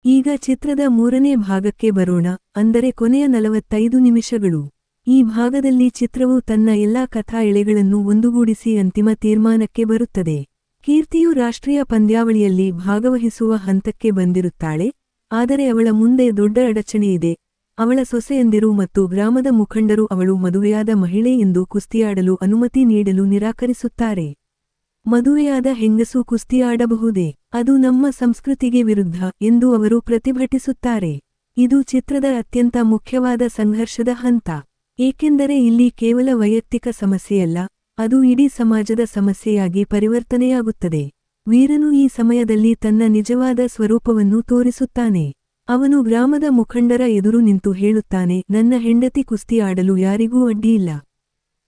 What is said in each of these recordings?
ಈಗ ಚಿತ್ರದ ಮೂರನೇ ಭಾಗಕ್ಕೆ ಬರೋಣ, ಅಂದರೆ ಕೊನೆಯ 45 ನಿಮಿಷಗಳು. ಈ ಭಾಗದಲ್ಲಿ ಚಿತ್ರವು ತನ್ನ ಎಲ್ಲಾ ಕಥಾ ಎಳೆಗಳನ್ನು ಒಂದುಗೂಡಿಸಿ ಅಂತಿಮ ತೀರ್ಮಾನಕ್ಕೆ ಬರುತ್ತದೆ. ಕೀರ್ತಿಯು ರಾಷ್ಟ್ರೀಯ ಪಂದ್ಯಾವಳಿಯಲ್ಲಿ ಭಾಗವಹಿಸುವ ಹಂತಕ್ಕೆ ಬಂದಿರುತ್ತಾಳೆ, ಆದರೆ ಅವಳ ಮುಂದೆ ದೊಡ್ಡ ಅಡಚಣೆಯಿದೆ. ಅವಳ ಸೊಸೆಯಂದಿರು ಮತ್ತು ಗ್ರಾಮದ ಮುಖಂಡರು ಅವಳು ಮದುವೆಯಾದ ಮಹಿಳೆ ಎಂದು ಕುಸ್ತಿಯಾಡಲು ಅನುಮತಿ ನೀಡಲು ನಿರಾಕರಿಸುತ್ತಾರೆ. ಮದುವೆಯಾದ ಹೆಂಗಸು ಕುಸ್ತಿಯಾಡಬಹುದೇ? ಅದು ನಮ್ಮ ಸಂಸ್ಕೃತಿಗೆ ವಿರುದ್ಧ ಎಂದು ಅವರು ಪ್ರತಿಭಟಿಸುತ್ತಾರೆ. ಇದು ಚಿತ್ರದ ಅತ್ಯಂತ ಮುಖ್ಯವಾದ ಸಂಘರ್ಷದ ಹಂತ. ಏಕೆಂದರೆ ಇಲ್ಲಿ ಕೇವಲ ವೈಯಕ್ತಿಕ ಸಮಸ್ಯೆಯಲ್ಲ, ಅದು ಇಡೀ ಸಮಾಜದ ಸಮಸ್ಯೆಯಾಗಿ ಪರಿವರ್ತನೆಯಾಗುತ್ತದೆ. ವೀರನು ಈ ಸಮಯದಲ್ಲಿ ತನ್ನ ನಿಜವಾದ ಸ್ವರೂಪವನ್ನು ತೋರಿಸುತ್ತಾನೆ. ಅವನು ಗ್ರಾಮದ ಮುಖಂಡರ ಎದುರು ನಿಂತು ಹೇಳುತ್ತಾನೆ, ನನ್ನ ಹೆಂಡತಿ ಕುಸ್ತಿ ಆಡಲು ಯಾರಿಗೂ ಅಡ್ಡಿಯಿಲ್ಲ.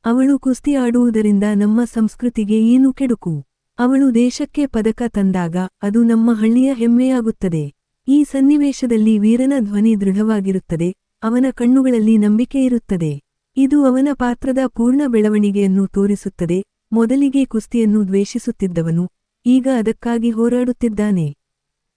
ಅವಳು ಕುಸ್ತಿ ಆಡುವುದರಿಂದ ನಮ್ಮ ಸಂಸ್ಕೃತಿಗೆ ಏನು ಕೆಡುಕು? ಅವಳು ದೇಶಕ್ಕೆ ಪದಕ ತಂದಾಗ ಅದು ನಮ್ಮ ಹಳ್ಳಿಯ ಹೆಮ್ಮೆಯಾಗುತ್ತದೆ. ಈ ಸನ್ನಿವೇಶದಲ್ಲಿ ವೀರನ ಧ್ವನಿ ದೃಢವಾಗಿರುತ್ತದೆ, ಅವನ ಕಣ್ಣುಗಳಲ್ಲಿ ನಂಬಿಕೆಯಿರುತ್ತದೆ. ಇದು ಅವನ ಪಾತ್ರದ ಪೂರ್ಣ ಬೆಳವಣಿಗೆಯನ್ನು ತೋರಿಸುತ್ತದೆ. ಮೊದಲಿಗೆ ಕುಸ್ತಿಯನ್ನು ದ್ವೇಷಿಸುತ್ತಿದ್ದವನು ಈಗ ಅದಕ್ಕಾಗಿ ಹೋರಾಡುತ್ತಿದ್ದಾನೆ.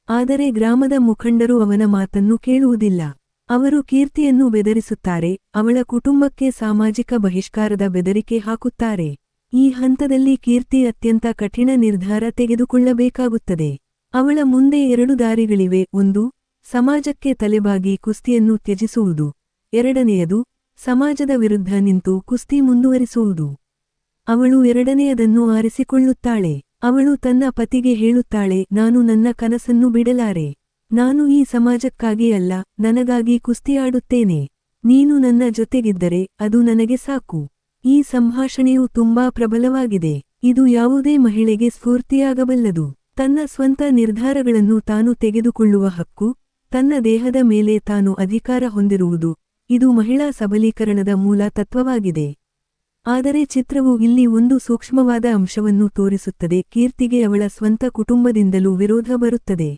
ಆದರೆ ಗ್ರಾಮದ ಮುಖಂಡರು ಅವನ ಮಾತನ್ನು ಕೇಳುವುದಿಲ್ಲ. ಅವರು ಕೀರ್ತಿಯನ್ನು ಬೆದರಿಸುತ್ತಾರೆ, ಅವಳ ಕುಟುಂಬಕ್ಕೆ ಸಾಮಾಜಿಕ ಬಹಿಷ್ಕಾರದ ಬೆದರಿಕೆ ಹಾಕುತ್ತಾರೆ. ಈ ಹಂತದಲ್ಲಿ ಕೀರ್ತಿ ಅತ್ಯಂತ ಕಠಿಣ ನಿರ್ಧಾರ ತೆಗೆದುಕೊಳ್ಳಬೇಕಾಗುತ್ತದೆ. ಅವಳ ಮುಂದೆ 2 ದಾರಿಗಳಿವೆ. 1. ಸಮಾಜಕ್ಕೆ ತಲೆಬಾಗಿ ಕುಸ್ತಿಯನ್ನು ತ್ಯಜಿಸುವುದು. 2ನೇಯದು, ಸಮಾಜದ ವಿರುದ್ಧ ನಿಂತು ಕುಸ್ತಿ ಮುಂದುವರಿಸುವುದು. ಅವಳು 2ನೇಯದನ್ನು ಆರಿಸಿಕೊಳ್ಳುತ್ತಾಳೆ. ಅವಳು ತನ್ನ ಪತಿಗೆ ಹೇಳುತ್ತಾಳೆ, ನಾನು ನನ್ನ ಕನಸನ್ನು ಬಿಡಲಾರೆ. ನಾನು ಈ ಸಮಾಜಕ್ಕಾಗಿ ಅಲ್ಲ, ನನಗಾಗಿ ಕುಸ್ತಿಯಾಡುತ್ತೇನೆ. ನೀನು ನನ್ನ ಜೊತೆಗಿದ್ದರೆ ಅದು ನನಗೆ ಸಾಕು. ಈ ಸಂಭಾಷಣೆಯು ತುಂಬಾ ಪ್ರಬಲವಾಗಿದೆ. ಇದು ಯಾವುದೇ ಮಹಿಳೆಗೆ ಸ್ಫೂರ್ತಿಯಾಗಬಲ್ಲದು. ತನ್ನ ಸ್ವಂತ ನಿರ್ಧಾರಗಳನ್ನು ತಾನು ತೆಗೆದುಕೊಳ್ಳುವ ಹಕ್ಕು, ತನ್ನ ದೇಹದ ಮೇಲೆ ತಾನು ಅಧಿಕಾರ ಹೊಂದಿರುವುದು, ಇದು ಮಹಿಳಾ ಸಬಲೀಕರಣದ ಮೂಲ ತತ್ವವಾಗಿದೆ. ಆದರೆ ಚಿತ್ರವು ಇಲ್ಲಿ ಒಂದು ಸೂಕ್ಷ್ಮವಾದ ಅಂಶವನ್ನು ತೋರಿಸುತ್ತದೆ. ಕೀರ್ತಿಗೆ ಅವಳ ಸ್ವಂತ ಕುಟುಂಬದಿಂದಲೂ ವಿರೋಧ ಬರುತ್ತದೆ.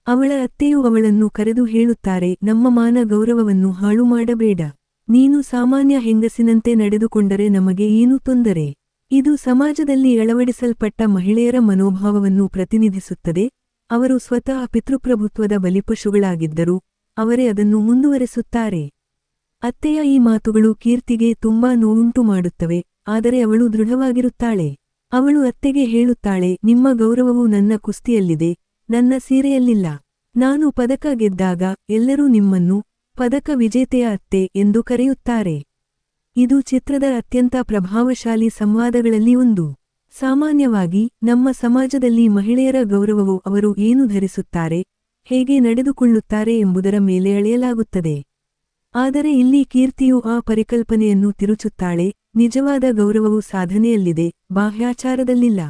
ಅವಳ ಅತ್ತೆಯು ಅವಳನ್ನು ಕರೆದು ಹೇಳುತ್ತಾರೆ, ನಮ್ಮ ಮಾನ ಗೌರವವನ್ನು ಹಾಳು ಮಾಡಬೇಡ. ನೀನು ಸಾಮಾನ್ಯ ಹೆಂಗಸಿನಂತೆ ನಡೆದುಕೊಂಡರೆ ನಮಗೆ ಏನು ತೊಂದರೆ? ಇದು ಸಮಾಜದಲ್ಲಿ ಅಳವಡಿಸಲ್ಪಟ್ಟ ಮಹಿಳೆಯರ ಮನೋಭಾವವನ್ನು ಪ್ರತಿನಿಧಿಸುತ್ತದೆ. ಅವರು ಸ್ವತಃ ಪಿತೃಪ್ರಭುತ್ವದ ಬಲಿಪಶುಗಳಾಗಿದ್ದರು, ಅವರೇ ಅದನ್ನು ಮುಂದುವರೆಸುತ್ತಾರೆ. ಅತ್ತೆಯ ಈ ಮಾತುಗಳು ಕೀರ್ತಿಗೆ ತುಂಬಾ ನೋವುಂಟು ಮಾಡುತ್ತವೆ, ಆದರೆ ಅವಳು ದೃಢವಾಗಿರುತ್ತಾಳೆ. ಅವಳು ಅತ್ತೆಗೆ ಹೇಳುತ್ತಾಳೆ, ನಿಮ್ಮ ಗೌರವವು ನನ್ನ ಕುಸ್ತಿಯಲ್ಲಿದೆ, ನನ್ನ ಸೀರೆಯಲ್ಲಿಲ್ಲ. ನಾನು ಪದಕ ಗೆದ್ದಾಗ ಎಲ್ಲರೂ ನಿಮ್ಮನ್ನು ಪದಕ ವಿಜೇತೆಯ ಅತ್ತೆ ಎಂದು ಕರೆಯುತ್ತಾರೆ. ಇದು ಚಿತ್ರದ ಅತ್ಯಂತ ಪ್ರಭಾವಶಾಲಿ ಸಂವಾದಗಳಲ್ಲಿ ಒಂದು. ಸಾಮಾನ್ಯವಾಗಿ ನಮ್ಮ ಸಮಾಜದಲ್ಲಿ ಮಹಿಳೆಯರ ಗೌರವವು ಅವರು ಏನು ಧರಿಸುತ್ತಾರೆ, ಹೇಗೆ ನಡೆದುಕೊಳ್ಳುತ್ತಾರೆ ಎಂಬುದರ ಮೇಲೆ ಅಳೆಯಲಾಗುತ್ತದೆ. ಆದರೆ ಇಲ್ಲಿ ಕೀರ್ತಿಯು ಆ ಪರಿಕಲ್ಪನೆಯನ್ನು ತಿರುಚುತ್ತಾಳೆ. ನಿಜವಾದ ಗೌರವವು ಸಾಧನೆಯಲ್ಲಿದೆ, ಬಾಹ್ಯಾಚಾರದಲ್ಲಿಲ್ಲ.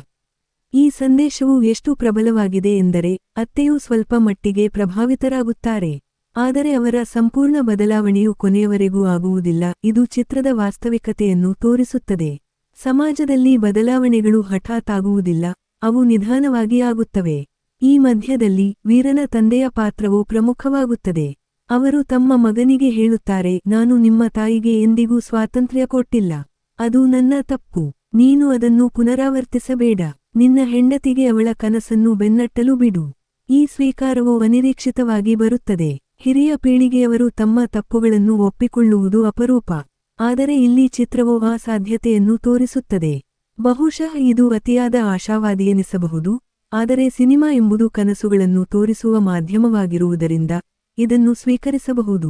ಈ ಸಂದೇಶವು ಎಷ್ಟು ಪ್ರಬಲವಾಗಿದೆ ಎಂದರೆ ಅತ್ತೆಯೂ ಸ್ವಲ್ಪ ಮಟ್ಟಿಗೆ ಪ್ರಭಾವಿತರಾಗುತ್ತಾರೆ. ಆದರೆ ಅವರ ಸಂಪೂರ್ಣ ಬದಲಾವಣೆಯು ಕೊನೆಯವರೆಗೂ ಆಗುವುದಿಲ್ಲ. ಇದು ಚಿತ್ರದ ವಾಸ್ತವಿಕತೆಯನ್ನು ತೋರಿಸುತ್ತದೆ. ಸಮಾಜದಲ್ಲಿ ಬದಲಾವಣೆಗಳು ಹಠಾತ್ ಆಗುವುದಿಲ್ಲ, ಅವು ನಿಧಾನವಾಗಿ ಆಗುತ್ತವೆ. ಈ ಮಧ್ಯದಲ್ಲಿ ವೀರನ ತಂದೆಯ ಪಾತ್ರವು ಪ್ರಮುಖವಾಗುತ್ತದೆ. ಅವರು ತಮ್ಮ ಮಗನಿಗೆ ಹೇಳುತ್ತಾರೆ, ನಾನು ನಿಮ್ಮ ತಾಯಿಗೆ ಎಂದಿಗೂ ಸ್ವಾತಂತ್ರ್ಯ ಕೊಟ್ಟಿಲ್ಲ. ಅದು ನನ್ನ ತಪ್ಪು. ನೀನು ಅದನ್ನು ಪುನರಾವರ್ತಿಸಬೇಡ. ನಿನ್ನ ಹೆಂಡತಿಗೆ ಅವಳ ಕನಸನ್ನು ಬೆನ್ನಟ್ಟಲು ಬಿಡು. ಈ ಸ್ವೀಕಾರವು ಅನಿರೀಕ್ಷಿತವಾಗಿ ಬರುತ್ತದೆ. ಹಿರಿಯ ಪೀಳಿಗೆಯವರು ತಮ್ಮ ತಪ್ಪುಗಳನ್ನು ಒಪ್ಪಿಕೊಳ್ಳುವುದು ಅಪರೂಪ. ಆದರೆ ಇಲ್ಲಿ ಚಿತ್ರವು ಆ ಸಾಧ್ಯತೆಯನ್ನು ತೋರಿಸುತ್ತದೆ. ಬಹುಶಃ ಇದು ಅತಿಯಾದ ಆಶಾವಾದಿಯೆನಿಸಬಹುದು, ಆದರೆ ಸಿನಿಮಾ ಎಂಬುದು ಕನಸುಗಳನ್ನು ತೋರಿಸುವ ಮಾಧ್ಯಮವಾಗಿರುವುದರಿಂದ ಇದನ್ನು ಸ್ವೀಕರಿಸಬಹುದು.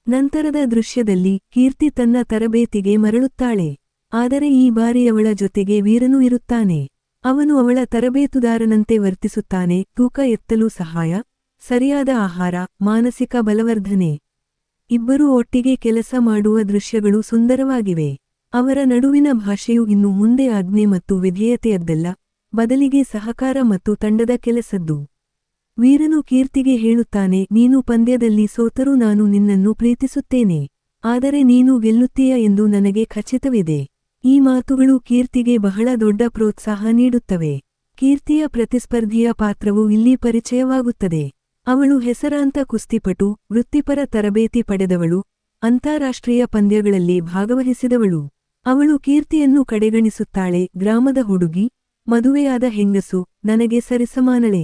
ನಂತರದ ದೃಶ್ಯದಲ್ಲಿ ಕೀರ್ತಿ ತನ್ನ ತರಬೇತಿಗೆ ಮರಳುತ್ತಾಳೆ. ಆದರೆ ಈ ಬಾರಿ ಅವಳ ಜೊತೆಗೆ ವೀರನೂ ಇರುತ್ತಾನೆ. ಅವನು ಅವಳ ತರಬೇತುದಾರನಂತೆ ವರ್ತಿಸುತ್ತಾನೆ. ತೂಕ ಎತ್ತಲು ಸಹಾಯ, ಸರಿಯಾದ ಆಹಾರ, ಮಾನಸಿಕ ಬಲವರ್ಧನೆ. ಇಬ್ಬರೂ ಒಟ್ಟಿಗೆ ಕೆಲಸ ಮಾಡುವ ದೃಶ್ಯಗಳು ಸುಂದರವಾಗಿವೆ. ಅವರ ನಡುವಿನ ಭಾಷೆಯು ಇನ್ನು ಮುಂದೆ ಆಜ್ಞೆ ಮತ್ತು ವಿಧೇಯತೆಯದ್ದಲ್ಲ, ಬದಲಿಗೆ ಸಹಕಾರ ಮತ್ತು ತಂಡದ ಕೆಲಸದ್ದು. ವೀರನು ಕೀರ್ತಿಗೆ ಹೇಳುತ್ತಾನೆ, ನೀನು ಪಂದ್ಯದಲ್ಲಿ ಸೋತರೂ ನಾನು ನಿನ್ನನ್ನು ಪ್ರೀತಿಸುತ್ತೇನೆ. ಆದರೆ ನೀನು ಗೆಲ್ಲುತ್ತೀಯ ಎಂದು ನನಗೆ ಖಚಿತವಿದೆ. ಈ ಮಾತುಗಳು ಕೀರ್ತಿಗೆ ಬಹಳ ದೊಡ್ಡ ಪ್ರೋತ್ಸಾಹ ನೀಡುತ್ತವೆ. ಕೀರ್ತಿಯ ಪ್ರತಿಸ್ಪರ್ಧಿಯ ಪಾತ್ರವು ಇಲ್ಲಿ ಪರಿಚಯವಾಗುತ್ತದೆ. ಅವಳು ಹೆಸರಾಂತ ಕುಸ್ತಿಪಟು, ವೃತ್ತಿಪರ ತರಬೇತಿ ಪಡೆದವಳು, ಅಂತಾರಾಷ್ಟ್ರೀಯ ಪಂದ್ಯಗಳಲ್ಲಿ ಭಾಗವಹಿಸಿದವಳು. ಅವಳು ಕೀರ್ತಿಯನ್ನು ಕಡೆಗಣಿಸುತ್ತಾಳೆ. ಗ್ರಾಮದ ಹುಡುಗಿ, ಮದುವೆಯಾದ ಹೆಂಗಸು, ನನಗೆ ಸರಿಸಮಾನಳೆ.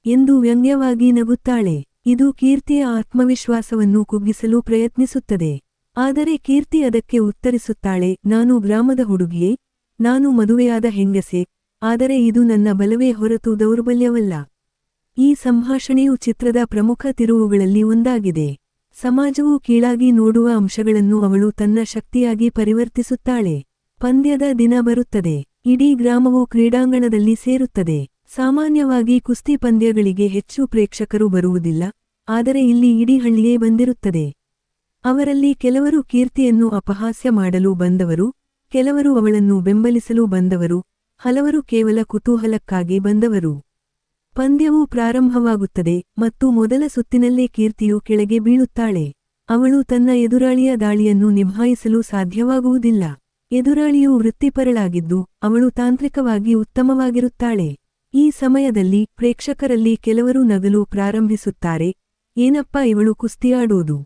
ಎಂದು ವ್ಯಂಗ್ಯವಾಗಿ ನಗುತ್ತಾಳೆ. ಇದು ಕೀರ್ತಿಯ ಆತ್ಮವಿಶ್ವಾಸವನ್ನು ಕುಗ್ಗಿಸಲು ಪ್ರಯತ್ನಿಸುತ್ತದೆ. ಆದರೆ ಕೀರ್ತಿ ಅದಕ್ಕೆ ಉತ್ತರಿಸುತ್ತಾಳೆ, ನಾನು ಗ್ರಾಮದ ಹುಡುಗಿಯೇ, ನಾನು ಮದುವೆಯಾದ ಹೆಂಗಸೆ, ಆದರೆ ಇದು ನನ್ನ ಬಲವೇ ಹೊರತು ದೌರ್ಬಲ್ಯವಲ್ಲ. ಈ ಸಂಭಾಷಣೆಯು ಚಿತ್ರದ ಪ್ರಮುಖ ತಿರುವುಗಳಲ್ಲಿ ಒಂದಾಗಿದೆ. ಸಮಾಜವು ಕೀಳಾಗಿ ನೋಡುವ ಅಂಶಗಳನ್ನು ಅವಳು ತನ್ನ ಶಕ್ತಿಯಾಗಿ ಪರಿವರ್ತಿಸುತ್ತಾಳೆ. ಪಂದ್ಯದ ದಿನ ಬರುತ್ತದೆ. ಇಡೀ ಗ್ರಾಮವು ಕ್ರೀಡಾಂಗಣದಲ್ಲಿ ಸೇರುತ್ತದೆ. ಸಾಮಾನ್ಯವಾಗಿ ಕುಸ್ತಿ ಪಂದ್ಯಗಳಿಗೆ ಹೆಚ್ಚು ಪ್ರೇಕ್ಷಕರು ಬರುವುದಿಲ್ಲ, ಆದರೆ ಇಲ್ಲಿ ಇಡೀ ಹಳ್ಳಿಯೇ ಬಂದಿರುತ್ತದೆ. ಅವರಲ್ಲಿ ಕೆಲವರು ಕೀರ್ತಿಯನ್ನು ಅಪಹಾಸ್ಯ ಮಾಡಲು ಬಂದವರು, ಕೆಲವರು ಅವಳನ್ನು ಬೆಂಬಲಿಸಲು ಬಂದವರು, ಹಲವರು ಕೇವಲ ಕುತೂಹಲಕ್ಕಾಗಿ ಬಂದವರು. ಪಂದ್ಯವು ಪ್ರಾರಂಭವಾಗುತ್ತದೆ ಮತ್ತು ಮೊದಲ ಸುತ್ತಿನಲ್ಲೇ ಕೀರ್ತಿಯು ಕೆಳಗೆ ಬೀಳುತ್ತಾಳೆ. ಅವಳು ತನ್ನ ಎದುರಾಳಿಯ ದಾಳಿಯನ್ನು ನಿಭಾಯಿಸಲು ಸಾಧ್ಯವಾಗುವುದಿಲ್ಲ. ಎದುರಾಳಿಯು ವೃತ್ತಿಪರಳಾಗಿದ್ದು, ಅವಳು ತಾಂತ್ರಿಕವಾಗಿ ಉತ್ತಮವಾಗಿರುತ್ತಾಳೆ. ಈ ಸಮಯದಲ್ಲಿ ಪ್ರೇಕ್ಷಕರಲ್ಲಿ ಕೆಲವರು ನಗಲು ಪ್ರಾರಂಭಿಸುತ್ತಾರೆ, ಏನಪ್ಪಾ ಇವಳು ಕುಸ್ತಿಯಾಡೋದು,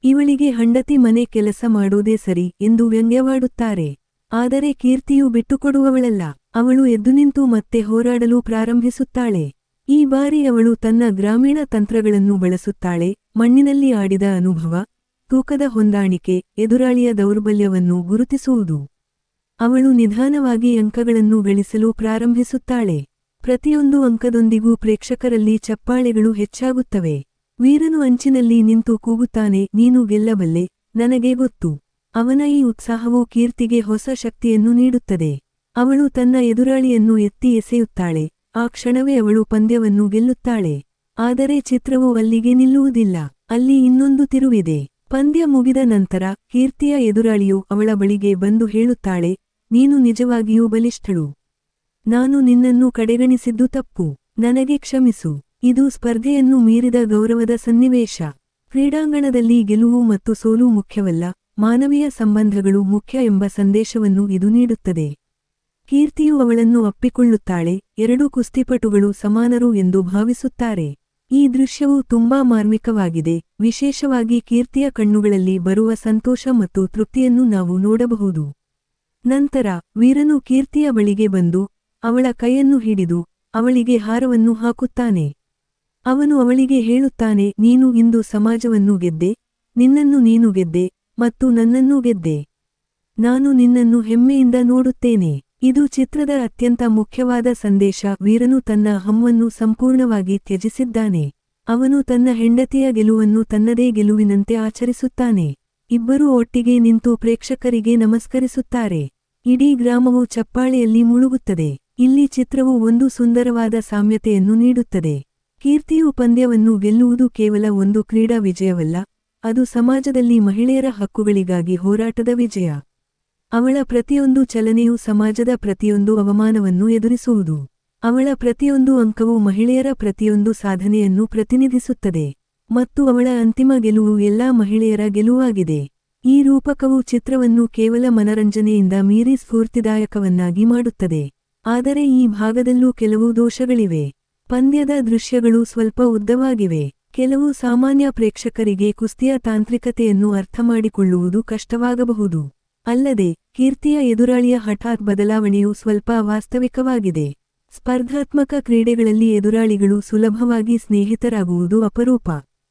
ಇವಳಿಗೆ ಹೆಂಡತಿ ಮನೆ ಕೆಲಸ ಮಾಡೋದೇ ಸರಿ ಎಂದು ವ್ಯಂಗ್ಯವಾಡುತ್ತಾರೆ. ಆದರೆ ಕೀರ್ತಿಯು ಬಿಟ್ಟುಕೊಡುವವಳಲ್ಲ. ಅವಳು ಎದ್ದುನಿಂತು ಮತ್ತೆ ಹೋರಾಡಲು ಪ್ರಾರಂಭಿಸುತ್ತಾಳೆ. ಈ ಬಾರಿ ಅವಳು ತನ್ನ ಗ್ರಾಮೀಣ ತಂತ್ರಗಳನ್ನು ಬಳಸುತ್ತಾಳೆ. ಮಣ್ಣಿನಲ್ಲಿ ಆಡಿದ ಅನುಭವ, ತೂಕದ ಹೊಂದಾಣಿಕೆ, ಎದುರಾಳಿಯ ದೌರ್ಬಲ್ಯವನ್ನು ಗುರುತಿಸುವುದು. ಅವಳು ನಿಧಾನವಾಗಿ ಅಂಕಗಳನ್ನು ಗಳಿಸಲು ಪ್ರಾರಂಭಿಸುತ್ತಾಳೆ. ಪ್ರತಿಯೊಂದು ಅಂಕದೊಂದಿಗೂ ಪ್ರೇಕ್ಷಕರಲ್ಲಿ ಚಪ್ಪಾಳೆಗಳು ಹೆಚ್ಚಾಗುತ್ತವೆ. ವೀರನು ಅಂಚಿನಲ್ಲಿ ನಿಂತು ಕೂಗುತ್ತಾನೆ, ನೀನು ಗೆಲ್ಲಬಲ್ಲೆ, ನನಗೆ ಗೊತ್ತು. ಅವನ ಈ ಉತ್ಸಾಹವು ಕೀರ್ತಿಗೆ ಹೊಸ ಶಕ್ತಿಯನ್ನು ನೀಡುತ್ತದೆ. ಅವಳು ತನ್ನ ಎದುರಾಳಿಯನ್ನು ಎತ್ತಿ ಎಸೆಯುತ್ತಾಳೆ. ಆ ಕ್ಷಣವೇ ಅವಳು ಪಂದ್ಯವನ್ನು ಗೆಲ್ಲುತ್ತಾಳೆ. ಆದರೆ ಚಿತ್ರವು ಅಲ್ಲಿಗೆ ನಿಲ್ಲುವುದಿಲ್ಲ. ಅಲ್ಲಿ ಇನ್ನೊಂದು ತಿರುವಿದೆ. ಪಂದ್ಯ ಮುಗಿದ ನಂತರ ಕೀರ್ತಿಯ ಎದುರಾಳಿಯು ಅವಳ ಬಳಿಗೆ ಬಂದು ಹೇಳುತ್ತಾಳೆ, ನೀನು ನಿಜವಾಗಿಯೂ ಬಲಿಷ್ಠಳು. ನಾನು ನಿನ್ನನ್ನು ಕಡೆಗಣಿಸಿದ್ದು ತಪ್ಪು. ನನಗೆ ಕ್ಷಮಿಸು. ಇದು ಸ್ಪರ್ಧೆಯನ್ನು ಮೀರಿದ ಗೌರವದ ಸನ್ನಿವೇಶ. ಕ್ರೀಡಾಂಗಣದಲ್ಲಿ ಗೆಲುವು ಮತ್ತು ಸೋಲು ಮುಖ್ಯವಲ್ಲ, ಮಾನವೀಯ ಸಂಬಂಧಗಳು ಮುಖ್ಯ ಎಂಬ ಸಂದೇಶವನ್ನು ಇದು ನೀಡುತ್ತದೆ. ಕೀರ್ತಿಯು ಅವಳನ್ನು ಅಪ್ಪಿಕೊಳ್ಳುತ್ತಾಳೆ. ಎರಡೂ ಕುಸ್ತಿಪಟುಗಳು ಸಮಾನರು ಎಂದು ಭಾವಿಸುತ್ತಾರೆ. ಈ ದೃಶ್ಯವು ತುಂಬಾ ಮಾರ್ಮಿಕವಾಗಿದೆ. ವಿಶೇಷವಾಗಿ ಕೀರ್ತಿಯ ಕಣ್ಣುಗಳಲ್ಲಿ ಬರುವ ಸಂತೋಷ ಮತ್ತು ತೃಪ್ತಿಯನ್ನು ನಾವು ನೋಡಬಹುದು. ನಂತರ ವೀರನು ಕೀರ್ತಿಯ ಬಳಿಗೆ ಬಂದು ಅವಳ ಕೈಯನ್ನು ಹಿಡಿದು ಅವಳಿಗೆ ಹಾರವನ್ನು ಹಾಕುತ್ತಾನೆ. ಅವನು ಅವಳಿಗೆ ಹೇಳುತ್ತಾನೆ, ನೀನು ಇಂದು ಸಮಾಜವನ್ನು ಗೆದ್ದೆ, ನಿನ್ನನ್ನು ನೀನು ಗೆದ್ದೆ ಮತ್ತು ನನ್ನನ್ನೂ ಗೆದ್ದೆ. ನಾನು ನಿನ್ನನ್ನು ಹೆಮ್ಮೆಯಿಂದ ನೋಡುತ್ತೇನೆ. ಇದು ಚಿತ್ರದ ಅತ್ಯಂತ ಮುಖ್ಯವಾದ ಸಂದೇಶ. ವೀರನು ತನ್ನ ಹಮ್ಮನ್ನು ಸಂಪೂರ್ಣವಾಗಿ ತ್ಯಜಿಸಿದ್ದಾನೆ. ಅವನು ತನ್ನ ಹೆಂಡತಿಯ ಗೆಲುವನ್ನು ತನ್ನದೇ ಗೆಲುವಿನಂತೆ ಆಚರಿಸುತ್ತಾನೆ. ಇಬ್ಬರೂ ಒಟ್ಟಿಗೆ ನಿಂತು ಪ್ರೇಕ್ಷಕರಿಗೆ ನಮಸ್ಕರಿಸುತ್ತಾರೆ. ಇಡೀ ಗ್ರಾಮವು ಚಪ್ಪಾಳೆಯಲ್ಲಿ ಮುಳುಗುತ್ತದೆ. ಇಲ್ಲಿ ಚಿತ್ರವು ಒಂದು ಸುಂದರವಾದ ಸಾಮ್ಯತೆಯನ್ನು ನೀಡುತ್ತದೆ. ಕೀರ್ತಿಯು ಪಂದ್ಯವನ್ನು ಗೆಲ್ಲುವುದು ಕೇವಲ ಒಂದು ಕ್ರೀಡಾ ವಿಜಯವಲ್ಲ, ಅದು ಸಮಾಜದಲ್ಲಿ ಮಹಿಳೆಯರ ಹಕ್ಕುಗಳಿಗಾಗಿ ಹೋರಾಟದ ವಿಜಯ. ಅವಳ ಪ್ರತಿಯೊಂದು ಚಲನೆಯು ಸಮಾಜದ ಪ್ರತಿಯೊಂದು ಅವಮಾನವನ್ನು ಎದುರಿಸುವುದು. ಅವಳ ಪ್ರತಿಯೊಂದು ಅಂಕವು ಮಹಿಳೆಯರ ಪ್ರತಿಯೊಂದು ಸಾಧನೆಯನ್ನು ಪ್ರತಿನಿಧಿಸುತ್ತದೆ. ಮತ್ತು ಅವಳ ಅಂತಿಮ ಗೆಲುವು ಎಲ್ಲಾ ಮಹಿಳೆಯರ ಗೆಲುವಾಗಿದೆ. ಈ ರೂಪಕವು ಚಿತ್ರವನ್ನು ಕೇವಲ ಮನರಂಜನೆಯಿಂದ ಮೀರಿ ಸ್ಫೂರ್ತಿದಾಯಕವನ್ನಾಗಿ ಮಾಡುತ್ತದೆ. ಆದರೆ ಈ ಭಾಗದಲ್ಲೂ ಕೆಲವು ದೋಷಗಳಿವೆ. ಪಂದ್ಯದ ದೃಶ್ಯಗಳು ಸ್ವಲ್ಪ ಉದ್ದವಾಗಿವೆ. ಕೆಲವು ಸಾಮಾನ್ಯ ಪ್ರೇಕ್ಷಕರಿಗೆ ಕುಸ್ತಿಯ ತಾಂತ್ರಿಕತೆಯನ್ನು ಅರ್ಥಮಾಡಿಕೊಳ್ಳುವುದು ಕಷ್ಟವಾಗಬಹುದು. ಅಲ್ಲದೆ ಕೀರ್ತಿಯ ಎದುರಾಳಿಯ ಹಠಾತ್ ಬದಲಾವಣೆಯು ಸ್ವಲ್ಪ ಅವಾಸ್ತವಿಕವಾಗಿದೆ. ಸ್ಪರ್ಧಾತ್ಮಕ ಕ್ರೀಡೆಗಳಲ್ಲಿ ಎದುರಾಳಿಗಳು ಸುಲಭವಾಗಿ ಸ್ನೇಹಿತರಾಗುವುದು ಅಪರೂಪ.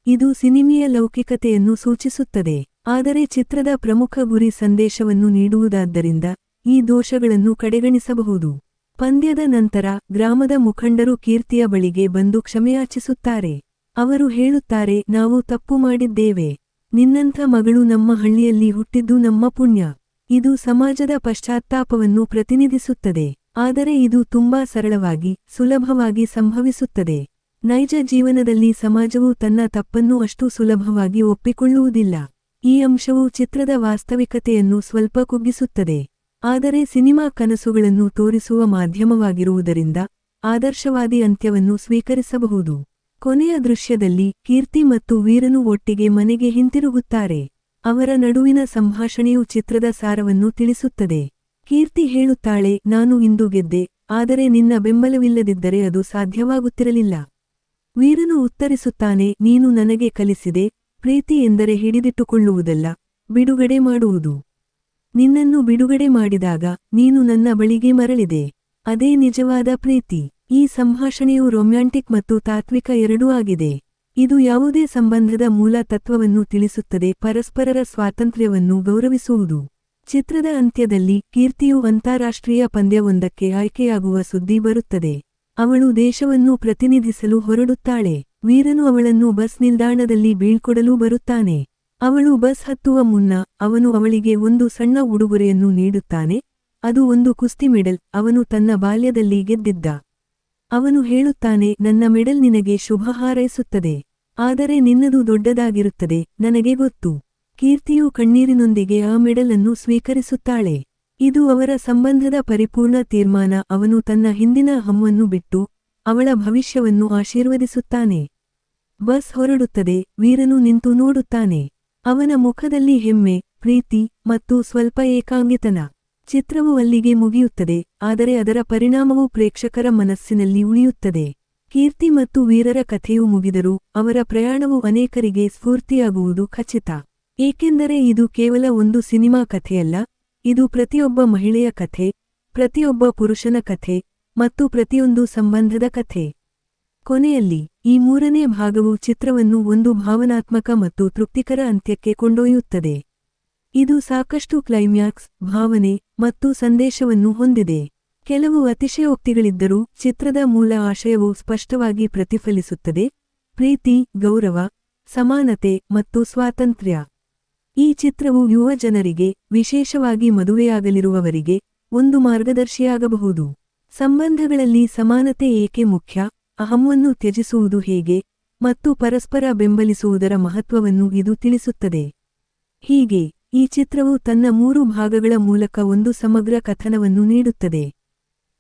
ಇದು ಸಿನಿಮೀಯ ಲೌಕಿಕತೆಯನ್ನು ಸೂಚಿಸುತ್ತದೆ. ಆದರೆ ಚಿತ್ರದ ಪ್ರಮುಖ ಗುರಿ ಸಂದೇಶವನ್ನು ನೀಡುವುದಾದ್ದರಿಂದ ಈ ದೋಷಗಳನ್ನು ಕಡೆಗಣಿಸಬಹುದು. ಪಂದ್ಯದ ನಂತರ ಗ್ರಾಮದ ಮುಖಂಡರು ಕೀರ್ತಿಯ ಬಳಿಗೆ ಬಂದು ಕ್ಷಮೆಯಾಚಿಸುತ್ತಾರೆ. ಅವರು ಹೇಳುತ್ತಾರೆ, ನಾವು ತಪ್ಪು ಮಾಡಿದ್ದೇವೆ. ನಿನ್ನಂಥ ಮಗಳು ನಮ್ಮ ಹಳ್ಳಿಯಲ್ಲಿ ಹುಟ್ಟಿದ್ದು ನಮ್ಮ ಪುಣ್ಯ. ಇದು ಸಮಾಜದ ಪಶ್ಚಾತ್ತಾಪವನ್ನು ಪ್ರತಿನಿಧಿಸುತ್ತದೆ. ಆದರೆ ಇದು ತುಂಬಾ ಸರಳವಾಗಿ, ಸುಲಭವಾಗಿ ಸಂಭವಿಸುತ್ತದೆ. ನೈಜ ಜೀವನದಲ್ಲಿ ಸಮಾಜವು ತನ್ನ ತಪ್ಪನ್ನು ಅಷ್ಟು ಸುಲಭವಾಗಿ ಒಪ್ಪಿಕೊಳ್ಳುವುದಿಲ್ಲ. ಈ ಅಂಶವು ಚಿತ್ರದ ವಾಸ್ತವಿಕತೆಯನ್ನು ಸ್ವಲ್ಪ ಕುಗ್ಗಿಸುತ್ತದೆ. ಆದರೆ ಸಿನಿಮಾ ಕನಸುಗಳನ್ನು ತೋರಿಸುವ ಮಾಧ್ಯಮವಾಗಿರುವುದರಿಂದ ಆದರ್ಶವಾದಿ ಅಂತ್ಯವನ್ನು ಸ್ವೀಕರಿಸಬಹುದು. ಕೊನೆಯ ದೃಶ್ಯದಲ್ಲಿ ಕೀರ್ತಿ ಮತ್ತು ವೀರನು ಒಟ್ಟಿಗೆ ಮನೆಗೆ ಹಿಂತಿರುಗುತ್ತಾರೆ. ಅವರ ನಡುವಿನ ಸಂಭಾಷಣೆಯು ಚಿತ್ರದ ಸಾರವನ್ನು ತಿಳಿಸುತ್ತದೆ. ಕೀರ್ತಿ ಹೇಳುತ್ತಾಳೆ, ನಾನು ಇಂದು ಗೆದ್ದೆ, ಆದರೆ ನಿನ್ನ ಬೆಂಬಲವಿಲ್ಲದಿದ್ದರೆ ಅದು ಸಾಧ್ಯವಾಗುತ್ತಿರಲಿಲ್ಲ. ವೀರನು ಉತ್ತರಿಸುತ್ತಾನೆ, ನೀನು ನನಗೆ ಕಲಿಸಿದೆ, ಪ್ರೀತಿ ಎಂದರೆ ಹಿಡಿದಿಟ್ಟುಕೊಳ್ಳುವುದಲ್ಲ, ಬಿಡುಗಡೆ ಮಾಡುವುದು. ನಿನ್ನನ್ನು ಬಿಡುಗಡೆ ಮಾಡಿದಾಗ ನೀನು ನನ್ನ ಬಳಿಗೆ ಮರಳಿದೆ. ಅದೇ ನಿಜವಾದ ಪ್ರೀತಿ. ಈ ಸಂಭಾಷಣೆಯು ರೊಮ್ಯಾಂಟಿಕ್ ಮತ್ತು ತಾತ್ವಿಕ ಎರಡೂ ಆಗಿದೆ. ಇದು ಯಾವುದೇ ಸಂಬಂಧದ ಮೂಲ ತತ್ವವನ್ನು ತಿಳಿಸುತ್ತದೆ, ಪರಸ್ಪರರ ಸ್ವಾತಂತ್ರ್ಯವನ್ನು ಗೌರವಿಸುವುದು. ಚಿತ್ರದ ಅಂತ್ಯದಲ್ಲಿ ಕೀರ್ತಿಯು ಅಂತಾರಾಷ್ಟ್ರೀಯ ಪಂದ್ಯವೊಂದಕ್ಕೆ ಆಯ್ಕೆಯಾಗುವ ಸುದ್ದಿ ಬರುತ್ತದೆ. ಅವಳು ದೇಶವನ್ನು ಪ್ರತಿನಿಧಿಸಲು ಹೊರಡುತ್ತಾಳೆ. ವೀರನು ಅವಳನ್ನು ಬಸ್ ನಿಲ್ದಾಣದಲ್ಲಿ ಬೀಳ್ಕೊಡಲು ಬರುತ್ತಾನೆ. ಅವಳು ಬಸ್ ಹತ್ತುವ ಮುನ್ನ ಅವನು ಅವಳಿಗೆ ಒಂದು ಸಣ್ಣ ಉಡುಗೊರೆಯನ್ನು ನೀಡುತ್ತಾನೆ. ಅದು ಒಂದು ಕುಸ್ತಿ ಮೆಡಲ್, ಅವನು ತನ್ನ ಬಾಲ್ಯದಲ್ಲಿ ಗೆದ್ದಿದ್ದ. ಅವನು ಹೇಳುತ್ತಾನೆ, ನನ್ನ ಮೆಡಲ್ ನಿನಗೆ ಶುಭ ಹಾರೈಸುತ್ತದೆ. ಆದರೆ ನಿನ್ನದು ದೊಡ್ಡದಾಗಿರುತ್ತದೆ, ನನಗೆ ಗೊತ್ತು. ಕೀರ್ತಿಯು ಕಣ್ಣೀರಿನೊಂದಿಗೆ ಆ ಮೆಡಲ್ ಅನ್ನು ಸ್ವೀಕರಿಸುತ್ತಾಳೆ. ಇದು ಅವರ ಸಂಬಂಧದ ಪರಿಪೂರ್ಣ ತೀರ್ಮಾನ. ಅವನು ತನ್ನ ಹಿಂದಿನ ಹಮ್ಮನ್ನು ಬಿಟ್ಟು ಅವಳ ಭವಿಷ್ಯವನ್ನು ಆಶೀರ್ವದಿಸುತ್ತಾನೆ. ಬಸ್ ಹೊರಡುತ್ತದೆ. ವೀರನು ನಿಂತು ನೋಡುತ್ತಾನೆ. ಅವನ ಮುಖದಲ್ಲಿ ಹೆಮ್ಮೆ, ಪ್ರೀತಿ ಮತ್ತು ಸ್ವಲ್ಪ ಏಕಾಂಗಿತನ. ಚಿತ್ರವು ಅಲ್ಲಿಗೆ ಮುಗಿಯುತ್ತದೆ, ಆದರೆ ಅದರ ಪರಿಣಾಮವು ಪ್ರೇಕ್ಷಕರ ಮನಸ್ಸಿನಲ್ಲಿ ಉಳಿಯುತ್ತದೆ. ಕೀರ್ತಿ ಮತ್ತು ವೀರರ ಕಥೆಯು ಮುಗಿದರೂ ಅವರ ಪ್ರಯಾಣವು ಅನೇಕರಿಗೆ ಸ್ಫೂರ್ತಿಯಾಗುವುದು ಖಚಿತ. ಏಕೆಂದರೆ ಇದು ಕೇವಲ ಒಂದು ಸಿನಿಮಾ ಕಥೆಯಲ್ಲ, ಇದು ಪ್ರತಿಯೊಬ್ಬ ಮಹಿಳೆಯ ಕಥೆ, ಪ್ರತಿಯೊಬ್ಬ ಪುರುಷನ ಕಥೆ ಮತ್ತು ಪ್ರತಿಯೊಂದು ಸಂಬಂಧದ ಕಥೆ. ಕೊನೆಯಲ್ಲಿ, ಈ ಮೂರನೇ ಭಾಗವು ಚಿತ್ರವನ್ನು ಒಂದು ಭಾವನಾತ್ಮಕ ಮತ್ತು ತೃಪ್ತಿಕರ ಅಂತ್ಯಕ್ಕೆ ಕೊಂಡೊಯ್ಯುತ್ತದೆ. ಇದು ಸಾಕಷ್ಟು ಕ್ಲೈಮ್ಯಾಕ್ಸ್, ಭಾವನೆ ಮತ್ತು ಸಂದೇಶವನ್ನು ಹೊಂದಿದೆ. ಕೆಲವು ಅತಿಶಯೋಕ್ತಿಗಳಿದ್ದರೂ ಚಿತ್ರದ ಮೂಲ ಆಶಯವು ಸ್ಪಷ್ಟವಾಗಿ ಪ್ರತಿಫಲಿಸುತ್ತದೆ: ಪ್ರೀತಿ, ಗೌರವ, ಸಮಾನತೆ ಮತ್ತು ಸ್ವಾತಂತ್ರ್ಯ. ಈ ಚಿತ್ರವು ಯುವ ಜನರಿಗೆ, ವಿಶೇಷವಾಗಿ ಮದುವೆಯಾಗಲಿರುವವರಿಗೆ, ಒಂದು ಮಾರ್ಗದರ್ಶಿಯಾಗಬಹುದು. ಸಂಬಂಧಗಳಲ್ಲಿ ಸಮಾನತೆ ಏಕೆ ಮುಖ್ಯ, ಅಹಂವನ್ನು ತ್ಯಜಿಸುವುದು ಹೇಗೆ, ಮತ್ತು ಪರಸ್ಪರ ಬೆಂಬಲಿಸುವುದರ ಮಹತ್ವವನ್ನು ಇದು ತಿಳಿಸುತ್ತದೆ. ಹೀಗೆ, ಈ ಚಿತ್ರವು ತನ್ನ 3 ಭಾಗಗಳ ಮೂಲಕ ಒಂದು ಸಮಗ್ರ ಕಥನವನ್ನು ನೀಡುತ್ತದೆ.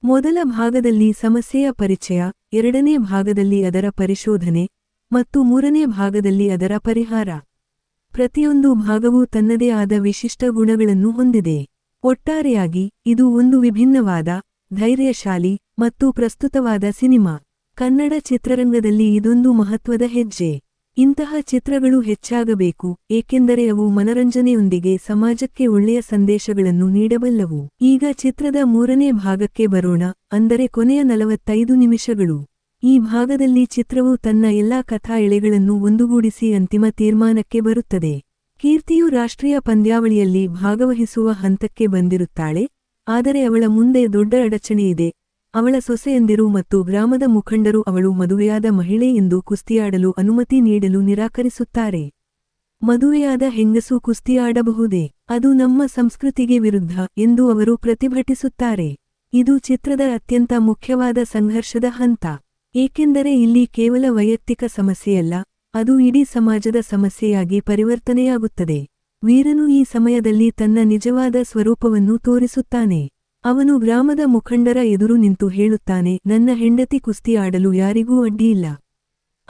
ಮೊದಲ ಭಾಗದಲ್ಲಿ ಸಮಸ್ಯೆಯ ಪರಿಚಯ, ಎರಡನೇ ಭಾಗದಲ್ಲಿ ಅದರ ಪರಿಶೋಧನೆ, ಮತ್ತು ಮೂರನೇ ಭಾಗದಲ್ಲಿ ಅದರ ಪರಿಹಾರ. ಪ್ರತಿಯೊಂದು ಭಾಗವೂ ತನ್ನದೇ ಆದ ವಿಶಿಷ್ಟ ಗುಣಗಳನ್ನು ಹೊಂದಿದೆ. ಒಟ್ಟಾರೆಯಾಗಿ, ಇದು ಒಂದು ವಿಭಿನ್ನವಾದ, ಧೈರ್ಯಶಾಲಿ ಮತ್ತು ಪ್ರಸ್ತುತವಾದ ಸಿನಿಮಾ. ಕನ್ನಡ ಚಿತ್ರರಂಗದಲ್ಲಿ ಇದೊಂದು ಮಹತ್ವದ ಹೆಜ್ಜೆ. ಇಂತಹ ಚಿತ್ರಗಳು ಹೆಚ್ಚಾಗಬೇಕು, ಏಕೆಂದರೆ ಅವು ಮನರಂಜನೆಯೊಂದಿಗೆ ಸಮಾಜಕ್ಕೆ ಒಳ್ಳೆಯ ಸಂದೇಶಗಳನ್ನು ನೀಡಬಲ್ಲವು. ಈಗ ಚಿತ್ರದ ಮೂರನೇ ಭಾಗಕ್ಕೆ ಬರೋಣ, ಅಂದರೆ ಕೊನೆಯ 45 ನಿಮಿಷಗಳು. ಈ ಭಾಗದಲ್ಲಿ ಚಿತ್ರವು ತನ್ನ ಎಲ್ಲಾ ಕಥಾ ಎಳೆಗಳನ್ನು ಒಂದುಗೂಡಿಸಿ ಅಂತಿಮ ತೀರ್ಮಾನಕ್ಕೆ ಬರುತ್ತದೆ. ಕೀರ್ತಿಯು ರಾಷ್ಟ್ರೀಯ ಪಂದ್ಯಾವಳಿಯಲ್ಲಿ ಭಾಗವಹಿಸುವ ಹಂತಕ್ಕೆ ಬಂದಿರುತ್ತಾಳೆ, ಆದರೆ ಅವಳ ಮುಂದೆ ದೊಡ್ಡ ಅಡಚಣೆಯಿದೆ. ಅವಳ ಸೊಸೆಯಂದಿರು ಮತ್ತು ಗ್ರಾಮದ ಮುಖಂಡರು ಅವಳು ಮದುವೆಯಾದ ಮಹಿಳೆ ಎಂದು ಕುಸ್ತಿಯಾಡಲು ಅನುಮತಿ ನೀಡಲು ನಿರಾಕರಿಸುತ್ತಾರೆ. ಮದುವೆಯಾದ ಹೆಂಗಸು ಕುಸ್ತಿಯಾಡಬಹುದೇ? ಅದು ನಮ್ಮ ಸಂಸ್ಕೃತಿಗೆ ವಿರುದ್ಧ ಎಂದು ಅವರು ಪ್ರತಿಭಟಿಸುತ್ತಾರೆ. ಇದು ಚಿತ್ರದ ಅತ್ಯಂತ ಮುಖ್ಯವಾದ ಸಂಘರ್ಷದ ಹಂತ. ಏಕೆಂದರೆ ಇಲ್ಲಿ ಕೇವಲ ವೈಯಕ್ತಿಕ ಸಮಸ್ಯೆಯಲ್ಲ, ಅದು ಇಡೀ ಸಮಾಜದ ಸಮಸ್ಯೆಯಾಗಿ ಪರಿವರ್ತನೆಯಾಗುತ್ತದೆ. ವೀರನು ಈ ಸಮಯದಲ್ಲಿ ತನ್ನ ನಿಜವಾದ ಸ್ವರೂಪವನ್ನು ತೋರಿಸುತ್ತಾನೆ. ಅವನು ಗ್ರಾಮದ ಮುಖಂಡರ ಎದುರು ನಿಂತು ಹೇಳುತ್ತಾನೆ, ನನ್ನ ಹೆಂಡತಿ ಕುಸ್ತಿ ಆಡಲು ಯಾರಿಗೂ ಅಡ್ಡಿಯಿಲ್ಲ.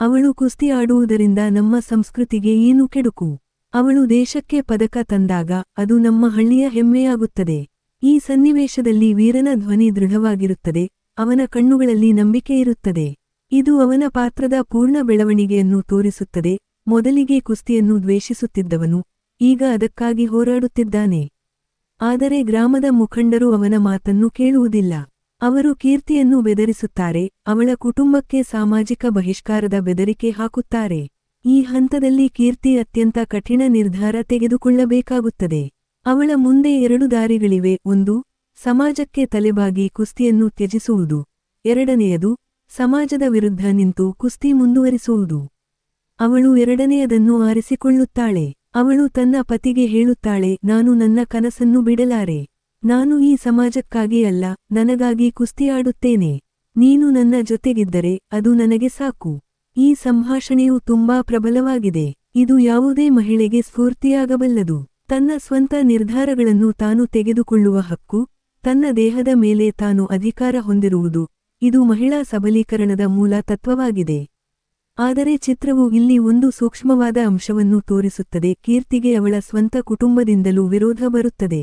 ಅವಳು ಕುಸ್ತಿ ಆಡುವುದರಿಂದ ನಮ್ಮ ಸಂಸ್ಕೃತಿಗೆ ಏನು ಕೆಡುಕು? ಅವಳು ದೇಶಕ್ಕೆ ಪದಕ ತಂದಾಗ ಅದು ನಮ್ಮ ಹಳ್ಳಿಯ ಹೆಮ್ಮೆಯಾಗುತ್ತದೆ. ಈ ಸನ್ನಿವೇಶದಲ್ಲಿ ವೀರನ ಧ್ವನಿ ದೃಢವಾಗಿರುತ್ತದೆ, ಅವನ ಕಣ್ಣುಗಳಲ್ಲಿ ನಂಬಿಕೆಯಿರುತ್ತದೆ. ಇದು ಅವನ ಪಾತ್ರದ ಪೂರ್ಣ ಬೆಳವಣಿಗೆಯನ್ನು ತೋರಿಸುತ್ತದೆ. ಮೊದಲಿಗೆ ಕುಸ್ತಿಯನ್ನು ದ್ವೇಷಿಸುತ್ತಿದ್ದವನು ಈಗ ಅದಕ್ಕಾಗಿ ಹೋರಾಡುತ್ತಿದ್ದಾನೆ. ಆದರೆ ಗ್ರಾಮದ ಮುಖಂಡರು ಅವನ ಮಾತನ್ನು ಕೇಳುವುದಿಲ್ಲ. ಅವರು ಕೀರ್ತಿಯನ್ನು ಬೆದರಿಸುತ್ತಾರೆ, ಅವಳ ಕುಟುಂಬಕ್ಕೆ ಸಾಮಾಜಿಕ ಬಹಿಷ್ಕಾರದ ಬೆದರಿಕೆ ಹಾಕುತ್ತಾರೆ. ಈ ಹಂತದಲ್ಲಿ ಕೀರ್ತಿ ಅತ್ಯಂತ ಕಠಿಣ ನಿರ್ಧಾರ ತೆಗೆದುಕೊಳ್ಳಬೇಕಾಗುತ್ತದೆ. ಅವಳ ಮುಂದೆ 2 ದಾರಿಗಳಿವೆ: ಒಂದು, ಸಮಾಜಕ್ಕೆ ತಲೆಬಾಗಿ ಕುಸ್ತಿಯನ್ನು ತ್ಯಜಿಸುವುದು; ಎರಡನೆಯದು, ಸಮಾಜದ ವಿರುದ್ಧ ನಿಂತು ಕುಸ್ತಿ ಮುಂದುವರಿಸುವುದು. ಅವಳು ಎರಡನೆಯದನ್ನು ಆರಿಸಿಕೊಳ್ಳುತ್ತಾಳೆ. ಅವಳು ತನ್ನ ಪತಿಗೆ ಹೇಳುತ್ತಾಳೆ, ನಾನು ನನ್ನ ಕನಸನ್ನು ಬಿಡಲಾರೆ. ನಾನು ಈ ಸಮಾಜಕ್ಕಾಗಿ ಅಲ್ಲ, ನನಗಾಗಿ ಕುಸ್ತಿಯಾಡುತ್ತೇನೆ. ನೀನು ನನ್ನ ಜೊತೆಗಿದ್ದರೆ ಅದು ನನಗೆ ಸಾಕು. ಈ ಸಂಭಾಷಣೆಯು ತುಂಬಾ ಪ್ರಬಲವಾಗಿದೆ. ಇದು ಯಾವುದೇ ಮಹಿಳೆಗೆ ಸ್ಫೂರ್ತಿಯಾಗಬಲ್ಲದು. ತನ್ನ ಸ್ವಂತ ನಿರ್ಧಾರಗಳನ್ನು ತಾನು ತೆಗೆದುಕೊಳ್ಳುವ ಹಕ್ಕು, ತನ್ನ ದೇಹದ ಮೇಲೆ ತಾನು ಅಧಿಕಾರ ಹೊಂದಿರುವುದು, ಇದು ಮಹಿಳಾ ಸಬಲೀಕರಣದ ಮೂಲ ತತ್ವವಾಗಿದೆ. ಆದರೆ ಚಿತ್ರವು ಇಲ್ಲಿ ಒಂದು ಸೂಕ್ಷ್ಮವಾದ ಅಂಶವನ್ನು ತೋರಿಸುತ್ತದೆ: ಕೀರ್ತಿಗೆ ಅವಳ ಸ್ವಂತ ಕುಟುಂಬದಿಂದಲೂ ವಿರೋಧ ಬರುತ್ತದೆ.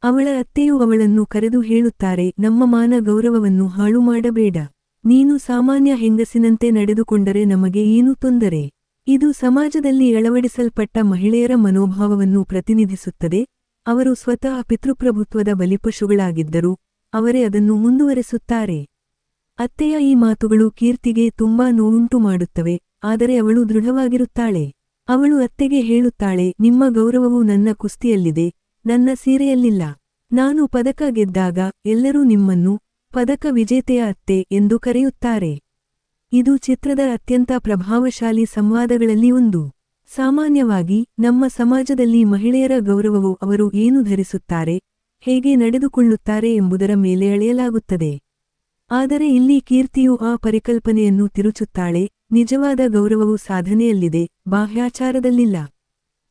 ಅವಳ ಅತ್ತೆಯು ಅವಳನ್ನು ಕರೆದು ಹೇಳುತ್ತಾರೆ, ನಮ್ಮ ಮಾನ ಗೌರವವನ್ನು ಹಾಳು ಮಾಡಬೇಡ. ನೀನು ಸಾಮಾನ್ಯ ಹೆಂಗಸಿನಂತೆ ನಡೆದುಕೊಂಡರೆ ನಮಗೆ ಏನು ತೊಂದರೆ? ಇದು ಸಮಾಜದಲ್ಲಿ ಅಳವಡಿಸಲ್ಪಟ್ಟ ಮಹಿಳೆಯರ ಮನೋಭಾವವನ್ನು ಪ್ರತಿನಿಧಿಸುತ್ತದೆ. ಅವರು ಸ್ವತಃ ಪಿತೃಪ್ರಭುತ್ವದ ಬಲಿಪಶುಗಳಾಗಿದ್ದರೂ ಅವರೇ ಅದನ್ನು ಮುಂದುವರೆಸುತ್ತಾರೆ. ಅತ್ತೆಯ ಈ ಮಾತುಗಳು ಕೀರ್ತಿಗೆ ತುಂಬಾ ನೋವುಂಟು ಮಾಡುತ್ತವೆ, ಆದರೆ ಅವಳು ದೃಢವಾಗಿರುತ್ತಾಳೆ. ಅವಳು ಅತ್ತೆಗೆ ಹೇಳುತ್ತಾಳೆ, ನಿಮ್ಮ ಗೌರವವು ನನ್ನ ಕುಸ್ತಿಯಲ್ಲಿದೆ, ನನ್ನ ಸೀರೆಯಲ್ಲಿಲ್ಲ. ನಾನು ಪದಕ ಗೆದ್ದಾಗ ಎಲ್ಲರೂ ನಿಮ್ಮನ್ನು ಪದಕ ವಿಜೇತೆಯ ಅತ್ತೆ ಎಂದು ಕರೆಯುತ್ತಾರೆ. ಇದು ಚಿತ್ರದ ಅತ್ಯಂತ ಪ್ರಭಾವಶಾಲಿ ಸಂವಾದಗಳಲ್ಲಿ ಒಂದು. ಸಾಮಾನ್ಯವಾಗಿ ನಮ್ಮ ಸಮಾಜದಲ್ಲಿ ಮಹಿಳೆಯರ ಗೌರವವು ಅವರು ಏನು ಧರಿಸುತ್ತಾರೆ, ಹೇಗೆ ನಡೆದುಕೊಳ್ಳುತ್ತಾರೆ ಎಂಬುದರ ಮೇಲೆ ಅಳೆಯಲಾಗುತ್ತದೆ. ಆದರೆ ಇಲ್ಲಿ ಕೀರ್ತಿಯು ಆ ಪರಿಕಲ್ಪನೆಯನ್ನು ತಿರುಚುತ್ತಾಳೆ, ನಿಜವಾದ ಗೌರವವು ಸಾಧನೆಯಲ್ಲಿದೆ, ಬಾಹ್ಯಾಚಾರದಲ್ಲಿಲ್ಲ.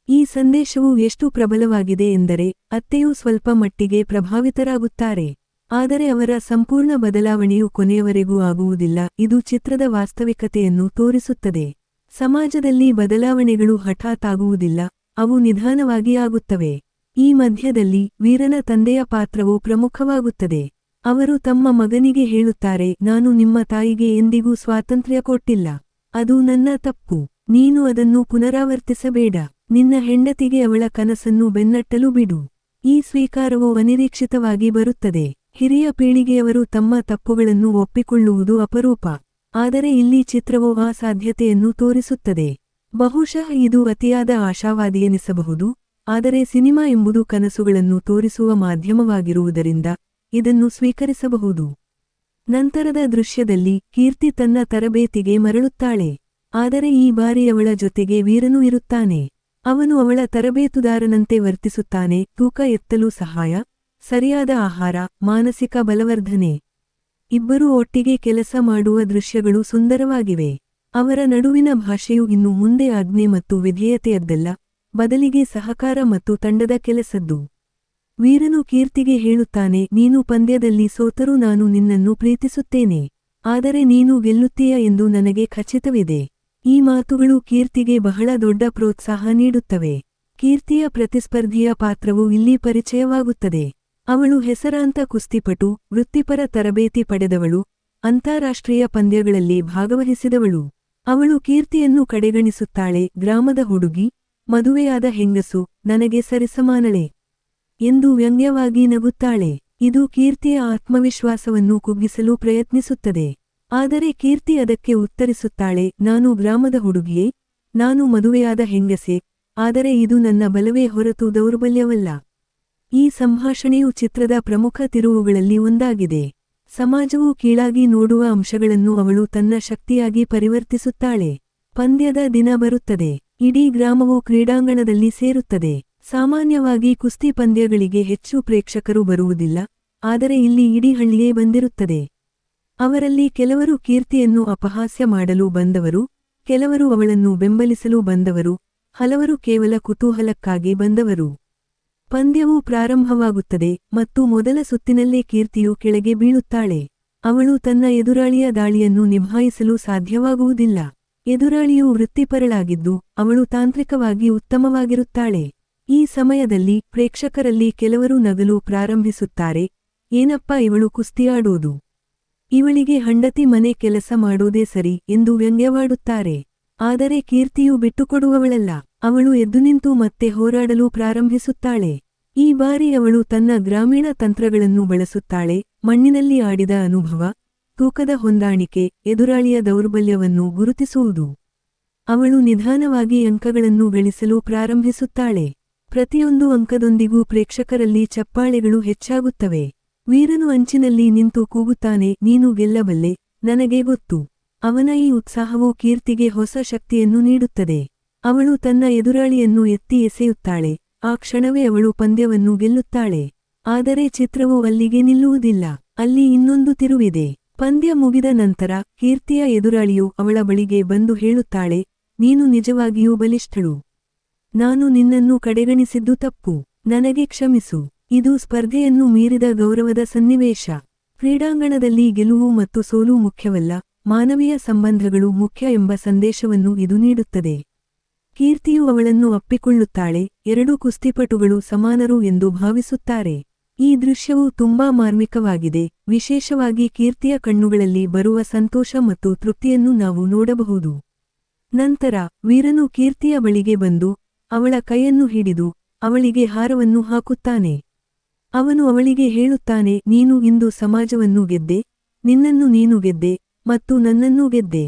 ಈ ಸಂದೇಶವು ಎಷ್ಟು ಪ್ರಬಲವಾಗಿದೆ ಎಂದರೆ ಅತ್ತೆಯೂ ಸ್ವಲ್ಪ ಮಟ್ಟಿಗೆ ಪ್ರಭಾವಿತರಾಗುತ್ತಾರೆ. ಆದರೆ ಅವರ ಸಂಪೂರ್ಣ ಬದಲಾವಣೆಯು ಕೊನೆಯವರೆಗೂ ಆಗುವುದಿಲ್ಲ. ಇದು ಚಿತ್ರದ ವಾಸ್ತವಿಕತೆಯನ್ನು ತೋರಿಸುತ್ತದೆ. ಸಮಾಜದಲ್ಲಿ ಬದಲಾವಣೆಗಳು ಹಠಾತ್ ಆಗುವುದಿಲ್ಲ, ಅವು ನಿಧಾನವಾಗಿ ಆಗುತ್ತವೆ. ಈ ಮಧ್ಯದಲ್ಲಿ ವೀರನ ತಂದೆಯ ಪಾತ್ರವು ಪ್ರಮುಖವಾಗುತ್ತದೆ. ಅವರು ತಮ್ಮ ಮಗನಿಗೆ ಹೇಳುತ್ತಾರೆ, ನಾನು ನಿಮ್ಮ ತಾಯಿಗೆ ಎಂದಿಗೂ ಸ್ವಾತಂತ್ರ್ಯ ಕೊಟ್ಟಿಲ್ಲ. ಅದು ನನ್ನ ತಪ್ಪು. ನೀನು ಅದನ್ನು ಪುನರಾವರ್ತಿಸಬೇಡ. ನಿನ್ನ ಹೆಂಡತಿಗೆ ಅವಳ ಕನಸನ್ನು ಬೆನ್ನಟ್ಟಲು ಬಿಡು. ಈ ಸ್ವೀಕಾರವು ಅನಿರೀಕ್ಷಿತವಾಗಿ ಬರುತ್ತದೆ. ಹಿರಿಯ ಪೀಳಿಗೆಯವರು ತಮ್ಮ ತಪ್ಪುಗಳನ್ನು ಒಪ್ಪಿಕೊಳ್ಳುವುದು ಅಪರೂಪ. ಆದರೆ ಇಲ್ಲಿ ಚಿತ್ರವು ಆ ಸಾಧ್ಯತೆಯನ್ನು ತೋರಿಸುತ್ತದೆ. ಬಹುಶಃ ಇದು ಅತಿಯಾದ ಆಶಾವಾದಿಯೆನಿಸಬಹುದು, ಆದರೆ ಸಿನಿಮಾ ಎಂಬುದು ಕನಸುಗಳನ್ನು ತೋರಿಸುವ ಮಾಧ್ಯಮವಾಗಿರುವುದರಿಂದ ಇದನ್ನು ಸ್ವೀಕರಿಸಬಹುದು. ನಂತರದ ದೃಶ್ಯದಲ್ಲಿ ಕೀರ್ತಿ ತನ್ನ ತರಬೇತಿಗೆ ಮರಳುತ್ತಾಳೆ. ಆದರೆ ಈ ಬಾರಿ ಅವಳ ಜೊತೆಗೆ ವೀರನು ಇರುತ್ತಾನೆ. ಅವನು ಅವಳ ತರಬೇತುದಾರನಂತೆ ವರ್ತಿಸುತ್ತಾನೆ, ತೂಕ ಎತ್ತಲು ಸಹಾಯ, ಸರಿಯಾದ ಆಹಾರ, ಮಾನಸಿಕ ಬಲವರ್ಧನೆ. ಇಬ್ಬರೂ ಒಟ್ಟಿಗೆ ಕೆಲಸ ಮಾಡುವ ದೃಶ್ಯಗಳು ಸುಂದರವಾಗಿವೆ. ಅವರ ನಡುವಿನ ಭಾಷೆಯು ಇನ್ನು ಮುಂದೆ ಆಜ್ಞೆ ಮತ್ತು ವಿಧೇಯತೆಯದ್ದಲ್ಲ, ಬದಲಿಗೆ ಸಹಕಾರ ಮತ್ತು ತಂಡದ ಕೆಲಸದ್ದು. ವೀರನು ಕೀರ್ತಿಗೆ ಹೇಳುತ್ತಾನೆ, ನೀನು ಪಂದ್ಯದಲ್ಲಿ ಸೋತರೂ ನಾನು ನಿನ್ನನ್ನು ಪ್ರೀತಿಸುತ್ತೇನೆ. ಆದರೆ ನೀನು ಗೆಲ್ಲುತ್ತೀಯ ಎಂದು ನನಗೆ ಖಚಿತವಿದೆ. ಈ ಮಾತುಗಳು ಕೀರ್ತಿಗೆ ಬಹಳ ದೊಡ್ಡ ಪ್ರೋತ್ಸಾಹ ನೀಡುತ್ತವೆ. ಕೀರ್ತಿಯ ಪ್ರತಿಸ್ಪರ್ಧಿಯ ಪಾತ್ರವು ಇಲ್ಲಿ ಪರಿಚಯವಾಗುತ್ತದೆ. ಅವಳು ಹೆಸರಾಂತ ಕುಸ್ತಿಪಟು, ವೃತ್ತಿಪರ ತರಬೇತಿ ಪಡೆದವಳು, ಅಂತಾರಾಷ್ಟ್ರೀಯ ಪಂದ್ಯಗಳಲ್ಲಿ ಭಾಗವಹಿಸಿದವಳು. ಅವಳು ಕೀರ್ತಿಯನ್ನು ಕಡೆಗಣಿಸುತ್ತಾಳೆ, ಗ್ರಾಮದ ಹುಡುಗಿ, ಮದುವೆಯಾದ ಹೆಂಗಸು, ನನಗೆ ಸರಿಸಮಾನಳೆ ಎಂದು ವ್ಯಂಗ್ಯವಾಗಿ ನಗುತ್ತಾಳೆ. ಇದು ಕೀರ್ತಿಯ ಆತ್ಮವಿಶ್ವಾಸವನ್ನು ಕುಗ್ಗಿಸಲು ಪ್ರಯತ್ನಿಸುತ್ತದೆ. ಆದರೆ ಕೀರ್ತಿ ಅದಕ್ಕೆ ಉತ್ತರಿಸುತ್ತಾಳೆ, ನಾನು ಗ್ರಾಮದ ಹುಡುಗಿಯೇ, ನಾನು ಮದುವೆಯಾದ ಹೆಂಗಸೆ, ಆದರೆ ಇದು ನನ್ನ ಬಲವೇ ಹೊರತು ದೌರ್ಬಲ್ಯವಲ್ಲ. ಈ ಸಂಭಾಷಣೆಯು ಚಿತ್ರದ ಪ್ರಮುಖ ತಿರುವುಗಳಲ್ಲಿ ಒಂದಾಗಿದೆ. ಸಮಾಜವು ಕೀಳಾಗಿ ನೋಡುವ ಅಂಶಗಳನ್ನು ಅವಳು ತನ್ನ ಶಕ್ತಿಯಾಗಿ ಪರಿವರ್ತಿಸುತ್ತಾಳೆ. ಪಂದ್ಯದ ದಿನ ಬರುತ್ತದೆ. ಇಡೀ ಗ್ರಾಮವು ಕ್ರೀಡಾಂಗಣದಲ್ಲಿ ಸೇರುತ್ತದೆ. ಸಾಮಾನ್ಯವಾಗಿ ಕುಸ್ತಿ ಪಂದ್ಯಗಳಿಗೆ ಹೆಚ್ಚು ಪ್ರೇಕ್ಷಕರು ಬರುವುದಿಲ್ಲ, ಆದರೆ ಇಲ್ಲಿ ಇಡೀ ಹಳ್ಳಿಯೇ ಬಂದಿರುತ್ತದೆ. ಅವರಲ್ಲಿ ಕೆಲವರು ಕೀರ್ತಿಯನ್ನು ಅಪಹಾಸ್ಯ ಮಾಡಲು ಬಂದವರು, ಕೆಲವರು ಅವಳನ್ನು ಬೆಂಬಲಿಸಲು ಬಂದವರು, ಹಲವರು ಕೇವಲ ಕುತೂಹಲಕ್ಕಾಗಿ ಬಂದವರು. ಪಂದ್ಯವು ಪ್ರಾರಂಭವಾಗುತ್ತದೆ ಮತ್ತು ಮೊದಲ ಸುತ್ತಿನಲ್ಲೇ ಕೀರ್ತಿಯು ಕೆಳಗೆ ಬೀಳುತ್ತಾಳೆ. ಅವಳು ತನ್ನ ಎದುರಾಳಿಯ ದಾಳಿಯನ್ನು ನಿಭಾಯಿಸಲು ಸಾಧ್ಯವಾಗುವುದಿಲ್ಲ. ಎದುರಾಳಿಯು ವೃತ್ತಿಪರಳಾಗಿದ್ದು ಅವಳು ತಾಂತ್ರಿಕವಾಗಿ ಉತ್ತಮವಾಗಿರುತ್ತಾಳೆ. ಈ ಸಮಯದಲ್ಲಿ ಪ್ರೇಕ್ಷಕರಲ್ಲಿ ಕೆಲವರು ನಗಲು ಪ್ರಾರಂಭಿಸುತ್ತಾರೆ, ಏನಪ್ಪಾ ಇವಳು ಕುಸ್ತಿಯಾಡೋದು, ಇವಳಿಗೆ ಹೆಂಡತಿ ಮನೆ ಕೆಲಸ ಮಾಡೋದೇ ಸರಿ ಎಂದು ವ್ಯಂಗ್ಯವಾಡುತ್ತಾರೆ. ಆದರೆ ಕೀರ್ತಿಯು ಬಿಟ್ಟುಕೊಡುವವಳಲ್ಲ. ಅವಳು ಎದ್ದುನಿಂತು ಮತ್ತೆ ಹೋರಾಡಲು ಪ್ರಾರಂಭಿಸುತ್ತಾಳೆ. ಈ ಬಾರಿ ಅವಳು ತನ್ನ ಗ್ರಾಮೀಣ ತಂತ್ರಗಳನ್ನು ಬಳಸುತ್ತಾಳೆ, ಮಣ್ಣಿನಲ್ಲಿ ಆಡಿದ ಅನುಭವ, ತೂಕದ ಹೊಂದಾಣಿಕೆ, ಎದುರಾಳಿಯ ದೌರ್ಬಲ್ಯವನ್ನು ಗುರುತಿಸುವುದು. ಅವಳು ನಿಧಾನವಾಗಿ ಅಂಕಗಳನ್ನು ಗಳಿಸಲು ಪ್ರಾರಂಭಿಸುತ್ತಾಳೆ. ಪ್ರತಿಯೊಂದು ಅಂಕದೊಂದಿಗೂ ಪ್ರೇಕ್ಷಕರಲ್ಲಿ ಚಪ್ಪಾಳೆಗಳು ಹೆಚ್ಚಾಗುತ್ತವೆ. ವೀರನು ಅಂಚಿನಲ್ಲಿ ನಿಂತು ಕೂಗುತ್ತಾನೆ, ನೀನು ಗೆಲ್ಲಬಲ್ಲೆ, ನನಗೆ ಗೊತ್ತು. ಅವನ ಈ ಉತ್ಸಾಹವು ಕೀರ್ತಿಗೆ ಹೊಸ ಶಕ್ತಿಯನ್ನು ನೀಡುತ್ತದೆ. ಅವಳು ತನ್ನ ಎದುರಾಳಿಯನ್ನು ಎತ್ತಿ ಎಸೆಯುತ್ತಾಳೆ. ಆ ಕ್ಷಣವೇ ಅವಳು ಪಂದ್ಯವನ್ನು ಗೆಲ್ಲುತ್ತಾಳೆ. ಆದರೆ ಚಿತ್ರವು ಅಲ್ಲಿಗೆ ನಿಲ್ಲುವುದಿಲ್ಲ. ಅಲ್ಲಿ ಇನ್ನೊಂದು ತಿರುವಿದೆ. ಪಂದ್ಯ ಮುಗಿದ ನಂತರ ಕೀರ್ತಿಯ ಎದುರಾಳಿಯು ಅವಳ ಬಳಿಗೆ ಬಂದು ಹೇಳುತ್ತಾಳೆ, ನೀನು ನಿಜವಾಗಿಯೂ ಬಲಿಷ್ಠಳು. ನಾನು ನಿನ್ನನ್ನು ಕಡೆಗಣಿಸಿದ್ದು ತಪ್ಪು. ನನಗೆ ಕ್ಷಮಿಸು. ಇದು ಸ್ಪರ್ಧೆಯನ್ನು ಮೀರಿದ ಗೌರವದ ಸನ್ನಿವೇಶ. ಕ್ರೀಡಾಂಗಣದಲ್ಲಿ ಗೆಲುವು ಮತ್ತು ಸೋಲು ಮುಖ್ಯವಲ್ಲ, ಮಾನವೀಯ ಸಂಬಂಧಗಳು ಮುಖ್ಯ ಎಂಬ ಸಂದೇಶವನ್ನು ಇದು ನೀಡುತ್ತದೆ. ಕೀರ್ತಿಯು ಅವಳನ್ನು ಅಪ್ಪಿಕೊಳ್ಳುತ್ತಾಳೆ, ಎರಡೂ ಕುಸ್ತಿಪಟುಗಳು ಸಮಾನರು ಎಂದು ಭಾವಿಸುತ್ತಾರೆ. ಈ ದೃಶ್ಯವು ತುಂಬಾ ಮಾರ್ಮಿಕವಾಗಿದೆ, ವಿಶೇಷವಾಗಿ ಕೀರ್ತಿಯ ಕಣ್ಣುಗಳಲ್ಲಿ ಬರುವ ಸಂತೋಷ ಮತ್ತು ತೃಪ್ತಿಯನ್ನು ನಾವು ನೋಡಬಹುದು. ನಂತರ ವೀರನು ಕೀರ್ತಿಯ ಬಳಿಗೆ ಬಂದು ಅವಳ ಕೈಯನ್ನು ಹಿಡಿದು ಅವಳಿಗೆ ಹಾರವನ್ನು ಹಾಕುತ್ತಾನೆ. ಅವನು ಅವಳಿಗೆ ಹೇಳುತ್ತಾನೆ, ನೀನು ಇಂದು ಸಮಾಜವನ್ನು ಗೆದ್ದೆ, ನಿನ್ನನ್ನು ನೀನು ಗೆದ್ದೆ ಮತ್ತು ನನ್ನನ್ನೂ ಗೆದ್ದೆ.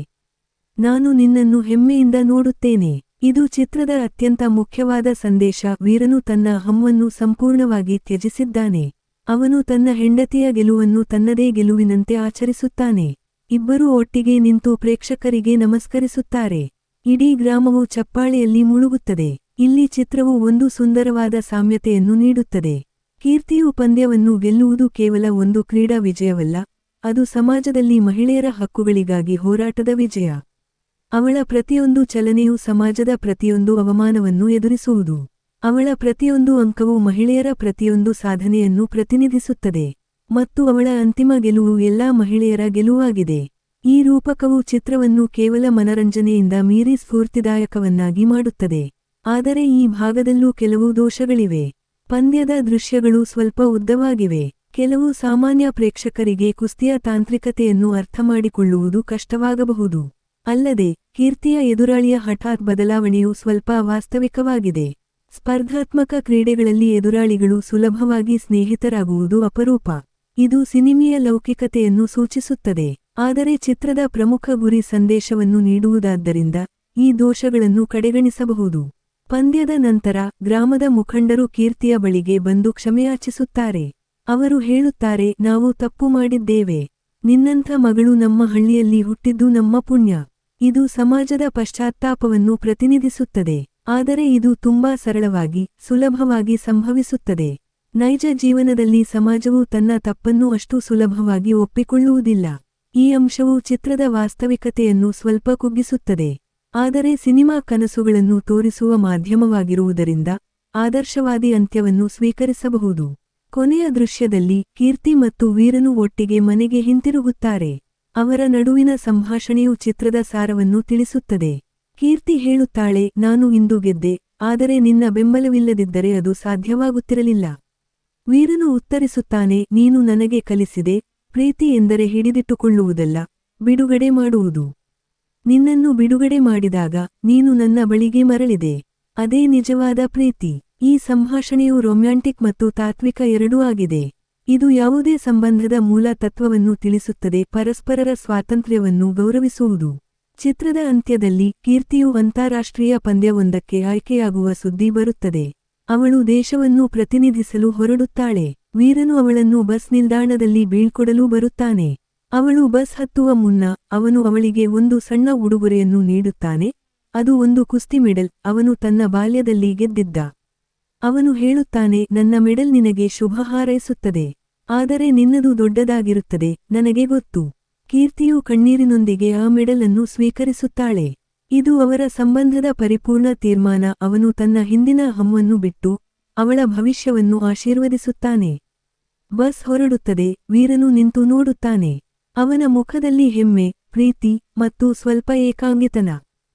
ನಾನು ನಿನ್ನನ್ನು ಹೆಮ್ಮೆಯಿಂದ ನೋಡುತ್ತೇನೆ. ಇದು ಚಿತ್ರದ ಅತ್ಯಂತ ಮುಖ್ಯವಾದ ಸಂದೇಶ. ವೀರನು ತನ್ನ ಅಹಂವನ್ನು ಸಂಪೂರ್ಣವಾಗಿ ತ್ಯಜಿಸಿದ್ದಾನೆ. ಅವನು ತನ್ನ ಹೆಂಡತಿಯ ಗೆಲುವನ್ನು ತನ್ನದೇ ಗೆಲುವಿನಂತೆ ಆಚರಿಸುತ್ತಾನೆ. ಇಬ್ಬರೂ ಒಟ್ಟಿಗೆ ನಿಂತು ಪ್ರೇಕ್ಷಕರಿಗೆ ನಮಸ್ಕರಿಸುತ್ತಾರೆ. ಇಡೀ ಗ್ರಾಮವು ಚಪ್ಪಾಳೆಯಲ್ಲಿ ಮುಳುಗುತ್ತದೆ. ಇಲ್ಲಿ ಚಿತ್ರವು ಒಂದು ಸುಂದರವಾದ ಸಾಮ್ಯತೆಯನ್ನು ನೀಡುತ್ತದೆ. ಕೀರ್ತಿಯು ಪಂದ್ಯವನ್ನು ಗೆಲ್ಲುವುದು ಕೇವಲ ಒಂದು ಕ್ರೀಡಾ ವಿಜಯವಲ್ಲ, ಅದು ಸಮಾಜದಲ್ಲಿ ಮಹಿಳೆಯರ ಹಕ್ಕುಗಳಿಗಾಗಿ ಹೋರಾಟದ ವಿಜಯ. ಅವಳ ಪ್ರತಿಯೊಂದು ಚಲನೆಯು ಸಮಾಜದ ಪ್ರತಿಯೊಂದು ಅವಮಾನವನ್ನು ಎದುರಿಸುವುದು. ಅವಳ ಪ್ರತಿಯೊಂದು ಅಂಕವು ಮಹಿಳೆಯರ ಪ್ರತಿಯೊಂದು ಸಾಧನೆಯನ್ನು ಪ್ರತಿನಿಧಿಸುತ್ತದೆ. ಮತ್ತು ಅವಳ ಅಂತಿಮ ಗೆಲುವು ಎಲ್ಲಾ ಮಹಿಳೆಯರ ಗೆಲುವಾಗಿದೆ. ಈ ರೂಪಕವು ಚಿತ್ರವನ್ನು ಕೇವಲ ಮನರಂಜನೆಯಿಂದ ಮೀರಿ ಸ್ಫೂರ್ತಿದಾಯಕವನ್ನಾಗಿ ಮಾಡುತ್ತದೆ. ಆದರೆ ಈ ಭಾಗದಲ್ಲೂ ಕೆಲವು ದೋಷಗಳಿವೆ. ಪಂದ್ಯದ ದೃಶ್ಯಗಳು ಸ್ವಲ್ಪ ಉದ್ದವಾಗಿವೆ. ಕೆಲವು ಸಾಮಾನ್ಯ ಪ್ರೇಕ್ಷಕರಿಗೆ ಕುಸ್ತಿಯ ತಾಂತ್ರಿಕತೆಯನ್ನು ಅರ್ಥಮಾಡಿಕೊಳ್ಳುವುದು ಕಷ್ಟವಾಗಬಹುದು. ಅಲ್ಲದೆ ಕೀರ್ತಿಯ ಎದುರಾಳಿಯ ಹಠಾತ್ ಬದಲಾವಣೆಯು ಸ್ವಲ್ಪ ಅವಾಸ್ತವಿಕವಾಗಿದೆ. ಸ್ಪರ್ಧಾತ್ಮಕ ಕ್ರೀಡೆಗಳಲ್ಲಿ ಎದುರಾಳಿಗಳು ಸುಲಭವಾಗಿ ಸ್ನೇಹಿತರಾಗುವುದು ಅಪರೂಪ. ಇದು ಸಿನಿಮೀಯ ಲೌಕಿಕತೆಯನ್ನು ಸೂಚಿಸುತ್ತದೆ. ಆದರೆ ಚಿತ್ರದ ಪ್ರಮುಖ ಗುರಿ ಸಂದೇಶವನ್ನು ನೀಡುವುದಾದ್ದರಿಂದ ಈ ದೋಷಗಳನ್ನು ಕಡೆಗಣಿಸಬಹುದು. ಪಂದ್ಯದ ನಂತರ ಗ್ರಾಮದ ಮುಖಂಡರು ಕೀರ್ತಿಯ ಬಳಿಗೆ ಬಂದು ಕ್ಷಮೆಯಾಚಿಸುತ್ತಾರೆ. ಅವರು ಹೇಳುತ್ತಾರೆ, ನಾವು ತಪ್ಪು ಮಾಡಿದ್ದೇವೆ. ನಿನ್ನಂಥ ಮಗಳು ನಮ್ಮ ಹಳ್ಳಿಯಲ್ಲಿ ಹುಟ್ಟಿದ್ದು ನಮ್ಮ ಪುಣ್ಯ. ಇದು ಸಮಾಜದ ಪಶ್ಚಾತ್ತಾಪವನ್ನು ಪ್ರತಿನಿಧಿಸುತ್ತದೆ. ಆದರೆ ಇದು ತುಂಬಾ ಸರಳವಾಗಿ, ಸುಲಭವಾಗಿ ಸಂಭವಿಸುತ್ತದೆ. ನೈಜ ಜೀವನದಲ್ಲಿ ಸಮಾಜವು ತನ್ನ ತಪ್ಪನ್ನು ಅಷ್ಟು ಸುಲಭವಾಗಿ ಒಪ್ಪಿಕೊಳ್ಳುವುದಿಲ್ಲ. ಈ ಅಂಶವು ಚಿತ್ರದ ವಾಸ್ತವಿಕತೆಯನ್ನು ಸ್ವಲ್ಪ ಕುಗ್ಗಿಸುತ್ತದೆ. ಆದರೆ ಸಿನಿಮಾ ಕನಸುಗಳನ್ನು ತೋರಿಸುವ ಮಾಧ್ಯಮವಾಗಿರುವುದರಿಂದ ಆದರ್ಶವಾದಿ ಅಂತ್ಯವನ್ನು ಸ್ವೀಕರಿಸಬಹುದು. ಕೊನೆಯ ದೃಶ್ಯದಲ್ಲಿ ಕೀರ್ತಿ ಮತ್ತು ವೀರನು ಒಟ್ಟಿಗೆ ಮನೆಗೆ ಹಿಂತಿರುಗುತ್ತಾರೆ. ಅವರ ನಡುವಿನ ಸಂಭಾಷಣೆಯು ಚಿತ್ರದ ಸಾರವನ್ನು ತಿಳಿಸುತ್ತದೆ. ಕೀರ್ತಿ ಹೇಳುತ್ತಾಳೆ, ನಾನು ಇಂದು ಗೆದ್ದೆ, ಆದರೆ ನಿನ್ನ ಬೆಂಬಲವಿಲ್ಲದಿದ್ದರೆ ಅದು ಸಾಧ್ಯವಾಗುತ್ತಿರಲಿಲ್ಲ. ವೀರನು ಉತ್ತರಿಸುತ್ತಾನೆ, ನೀನು ನನಗೆ ಕಲಿಸಿದೆ, ಪ್ರೀತಿ ಎಂದರೆ ಹಿಡಿದಿಟ್ಟುಕೊಳ್ಳುವುದಲ್ಲ, ಬಿಡುಗಡೆ ಮಾಡುವುದು. ನಿನ್ನನ್ನು ಬಿಡುಗಡೆ ಮಾಡಿದಾಗ ನೀನು ನನ್ನ ಬಳಿಗೆ ಮರಳಿದೆ. ಅದೇ ನಿಜವಾದ ಪ್ರೀತಿ. ಈ ಸಂಭಾಷಣೆಯು ರೊಮ್ಯಾಂಟಿಕ್ ಮತ್ತು ತಾತ್ವಿಕ ಎರಡೂ ಆಗಿದೆ. ಇದು ಯಾವುದೇ ಸಂಬಂಧದ ಮೂಲ ತತ್ವವನ್ನು ತಿಳಿಸುತ್ತದೆ, ಪರಸ್ಪರರ ಸ್ವಾತಂತ್ರ್ಯವನ್ನು ಗೌರವಿಸುವುದು. ಚಿತ್ರದ ಅಂತ್ಯದಲ್ಲಿ ಕೀರ್ತಿಯು ಅಂತಾರಾಷ್ಟ್ರೀಯ ಪಂದ್ಯವೊಂದಕ್ಕೆ ಆಯ್ಕೆಯಾಗುವ ಸುದ್ದಿ ಬರುತ್ತದೆ. ಅವಳು ದೇಶವನ್ನು ಪ್ರತಿನಿಧಿಸಲು ಹೊರಡುತ್ತಾಳೆ. ವೀರನು ಅವಳನ್ನು ಬಸ್ ನಿಲ್ದಾಣದಲ್ಲಿ ಬೀಳ್ಕೊಡಲು ಬರುತ್ತಾನೆ. ಅವಳು ಬಸ್ ಹತ್ತುವ ಮುನ್ನ ಅವನು ಅವಳಿಗೆ ಒಂದು ಸಣ್ಣ ಉಡುಗೊರೆಯನ್ನು ನೀಡುತ್ತಾನೆ. ಅದು ಒಂದು ಕುಸ್ತಿ ಮೆಡಲ್. ಅವನು ತನ್ನ ಬಾಲ್ಯದಲ್ಲಿ ಗೆದ್ದಿದ್ದ. ಅವನು ಹೇಳುತ್ತಾನೆ, ನನ್ನ ಮೆಡಲ್ ನಿನಗೆ ಶುಭ ಹಾರೈಸುತ್ತದೆ. ಆದರೆ ನಿನ್ನದು ದೊಡ್ಡದಾಗಿರುತ್ತದೆ, ನನಗೆ ಗೊತ್ತು. ಕೀರ್ತಿಯು ಕಣ್ಣೀರಿನೊಂದಿಗೆ ಆ ಮೆಡಲ್ ಅನ್ನು ಸ್ವೀಕರಿಸುತ್ತಾಳೆ. ಇದು ಅವರ ಸಂಬಂಧದ ಪರಿಪೂರ್ಣ ತೀರ್ಮಾನ. ಅವನು ತನ್ನ ಹಿಂದಿನ ಅಹಂವನ್ನು ಬಿಟ್ಟು ಅವಳ ಭವಿಷ್ಯವನ್ನು ಆಶೀರ್ವದಿಸುತ್ತಾನೆ. ಬಸ್ ಹೊರಡುತ್ತದೆ. ವೀರನು ನಿಂತು ನೋಡುತ್ತಾನೆ. ಅವನ ಮುಖದಲ್ಲಿ ಹೆಮ್ಮೆ, ಪ್ರೀತಿ ಮತ್ತು ಸ್ವಲ್ಪ ಏಕಾಂಗಿತನ.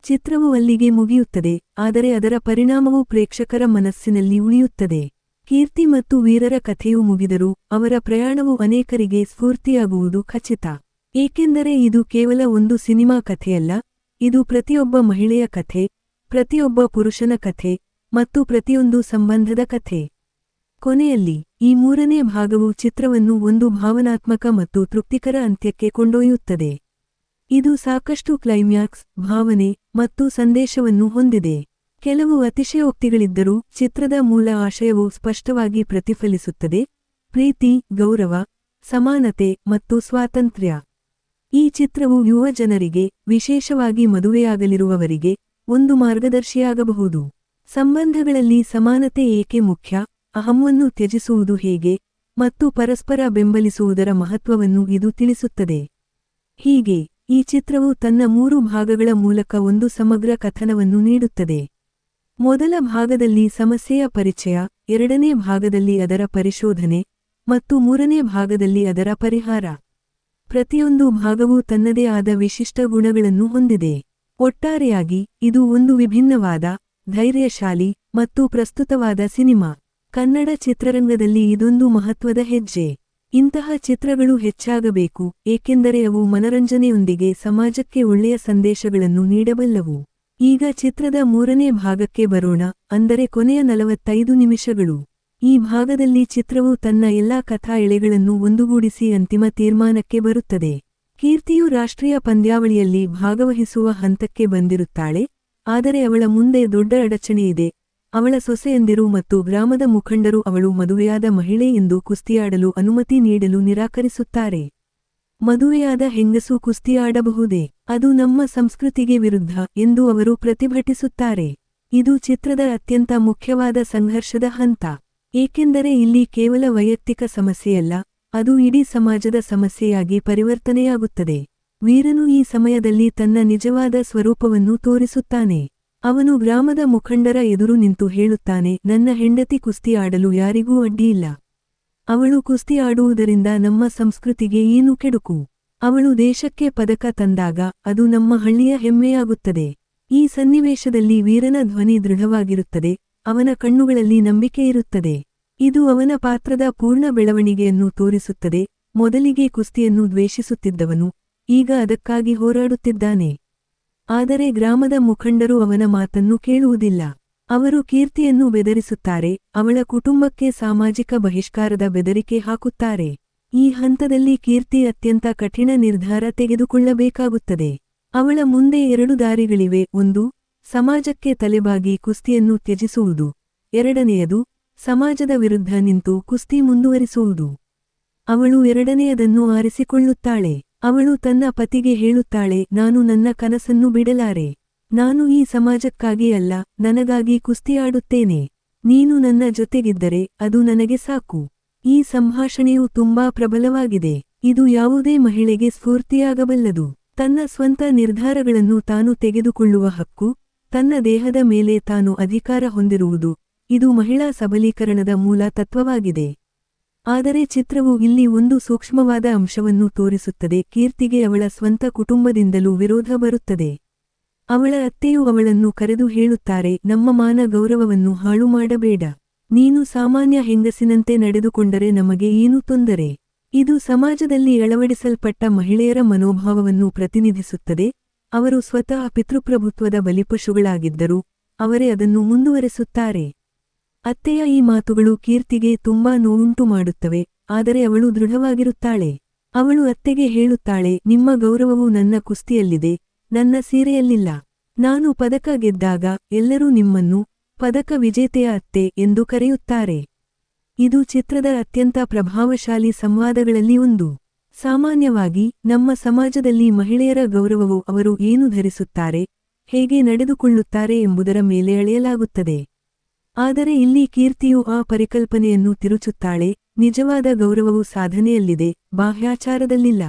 ಚಿತ್ರವು ಅಲ್ಲಿಗೆ ಮುಗಿಯುತ್ತದೆ, ಆದರೆ ಅದರ ಪರಿಣಾಮವು ಪ್ರೇಕ್ಷಕರ ಮನಸ್ಸಿನಲ್ಲಿ ಉಳಿಯುತ್ತದೆ. ಕೀರ್ತಿ ಮತ್ತು ವೀರರ ಕಥೆಯು ಮುಗಿದರೂ ಅವರ ಪ್ರಯಾಣವು ಅನೇಕರಿಗೆ ಸ್ಫೂರ್ತಿಯಾಗುವುದು ಖಚಿತ. ಏಕೆಂದರೆ ಇದು ಕೇವಲ ಒಂದು ಸಿನಿಮಾ ಕಥೆಯಲ್ಲ, ಇದು ಪ್ರತಿಯೊಬ್ಬ ಮಹಿಳೆಯ ಕಥೆ, ಪ್ರತಿಯೊಬ್ಬ ಪುರುಷನ ಕಥೆ ಮತ್ತು ಪ್ರತಿಯೊಂದು ಸಂಬಂಧದ ಕಥೆ. ಕೊನೆಯಲ್ಲಿ ಈ ಮೂರನೇ ಭಾಗವು ಚಿತ್ರವನ್ನು ಒಂದು ಭಾವನಾತ್ಮಕ ಮತ್ತು ತೃಪ್ತಿಕರ ಅಂತ್ಯಕ್ಕೆ ಕೊಂಡೊಯ್ಯುತ್ತದೆ. ಇದು ಸಾಕಷ್ಟು ಕ್ಲೈಮ್ಯಾಕ್ಸ್, ಭಾವನೆ ಮತ್ತು ಸಂದೇಶವನ್ನು ಹೊಂದಿದೆ. ಕೆಲವು ಅತಿಶಯೋಕ್ತಿಗಳಿದ್ದರೂ ಚಿತ್ರದ ಮೂಲ ಆಶಯವು ಸ್ಪಷ್ಟವಾಗಿ ಪ್ರತಿಫಲಿಸುತ್ತದೆ: ಪ್ರೀತಿ, ಗೌರವ, ಸಮಾನತೆ ಮತ್ತು ಸ್ವಾತಂತ್ರ್ಯ. ಈ ಚಿತ್ರವು ಯುವ ಜನರಿಗೆ, ವಿಶೇಷವಾಗಿ ಮದುವೆಯಾಗಲಿರುವವರಿಗೆ, ಒಂದು ಮಾರ್ಗದರ್ಶಿಯಾಗಬಹುದು. ಸಂಬಂಧಗಳಲ್ಲಿ ಸಮಾನತೆ ಏಕೆ ಮುಖ್ಯ, ಅಹಂವನ್ನು ತ್ಯಜಿಸುವುದು ಹೇಗೆ, ಮತ್ತು ಪರಸ್ಪರ ಬೆಂಬಲಿಸುವುದರ ಮಹತ್ವವನ್ನು ಇದು ತಿಳಿಸುತ್ತದೆ. ಹೀಗೆ ಈ ಚಿತ್ರವು ತನ್ನ 3 ಭಾಗಗಳ ಮೂಲಕ ಒಂದು ಸಮಗ್ರ ಕಥನವನ್ನು ನೀಡುತ್ತದೆ. ಮೊದಲ ಭಾಗದಲ್ಲಿ ಸಮಸ್ಯೆಯ ಪರಿಚಯ, ಎರಡನೇ ಭಾಗದಲ್ಲಿ ಅದರ ಪರಿಶೋಧನೆ, ಮತ್ತು ಮೂರನೇ ಭಾಗದಲ್ಲಿ ಅದರ ಪರಿಹಾರ. ಪ್ರತಿಯೊಂದು ಭಾಗವೂ ತನ್ನದೇ ಆದ ವಿಶಿಷ್ಟ ಗುಣಗಳನ್ನು ಹೊಂದಿದೆ. ಒಟ್ಟಾರೆಯಾಗಿ ಇದು ಒಂದು ವಿಭಿನ್ನವಾದ, ಧೈರ್ಯಶಾಲಿ ಮತ್ತು ಪ್ರಸ್ತುತವಾದ ಸಿನಿಮಾ. ಕನ್ನಡ ಚಿತ್ರರಂಗದಲ್ಲಿ ಇದೊಂದು ಮಹತ್ವದ ಹೆಜ್ಜೆ. ಇಂತಹ ಚಿತ್ರಗಳು ಹೆಚ್ಚಾಗಬೇಕು, ಏಕೆಂದರೆ ಅವು ಮನರಂಜನೆಯೊಂದಿಗೆ ಸಮಾಜಕ್ಕೆ ಒಳ್ಳೆಯ ಸಂದೇಶಗಳನ್ನು ನೀಡಬಲ್ಲವು. ಈಗ ಚಿತ್ರದ ಮೂರನೇ ಭಾಗಕ್ಕೆ ಬರೋಣ, ಅಂದರೆ ಕೊನೆಯ 45 ನಿಮಿಷಗಳು. ಈ ಭಾಗದಲ್ಲಿ ಚಿತ್ರವು ತನ್ನ ಎಲ್ಲಾ ಕಥಾ ಎಳೆಗಳನ್ನು ಒಂದುಗೂಡಿಸಿ ಅಂತಿಮ ತೀರ್ಮಾನಕ್ಕೆ ಬರುತ್ತದೆ. ಕೀರ್ತಿಯು ರಾಷ್ಟ್ರೀಯ ಪಂದ್ಯಾವಳಿಯಲ್ಲಿ ಭಾಗವಹಿಸುವ ಹಂತಕ್ಕೆ ಬಂದಿರುತ್ತಾಳೆ, ಆದರೆ ಅವಳ ಮುಂದೆ ದೊಡ್ಡ ಅಡಚಣೆಯಿದೆ. ಅವಳ ಸೊಸೆಯಂದಿರು ಮತ್ತು ಗ್ರಾಮದ ಮುಖಂಡರು ಅವಳು ಮದುವೆಯಾದ ಮಹಿಳೆ ಎಂದು ಕುಸ್ತಿಯಾಡಲು ಅನುಮತಿ ನೀಡಲು ನಿರಾಕರಿಸುತ್ತಾರೆ. ಮದುವೆಯಾದ ಹೆಂಗಸು ಕುಸ್ತಿಯಾಡಬಹುದೇ? ಅದು ನಮ್ಮ ಸಂಸ್ಕೃತಿಗೆ ವಿರುದ್ಧ ಎಂದು ಅವರು ಪ್ರತಿಭಟಿಸುತ್ತಾರೆ. ಇದು ಚಿತ್ರದ ಅತ್ಯಂತ ಮುಖ್ಯವಾದ ಸಂಘರ್ಷದ ಹಂತ. ಏಕೆಂದರೆ ಇಲ್ಲಿ ಕೇವಲ ವೈಯಕ್ತಿಕ ಸಮಸ್ಯೆಯಲ್ಲ, ಅದು ಇಡೀ ಸಮಾಜದ ಸಮಸ್ಯೆಯಾಗಿ ಪರಿವರ್ತನೆಯಾಗುತ್ತದೆ. ವೀರನು ಈ ಸಮಯದಲ್ಲಿ ತನ್ನ ನಿಜವಾದ ಸ್ವರೂಪವನ್ನು ತೋರಿಸುತ್ತಾನೆ. ಅವನು ಗ್ರಾಮದ ಮುಖಂಡರ ಎದುರು ನಿಂತು ಹೇಳುತ್ತಾನೆ, ನನ್ನ ಹೆಂಡತಿ ಕುಸ್ತಿ ಆಡಲು ಯಾರಿಗೂ ಅಡ್ಡಿಯಿಲ್ಲ. ಅವಳು ಕುಸ್ತಿ ಆಡುವುದರಿಂದ ನಮ್ಮ ಸಂಸ್ಕೃತಿಗೆ ಏನು ಕೆಡುಕು? ಅವಳು ದೇಶಕ್ಕೆ ಪದಕ ತಂದಾಗ ಅದು ನಮ್ಮ ಹಳ್ಳಿಯ ಹೆಮ್ಮೆಯಾಗುತ್ತದೆ. ಈ ಸನ್ನಿವೇಶದಲ್ಲಿ ವೀರನ ಧ್ವನಿ ದೃಢವಾಗಿರುತ್ತದೆ, ಅವನ ಕಣ್ಣುಗಳಲ್ಲಿ ನಂಬಿಕೆಯಿರುತ್ತದೆ. ಇದು ಅವನ ಪಾತ್ರದ ಪೂರ್ಣ ಬೆಳವಣಿಗೆಯನ್ನು ತೋರಿಸುತ್ತದೆ. ಮೊದಲಿಗೆ ಕುಸ್ತಿಯನ್ನು ದ್ವೇಷಿಸುತ್ತಿದ್ದವನು ಈಗ ಅದಕ್ಕಾಗಿ ಹೋರಾಡುತ್ತಿದ್ದಾನೆ. ಆದರೆ ಗ್ರಾಮದ ಮುಖಂಡರು ಅವನ ಮಾತನ್ನು ಕೇಳುವುದಿಲ್ಲ. ಅವರು ಕೀರ್ತಿಯನ್ನು ಬೆದರಿಸುತ್ತಾರೆ, ಅವಳ ಕುಟುಂಬಕ್ಕೆ ಸಾಮಾಜಿಕ ಬಹಿಷ್ಕಾರದ ಬೆದರಿಕೆ ಹಾಕುತ್ತಾರೆ. ಈ ಹಂತದಲ್ಲಿ ಕೀರ್ತಿ ಅತ್ಯಂತ ಕಠಿಣ ನಿರ್ಧಾರ ತೆಗೆದುಕೊಳ್ಳಬೇಕಾಗುತ್ತದೆ. ಅವಳ ಮುಂದೆ 2 ದಾರಿಗಳಿವೆ. 1. ಸಮಾಜಕ್ಕೆ ತಲೆಬಾಗಿ ಕುಸ್ತಿಯನ್ನು ತ್ಯಜಿಸುವುದು. 2ನೇಯದು, ಸಮಾಜದ ವಿರುದ್ಧ ನಿಂತು ಕುಸ್ತಿ ಮುಂದುವರಿಸುವುದು. ಅವಳು 2ನೇಯದನ್ನು ಆರಿಸಿಕೊಳ್ಳುತ್ತಾಳೆ. ಅವಳು ತನ್ನ ಪತಿಗೆ ಹೇಳುತ್ತಾಳೆ, ನಾನು ನನ್ನ ಕನಸನ್ನು ಬಿಡಲಾರೆ. ನಾನು ಈ ಸಮಾಜಕ್ಕಾಗಿ ಅಲ್ಲ, ನನಗಾಗಿ ಕುಸ್ತಿಯಾಡುತ್ತೇನೆ. ನೀನು ನನ್ನ ಜೊತೆಗಿದ್ದರೆ ಅದು ನನಗೆ ಸಾಕು. ಈ ಸಂಭಾಷಣೆಯು ತುಂಬಾ ಪ್ರಬಲವಾಗಿದೆ. ಇದು ಯಾವುದೇ ಮಹಿಳೆಗೆ ಸ್ಫೂರ್ತಿಯಾಗಬಲ್ಲದು. ತನ್ನ ಸ್ವಂತ ನಿರ್ಧಾರಗಳನ್ನು ತಾನು ತೆಗೆದುಕೊಳ್ಳುವ ಹಕ್ಕು, ತನ್ನ ದೇಹದ ಮೇಲೆ ತಾನು ಅಧಿಕಾರ ಹೊಂದಿರುವುದು, ಇದು ಮಹಿಳಾ ಸಬಲೀಕರಣದ ಮೂಲ ತತ್ವವಾಗಿದೆ. ಆದರೆ ಚಿತ್ರವು ಇಲ್ಲಿ ಒಂದು ಸೂಕ್ಷ್ಮವಾದ ಅಂಶವನ್ನು ತೋರಿಸುತ್ತದೆ. ಕೀರ್ತಿಗೆ ಅವಳ ಸ್ವಂತ ಕುಟುಂಬದಿಂದಲೂ ವಿರೋಧ ಬರುತ್ತದೆ. ಅವಳ ಅತ್ತೆಯು ಅವಳನ್ನು ಕರೆದು ಹೇಳುತ್ತಾರೆ, ನಮ್ಮ ಮಾನ ಗೌರವವನ್ನು ಹಾಳು ಮಾಡಬೇಡ. ನೀನು ಸಾಮಾನ್ಯ ಹೆಂಗಸಿನಂತೆ ನಡೆದುಕೊಂಡರೆ ನಮಗೆ ಏನು ತೊಂದರೆ? ಇದು ಸಮಾಜದಲ್ಲಿ ಅಳವಡಿಸಲ್ಪಟ್ಟ ಮಹಿಳೆಯರ ಮನೋಭಾವವನ್ನು ಪ್ರತಿನಿಧಿಸುತ್ತದೆ. ಅವರು ಸ್ವತಃ ಪಿತೃಪ್ರಭುತ್ವದ ಬಲಿಪಶುಗಳಾಗಿದ್ದರು, ಅವರೇ ಅದನ್ನು ಮುಂದುವರೆಸುತ್ತಾರೆ. ಅತ್ತೆಯ ಈ ಮಾತುಗಳು ಕೀರ್ತಿಗೆ ತುಂಬಾ ನೋವುಂಟು ಮಾಡುತ್ತವೆ, ಆದರೆ ಅವಳು ದೃಢವಾಗಿರುತ್ತಾಳೆ. ಅವಳು ಅತ್ತೆಗೆ ಹೇಳುತ್ತಾಳೆ, ನಿಮ್ಮ ಗೌರವವು ನನ್ನ ಕುಸ್ತಿಯಲ್ಲಿದೆ, ನನ್ನ ಸೀರೆಯಲ್ಲಿಲ್ಲ. ನಾನು ಪದಕ ಗೆದ್ದಾಗ ಎಲ್ಲರೂ ನಿಮ್ಮನ್ನು ಪದಕ ವಿಜೇತೆಯ ಅತ್ತೆ ಎಂದು ಕರೆಯುತ್ತಾರೆ. ಇದು ಚಿತ್ರದ ಅತ್ಯಂತ ಪ್ರಭಾವಶಾಲಿ ಸಂವಾದಗಳಲ್ಲಿ ಒಂದು. ಸಾಮಾನ್ಯವಾಗಿ ನಮ್ಮ ಸಮಾಜದಲ್ಲಿ ಮಹಿಳೆಯರ ಗೌರವವು ಅವರು ಏನು ಧರಿಸುತ್ತಾರೆ, ಹೇಗೆ ನಡೆದುಕೊಳ್ಳುತ್ತಾರೆ ಎಂಬುದರ ಮೇಲೆ ಅಳೆಯಲಾಗುತ್ತದೆ. ಆದರೆ ಇಲ್ಲಿ ಕೀರ್ತಿಯು ಆ ಪರಿಕಲ್ಪನೆಯನ್ನು ತಿರುಚುತ್ತಾಳೆ. ನಿಜವಾದ ಗೌರವವು ಸಾಧನೆಯಲ್ಲಿದೆ, ಬಾಹ್ಯಾಚಾರದಲ್ಲಿಲ್ಲ.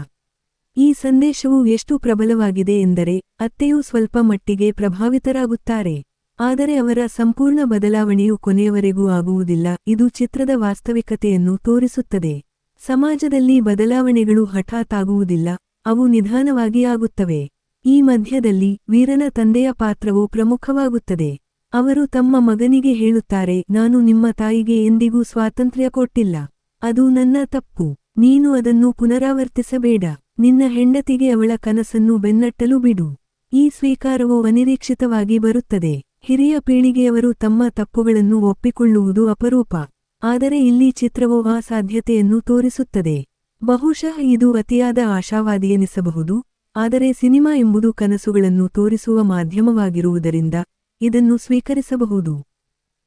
ಈ ಸಂದೇಶವು ಎಷ್ಟು ಪ್ರಬಲವಾಗಿದೆ ಎಂದರೆ ಅತ್ತೆಯೂ ಸ್ವಲ್ಪ ಮಟ್ಟಿಗೆ ಪ್ರಭಾವಿತರಾಗುತ್ತಾರೆ. ಆದರೆ ಅವರ ಸಂಪೂರ್ಣ ಬದಲಾವಣೆಯು ಕೊನೆಯವರೆಗೂ ಆಗುವುದಿಲ್ಲ. ಇದು ಚಿತ್ರದ ವಾಸ್ತವಿಕತೆಯನ್ನು ತೋರಿಸುತ್ತದೆ. ಸಮಾಜದಲ್ಲಿ ಬದಲಾವಣೆಗಳು ಹಠಾತ್ ಆಗುವುದಿಲ್ಲ, ಅವು ನಿಧಾನವಾಗಿ ಆಗುತ್ತವೆ. ಈ ಮಧ್ಯದಲ್ಲಿ ವೀರನ ತಂದೆಯ ಪಾತ್ರವು ಪ್ರಮುಖವಾಗುತ್ತದೆ. ಅವರು ತಮ್ಮ ಮಗನಿಗೆ ಹೇಳುತ್ತಾರೆ, ನಾನು ನಿಮ್ಮ ತಾಯಿಗೆ ಎಂದಿಗೂ ಸ್ವಾತಂತ್ರ್ಯ ಕೊಟ್ಟಿಲ್ಲ. ಅದು ನನ್ನ ತಪ್ಪು. ನೀನು ಅದನ್ನು ಪುನರಾವರ್ತಿಸಬೇಡ. ನಿನ್ನ ಹೆಂಡತಿಗೆ ಅವಳ ಕನಸನ್ನು ಬೆನ್ನಟ್ಟಲು ಬಿಡು. ಈ ಸ್ವೀಕಾರವು ಅನಿರೀಕ್ಷಿತವಾಗಿ ಬರುತ್ತದೆ. ಹಿರಿಯ ಪೀಳಿಗೆಯವರು ತಮ್ಮ ತಪ್ಪುಗಳನ್ನು ಒಪ್ಪಿಕೊಳ್ಳುವುದು ಅಪರೂಪ. ಆದರೆ ಇಲ್ಲಿ ಚಿತ್ರವು ಆ ಸಾಧ್ಯತೆಯನ್ನು ತೋರಿಸುತ್ತದೆ. ಬಹುಶಃ ಇದು ಅತಿಯಾದ ಆಶಾವಾದಿಯೆನಿಸಬಹುದು, ಆದರೆ ಸಿನಿಮಾ ಎಂಬುದು ಕನಸುಗಳನ್ನು ತೋರಿಸುವ ಮಾಧ್ಯಮವಾಗಿರುವುದರಿಂದ ಇದನ್ನು ಸ್ವೀಕರಿಸಬಹುದು.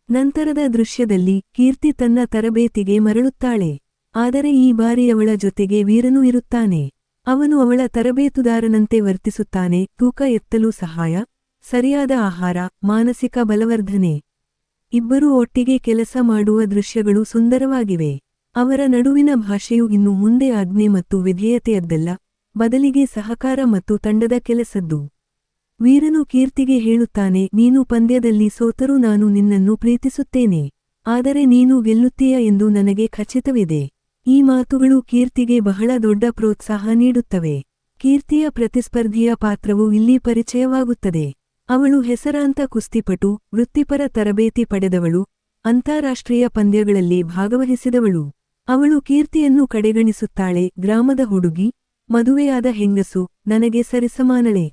ನಂತರದ ದೃಶ್ಯದಲ್ಲಿ ಕೀರ್ತಿ ತನ್ನ ತರಬೇತಿಗೆ ಮರಳುತ್ತಾಳೆ. ಆದರೆ ಈ ಬಾರಿ ಅವಳ ಜೊತೆಗೆ ವೀರನು ಇರುತ್ತಾನೆ. ಅವನು ಅವಳ ತರಬೇತುದಾರನಂತೆ ವರ್ತಿಸುತ್ತಾನೆ. ತೂಕ ಎತ್ತಲು ಸಹಾಯ, ಸರಿಯಾದ ಆಹಾರ, ಮಾನಸಿಕ ಬಲವರ್ಧನೆ. ಇಬ್ಬರೂ ಒಟ್ಟಿಗೆ ಕೆಲಸ ಮಾಡುವ ದೃಶ್ಯಗಳು ಸುಂದರವಾಗಿವೆ. ಅವರ ನಡುವಿನ ಭಾಷೆಯು ಇನ್ನು ಮುಂದೆ ಆಜ್ಞೆ ಮತ್ತು ವಿಧೇಯತೆಯದ್ದಲ್ಲ, ಬದಲಿಗೆ ಸಹಕಾರ ಮತ್ತು ತಂಡದ ಕೆಲಸದ್ದು. ವೀರನು ಕೀರ್ತಿಗೆ ಹೇಳುತ್ತಾನೆ, ನೀನು ಪಂದ್ಯದಲ್ಲಿ ಸೋತರೂ ನಾನು ನಿನ್ನನ್ನು ಪ್ರೀತಿಸುತ್ತೇನೆ. ಆದರೆ ನೀನು ಗೆಲ್ಲುತ್ತೀಯ ಎಂದು ನನಗೆ ಖಚಿತವಿದೆ. ಈ ಮಾತುಗಳು ಕೀರ್ತಿಗೆ ಬಹಳ ದೊಡ್ಡ ಪ್ರೋತ್ಸಾಹ ನೀಡುತ್ತವೆ. ಕೀರ್ತಿಯ ಪ್ರತಿಸ್ಪರ್ಧಿಯ ಪಾತ್ರವು ಇಲ್ಲಿ ಪರಿಚಯವಾಗುತ್ತದೆ. ಅವಳು ಹೆಸರಾಂತ ಕುಸ್ತಿಪಟು, ವೃತ್ತಿಪರ ತರಬೇತಿ ಪಡೆದವಳು, ಅಂತಾರಾಷ್ಟ್ರೀಯ ಪಂದ್ಯಗಳಲ್ಲಿ ಭಾಗವಹಿಸಿದವಳು. ಅವಳು ಕೀರ್ತಿಯನ್ನು ಕಡೆಗಣಿಸುತ್ತಾಳೆ. ಗ್ರಾಮದ ಹುಡುಗಿ, ಮದುವೆಯಾದ ಹೆಂಗಸು, ನನಗೆ ಸರಿಸಮಾನಳೆ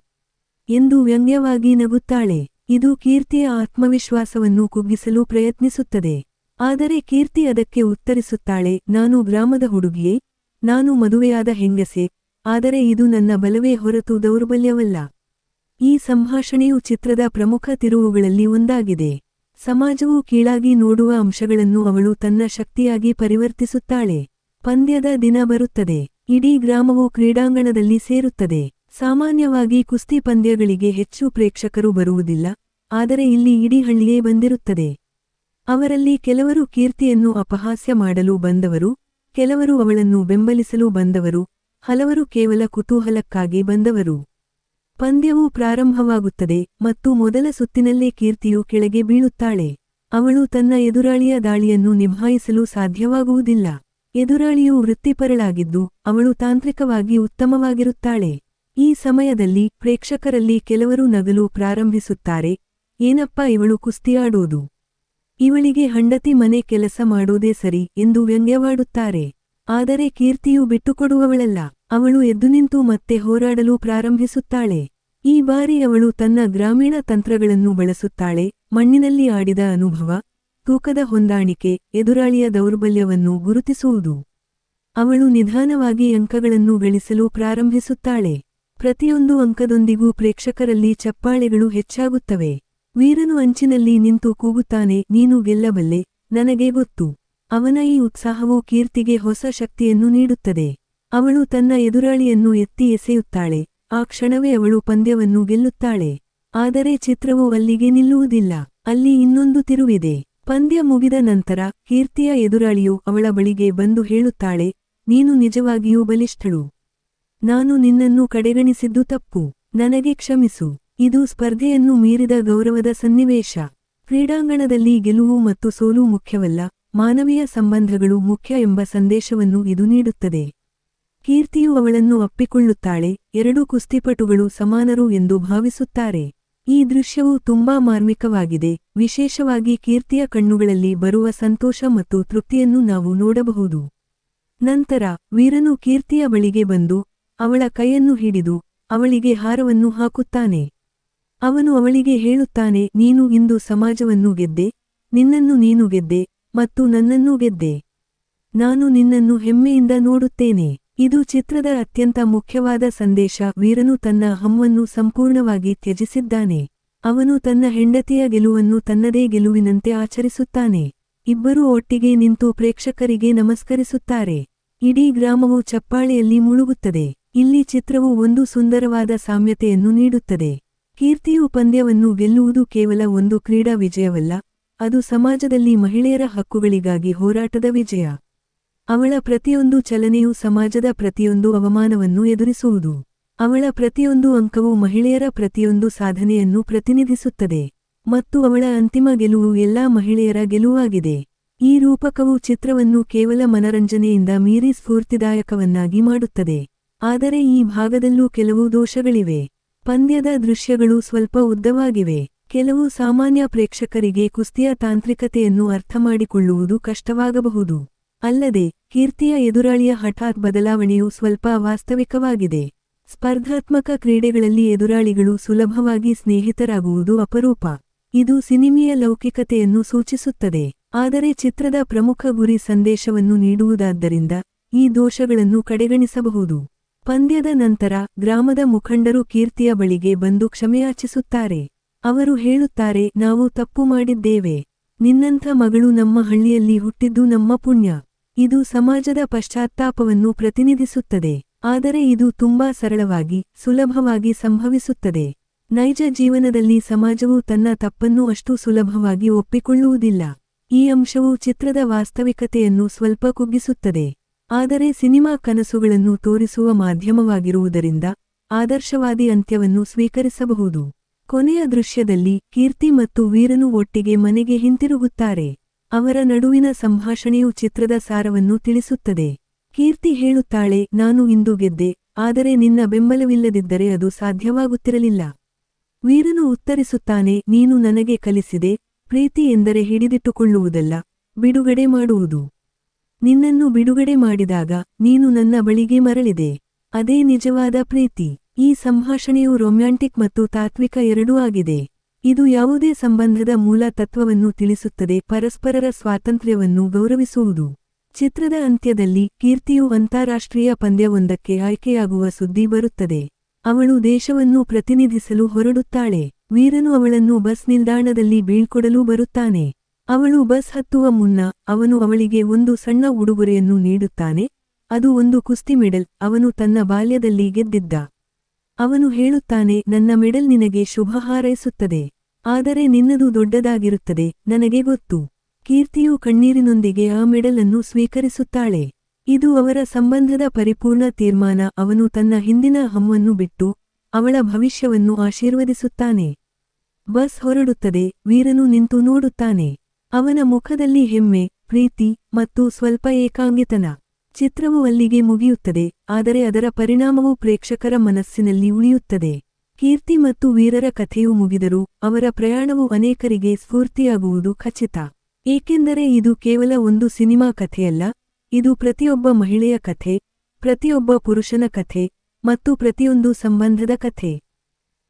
ಎಂದು ವ್ಯಂಗ್ಯವಾಗಿ ನಗುತ್ತಾಳೆ. ಇದು ಕೀರ್ತಿಯ ಆತ್ಮವಿಶ್ವಾಸವನ್ನು ಕುಗ್ಗಿಸಲು ಪ್ರಯತ್ನಿಸುತ್ತದೆ. ಆದರೆ ಕೀರ್ತಿ ಅದಕ್ಕೆ ಉತ್ತರಿಸುತ್ತಾಳೆ, ನಾನು ಗ್ರಾಮದ ಹುಡುಗಿಯೇ, ನಾನು ಮದುವೆಯಾದ ಹೆಂಗಸೆ, ಆದರೆ ಇದು ನನ್ನ ಬಲವೇ ಹೊರತು ದೌರ್ಬಲ್ಯವಲ್ಲ. ಈ ಸಂಭಾಷಣೆಯು ಚಿತ್ರದ ಪ್ರಮುಖ ತಿರುವುಗಳಲ್ಲಿ ಒಂದಾಗಿದೆ. ಸಮಾಜವು ಕೀಳಾಗಿ ನೋಡುವ ಅಂಶಗಳನ್ನು ಅವಳು ತನ್ನ ಶಕ್ತಿಯಾಗಿ ಪರಿವರ್ತಿಸುತ್ತಾಳೆ. ಪಂದ್ಯದ ದಿನ ಬರುತ್ತದೆ. ಇಡೀ ಗ್ರಾಮವು ಕ್ರೀಡಾಂಗಣದಲ್ಲಿ ಸೇರುತ್ತದೆ. ಸಾಮಾನ್ಯವಾಗಿ ಕುಸ್ತಿ ಪಂದ್ಯಗಳಿಗೆ ಹೆಚ್ಚು ಪ್ರೇಕ್ಷಕರು ಬರುವುದಿಲ್ಲ, ಆದರೆ ಇಲ್ಲಿ ಇಡೀ ಹಳ್ಳಿಯೇ ಬಂದಿರುತ್ತದೆ. ಅವರಲ್ಲಿ ಕೆಲವರು ಕೀರ್ತಿಯನ್ನು ಅಪಹಾಸ್ಯ ಮಾಡಲು ಬಂದವರು, ಕೆಲವರು ಅವಳನ್ನು ಬೆಂಬಲಿಸಲು ಬಂದವರು, ಹಲವರು ಕೇವಲ ಕುತೂಹಲಕ್ಕಾಗಿ ಬಂದವರು. ಪಂದ್ಯವು ಪ್ರಾರಂಭವಾಗುತ್ತದೆ ಮತ್ತು ಮೊದಲ ಸುತ್ತಿನಲ್ಲೇ ಕೀರ್ತಿಯು ಕೆಳಗೆ ಬೀಳುತ್ತಾಳೆ. ಅವಳು ತನ್ನ ಎದುರಾಳಿಯ ದಾಳಿಯನ್ನು ನಿಭಾಯಿಸಲು ಸಾಧ್ಯವಾಗುವುದಿಲ್ಲ. ಎದುರಾಳಿಯು ವೃತ್ತಿಪರಳಾಗಿದ್ದು, ಅವಳು ತಾಂತ್ರಿಕವಾಗಿ ಉತ್ತಮವಾಗಿರುತ್ತಾಳೆ. ಈ ಸಮಯದಲ್ಲಿ ಪ್ರೇಕ್ಷಕರಲ್ಲಿ ಕೆಲವರು ನಗಲು ಪ್ರಾರಂಭಿಸುತ್ತಾರೆ, ಏನಪ್ಪಾ ಇವಳು ಕುಸ್ತಿಯಾಡೋದು, ಇವಳಿಗೆ ಹೆಂಡತಿ ಮನೆ ಕೆಲಸ ಮಾಡೋದೇ ಸರಿ ಎಂದು ವ್ಯಂಗ್ಯವಾಡುತ್ತಾರೆ. ಆದರೆ ಕೀರ್ತಿಯು ಬಿಟ್ಟುಕೊಡುವವಳಲ್ಲ. ಅವಳು ಎದ್ದುನಿಂತು ಮತ್ತೆ ಹೋರಾಡಲು ಪ್ರಾರಂಭಿಸುತ್ತಾಳೆ. ಈ ಬಾರಿ ಅವಳು ತನ್ನ ಗ್ರಾಮೀಣ ತಂತ್ರಗಳನ್ನು ಬಳಸುತ್ತಾಳೆ. ಮಣ್ಣಿನಲ್ಲಿ ಆಡಿದ ಅನುಭವ, ತೂಕದ ಹೊಂದಾಣಿಕೆ, ಎದುರಾಳಿಯ ದೌರ್ಬಲ್ಯವನ್ನು ಗುರುತಿಸುವುದು. ಅವಳು ನಿಧಾನವಾಗಿ ಅಂಕಗಳನ್ನು ಗಳಿಸಲು ಪ್ರಾರಂಭಿಸುತ್ತಾಳೆ. ಪ್ರತಿಯೊಂದು ಅಂಕದೊಂದಿಗೂ ಪ್ರೇಕ್ಷಕರಲ್ಲಿ ಚಪ್ಪಾಳೆಗಳು ಹೆಚ್ಚಾಗುತ್ತವೆ. ವೀರನು ಅಂಚಿನಲ್ಲಿ ನಿಂತು ಕೂಗುತ್ತಾನೆ, ನೀನು ಗೆಲ್ಲಬಲ್ಲೆ, ನನಗೆ ಗೊತ್ತು. ಅವನ ಈ ಉತ್ಸಾಹವು ಕೀರ್ತಿಗೆ ಹೊಸ ಶಕ್ತಿಯನ್ನು ನೀಡುತ್ತದೆ. ಅವಳು ತನ್ನ ಎದುರಾಳಿಯನ್ನು ಎತ್ತಿ ಎಸೆಯುತ್ತಾಳೆ. ಆ ಕ್ಷಣವೇ ಅವಳು ಪಂದ್ಯವನ್ನು ಗೆಲ್ಲುತ್ತಾಳೆ. ಆದರೆ ಚಿತ್ರವು ಅಲ್ಲಿಗೆ ನಿಲ್ಲುವುದಿಲ್ಲ. ಅಲ್ಲಿ ಇನ್ನೊಂದು ತಿರುವಿದೆ. ಪಂದ್ಯ ಮುಗಿದ ನಂತರ ಕೀರ್ತಿಯ ಎದುರಾಳಿಯು ಅವಳ ಬಳಿಗೆ ಬಂದು ಹೇಳುತ್ತಾಳೆ, ನೀನು ನಿಜವಾಗಿಯೂ ಬಲಿಷ್ಠಳು. ನಾನು ನಿನ್ನನ್ನು ಕಡೆಗಣಿಸಿದ್ದು ತಪ್ಪು. ನನಗೆ ಕ್ಷಮಿಸು. ಇದು ಸ್ಪರ್ಧೆಯನ್ನು ಮೀರಿದ ಗೌರವದ ಸನ್ನಿವೇಶ. ಕ್ರೀಡಾಂಗಣದಲ್ಲಿ ಗೆಲುವು ಮತ್ತು ಸೋಲು ಮುಖ್ಯವಲ್ಲ, ಮಾನವೀಯ ಸಂಬಂಧಗಳು ಮುಖ್ಯ ಎಂಬ ಸಂದೇಶವನ್ನು ಇದು ನೀಡುತ್ತದೆ. ಕೀರ್ತಿಯು ಅವಳನ್ನು ಅಪ್ಪಿಕೊಳ್ಳುತ್ತಾಳೆ. ಎರಡೂ ಕುಸ್ತಿಪಟುಗಳು ಸಮಾನರು ಎಂದು ಭಾವಿಸುತ್ತಾರೆ. ಈ ದೃಶ್ಯವು ತುಂಬಾ ಮಾರ್ಮಿಕವಾಗಿದೆ. ವಿಶೇಷವಾಗಿ ಕೀರ್ತಿಯ ಕಣ್ಣುಗಳಲ್ಲಿ ಬರುವ ಸಂತೋಷ ಮತ್ತು ತೃಪ್ತಿಯನ್ನು ನಾವು ನೋಡಬಹುದು. ನಂತರ ವೀರನು ಕೀರ್ತಿಯ ಬಳಿಗೆ ಬಂದು ಅವಳ ಕೈಯನ್ನು ಹಿಡಿದು ಅವಳಿಗೆ ಹಾರವನ್ನು ಹಾಕುತ್ತಾನೆ. ಅವನು ಅವಳಿಗೆ ಹೇಳುತ್ತಾನೆ, ನೀನು ಇಂದು ಸಮಾಜವನ್ನು ಗೆದ್ದೆ, ನಿನ್ನನ್ನು ನೀನು ಗೆದ್ದೆ ಮತ್ತು ನನ್ನನ್ನೂ ಗೆದ್ದೆ. ನಾನು ನಿನ್ನನ್ನು ಹೆಮ್ಮೆಯಿಂದ ನೋಡುತ್ತೇನೆ. ಇದು ಚಿತ್ರದ ಅತ್ಯಂತ ಮುಖ್ಯವಾದ ಸಂದೇಶ. ವೀರನು ತನ್ನ ಹಮ್ಮನ್ನು ಸಂಪೂರ್ಣವಾಗಿ ತ್ಯಜಿಸಿದ್ದಾನೆ. ಅವನು ತನ್ನ ಹೆಂಡತಿಯ ಗೆಲುವನ್ನು ತನ್ನದೇ ಗೆಲುವಿನಂತೆ ಆಚರಿಸುತ್ತಾನೆ. ಇಬ್ಬರೂ ಒಟ್ಟಿಗೆ ನಿಂತು ಪ್ರೇಕ್ಷಕರಿಗೆ ನಮಸ್ಕರಿಸುತ್ತಾರೆ. ಇಡೀ ಗ್ರಾಮವು ಚಪ್ಪಾಳೆಯಲ್ಲಿ ಮುಳುಗುತ್ತದೆ. ಇಲ್ಲಿ ಚಿತ್ರವು ಒಂದು ಸುಂದರವಾದ ಸಾಮ್ಯತೆಯನ್ನು ನೀಡುತ್ತದೆ. ಕೀರ್ತಿಯು ಪಂದ್ಯವನ್ನು ಗೆಲ್ಲುವುದು ಕೇವಲ ಒಂದು ಕ್ರೀಡಾ ವಿಜಯವಲ್ಲ, ಅದು ಸಮಾಜದಲ್ಲಿ ಮಹಿಳೆಯರ ಹಕ್ಕುಗಳಿಗಾಗಿ ಹೋರಾಟದ ವಿಜಯ. ಅವಳ ಪ್ರತಿಯೊಂದು ಚಲನೆಯು ಸಮಾಜದ ಪ್ರತಿಯೊಂದು ಅವಮಾನವನ್ನು ಎದುರಿಸುವುದು. ಅವಳ ಪ್ರತಿಯೊಂದು ಅಂಕವು ಮಹಿಳೆಯರ ಪ್ರತಿಯೊಂದು ಸಾಧನೆಯನ್ನು ಪ್ರತಿನಿಧಿಸುತ್ತದೆ. ಮತ್ತು ಅವಳ ಅಂತಿಮ ಗೆಲುವು ಎಲ್ಲಾ ಮಹಿಳೆಯರ ಗೆಲುವಾಗಿದೆ. ಈ ರೂಪಕವು ಚಿತ್ರವನ್ನು ಕೇವಲ ಮನರಂಜನೆಯಿಂದ ಮೀರಿ ಸ್ಫೂರ್ತಿದಾಯಕವನ್ನಾಗಿ ಮಾಡುತ್ತದೆ. ಆದರೆ ಈ ಭಾಗದಲ್ಲೂ ಕೆಲವು ದೋಷಗಳಿವೆ. ಪಂದ್ಯದ ದೃಶ್ಯಗಳು ಸ್ವಲ್ಪ ಉದ್ದವಾಗಿವೆ. ಕೆಲವು ಸಾಮಾನ್ಯ ಪ್ರೇಕ್ಷಕರಿಗೆ ಕುಸ್ತಿಯ ತಾಂತ್ರಿಕತೆಯನ್ನು ಅರ್ಥಮಾಡಿಕೊಳ್ಳುವುದು ಕಷ್ಟವಾಗಬಹುದು. ಅಲ್ಲದೆ ಕೀರ್ತಿಯ ಎದುರಾಳಿಯ ಹಠಾತ್ ಬದಲಾವಣೆಯು ಸ್ವಲ್ಪ ಅವಾಸ್ತವಿಕವಾಗಿದೆ. ಸ್ಪರ್ಧಾತ್ಮಕ ಕ್ರೀಡೆಗಳಲ್ಲಿ ಎದುರಾಳಿಗಳು ಸುಲಭವಾಗಿ ಸ್ನೇಹಿತರಾಗುವುದು ಅಪರೂಪ. ಇದು ಸಿನಿಮೀಯ ಲೌಕಿಕತೆಯನ್ನು ಸೂಚಿಸುತ್ತದೆ. ಆದರೆ ಚಿತ್ರದ ಪ್ರಮುಖ ಗುರಿ ಸಂದೇಶವನ್ನು ನೀಡುವುದಾದ್ದರಿಂದ ಈ ದೋಷಗಳನ್ನು ಕಡೆಗಣಿಸಬಹುದು. ಪಂದ್ಯದ ನಂತರ ಗ್ರಾಮದ ಮುಖಂಡರು ಕೀರ್ತಿಯ ಬಳಿಗೆ ಬಂದು ಕ್ಷಮೆಯಾಚಿಸುತ್ತಾರೆ. ಅವರು ಹೇಳುತ್ತಾರೆ, ನಾವು ತಪ್ಪು ಮಾಡಿದ್ದೇವೆ. ನಿನ್ನಂಥ ಮಗಳು ನಮ್ಮ ಹಳ್ಳಿಯಲ್ಲಿ ಹುಟ್ಟಿದ್ದು ನಮ್ಮ ಪುಣ್ಯ. ಇದು ಸಮಾಜದ ಪಶ್ಚಾತ್ತಾಪವನ್ನು ಪ್ರತಿನಿಧಿಸುತ್ತದೆ. ಆದರೆ ಇದು ತುಂಬಾ ಸರಳವಾಗಿ, ಸುಲಭವಾಗಿ ಸಂಭವಿಸುತ್ತದೆ. ನೈಜ ಜೀವನದಲ್ಲಿ ಸಮಾಜವು ತನ್ನ ತಪ್ಪನ್ನು ಅಷ್ಟು ಸುಲಭವಾಗಿ ಒಪ್ಪಿಕೊಳ್ಳುವುದಿಲ್ಲ. ಈ ಅಂಶವು ಚಿತ್ರದ ವಾಸ್ತವಿಕತೆಯನ್ನು ಸ್ವಲ್ಪ ಕುಗ್ಗಿಸುತ್ತದೆ. ಆದರೆ ಸಿನಿಮಾ ಕನಸುಗಳನ್ನು ತೋರಿಸುವ ಮಾಧ್ಯಮವಾಗಿರುವುದರಿಂದ ಆದರ್ಶವಾದಿ ಅಂತ್ಯವನ್ನು ಸ್ವೀಕರಿಸಬಹುದು. ಕೊನೆಯ ದೃಶ್ಯದಲ್ಲಿ ಕೀರ್ತಿ ಮತ್ತು ವೀರನು ಒಟ್ಟಿಗೆ ಮನೆಗೆ ಹಿಂತಿರುಗುತ್ತಾರೆ. ಅವರ ನಡುವಿನ ಸಂಭಾಷಣೆಯು ಚಿತ್ರದ ಸಾರವನ್ನು ತಿಳಿಸುತ್ತದೆ. ಕೀರ್ತಿ ಹೇಳುತ್ತಾಳೆ, ನಾನು ಇಂದು ಗೆದ್ದೆ, ಆದರೆ ನಿನ್ನ ಬೆಂಬಲವಿಲ್ಲದಿದ್ದರೆ ಅದು ಸಾಧ್ಯವಾಗುತ್ತಿರಲಿಲ್ಲ. ವೀರನು ಉತ್ತರಿಸುತ್ತಾನೆ, ನೀನು ನನಗೆ ಕಲಿಸಿದೆ, ಪ್ರೀತಿ ಎಂದರೆ ಹಿಡಿದಿಟ್ಟುಕೊಳ್ಳುವುದಲ್ಲ, ಬಿಡುಗಡೆ ಮಾಡುವುದು. ನಿನ್ನನ್ನು ಬಿಡುಗಡೆ ಮಾಡಿದಾಗ ನೀನು ನನ್ನ ಬಳಿಗೆ ಮರಳಿದೆ. ಅದೇ ನಿಜವಾದ ಪ್ರೀತಿ. ಈ ಸಂಭಾಷಣೆಯು ರೊಮ್ಯಾಂಟಿಕ್ ಮತ್ತು ತಾತ್ವಿಕ ಎರಡೂ ಆಗಿದೆ. ಇದು ಯಾವುದೇ ಸಂಬಂಧದ ಮೂಲ ತತ್ವವನ್ನು ತಿಳಿಸುತ್ತದೆ, ಪರಸ್ಪರರ ಸ್ವಾತಂತ್ರ್ಯವನ್ನು ಗೌರವಿಸುವುದು. ಚಿತ್ರದ ಅಂತ್ಯದಲ್ಲಿ ಕೀರ್ತಿಯು ಅಂತಾರಾಷ್ಟ್ರೀಯ ಪಂದ್ಯವೊಂದಕ್ಕೆ ಆಯ್ಕೆಯಾಗುವ ಸುದ್ದಿ ಬರುತ್ತದೆ. ಅವಳು ದೇಶವನ್ನು ಪ್ರತಿನಿಧಿಸಲು ಹೊರಡುತ್ತಾಳೆ. ವೀರನು ಅವಳನ್ನು ಬಸ್ ನಿಲ್ದಾಣದಲ್ಲಿ ಬೀಳ್ಕೊಡಲು ಬರುತ್ತಾನೆ. ಅವಳು ಬಸ್ ಹತ್ತುವ ಮುನ್ನ ಅವನು ಅವಳಿಗೆ ಒಂದು ಸಣ್ಣ ಉಡುಗೊರೆಯನ್ನು ನೀಡುತ್ತಾನೆ. ಅದು ಒಂದು ಕುಸ್ತಿ ಮೆಡಲ್, ಅವನು ತನ್ನ ಬಾಲ್ಯದಲ್ಲಿ ಗೆದ್ದಿದ್ದ. ಅವನು ಹೇಳುತ್ತಾನೆ, ನನ್ನ ಮೆಡಲ್ ನಿನಗೆ ಶುಭ ಹಾರೈಸುತ್ತದೆ. ಆದರೆ ನಿನ್ನದು ದೊಡ್ಡದಾಗಿರುತ್ತದೆ, ನನಗೆ ಗೊತ್ತು. ಕೀರ್ತಿಯು ಕಣ್ಣೀರಿನೊಂದಿಗೆ ಆ ಮೆಡಲ್ ಅನ್ನು ಸ್ವೀಕರಿಸುತ್ತಾಳೆ. ಇದು ಅವರ ಸಂಬಂಧದ ಪರಿಪೂರ್ಣ ತೀರ್ಮಾನ. ಅವನು ತನ್ನ ಹಿಂದಿನ ಹಮ್ಮನ್ನು ಬಿಟ್ಟು ಅವಳ ಭವಿಷ್ಯವನ್ನು ಆಶೀರ್ವದಿಸುತ್ತಾನೆ. ಬಸ್ ಹೊರಡುತ್ತದೆ. ವೀರನು ನಿಂತು ನೋಡುತ್ತಾನೆ. ಅವನ ಮುಖದಲ್ಲಿ ಹೆಮ್ಮೆ, ಪ್ರೀತಿ ಮತ್ತು ಸ್ವಲ್ಪ ಏಕಾಂಗಿತನ. ಚಿತ್ರವು ಅಲ್ಲಿಗೆ ಮುಗಿಯುತ್ತದೆ, ಆದರೆ ಅದರ ಪರಿಣಾಮವು ಪ್ರೇಕ್ಷಕರ ಮನಸ್ಸಿನಲ್ಲಿ ಉಳಿಯುತ್ತದೆ. ಕೀರ್ತಿ ಮತ್ತು ವೀರರ ಕಥೆಯು ಮುಗಿದರೂ ಅವರ ಪ್ರಯಾಣವು ಅನೇಕರಿಗೆ ಸ್ಫೂರ್ತಿಯಾಗುವುದು ಖಚಿತ. ಏಕೆಂದರೆ ಇದು ಕೇವಲ ಒಂದು ಸಿನಿಮಾ ಕಥೆಯಲ್ಲ, ಇದು ಪ್ರತಿಯೊಬ್ಬ ಮಹಿಳೆಯ ಕಥೆ, ಪ್ರತಿಯೊಬ್ಬ ಪುರುಷನ ಕಥೆ ಮತ್ತು ಪ್ರತಿಯೊಂದು ಸಂಬಂಧದ ಕಥೆ.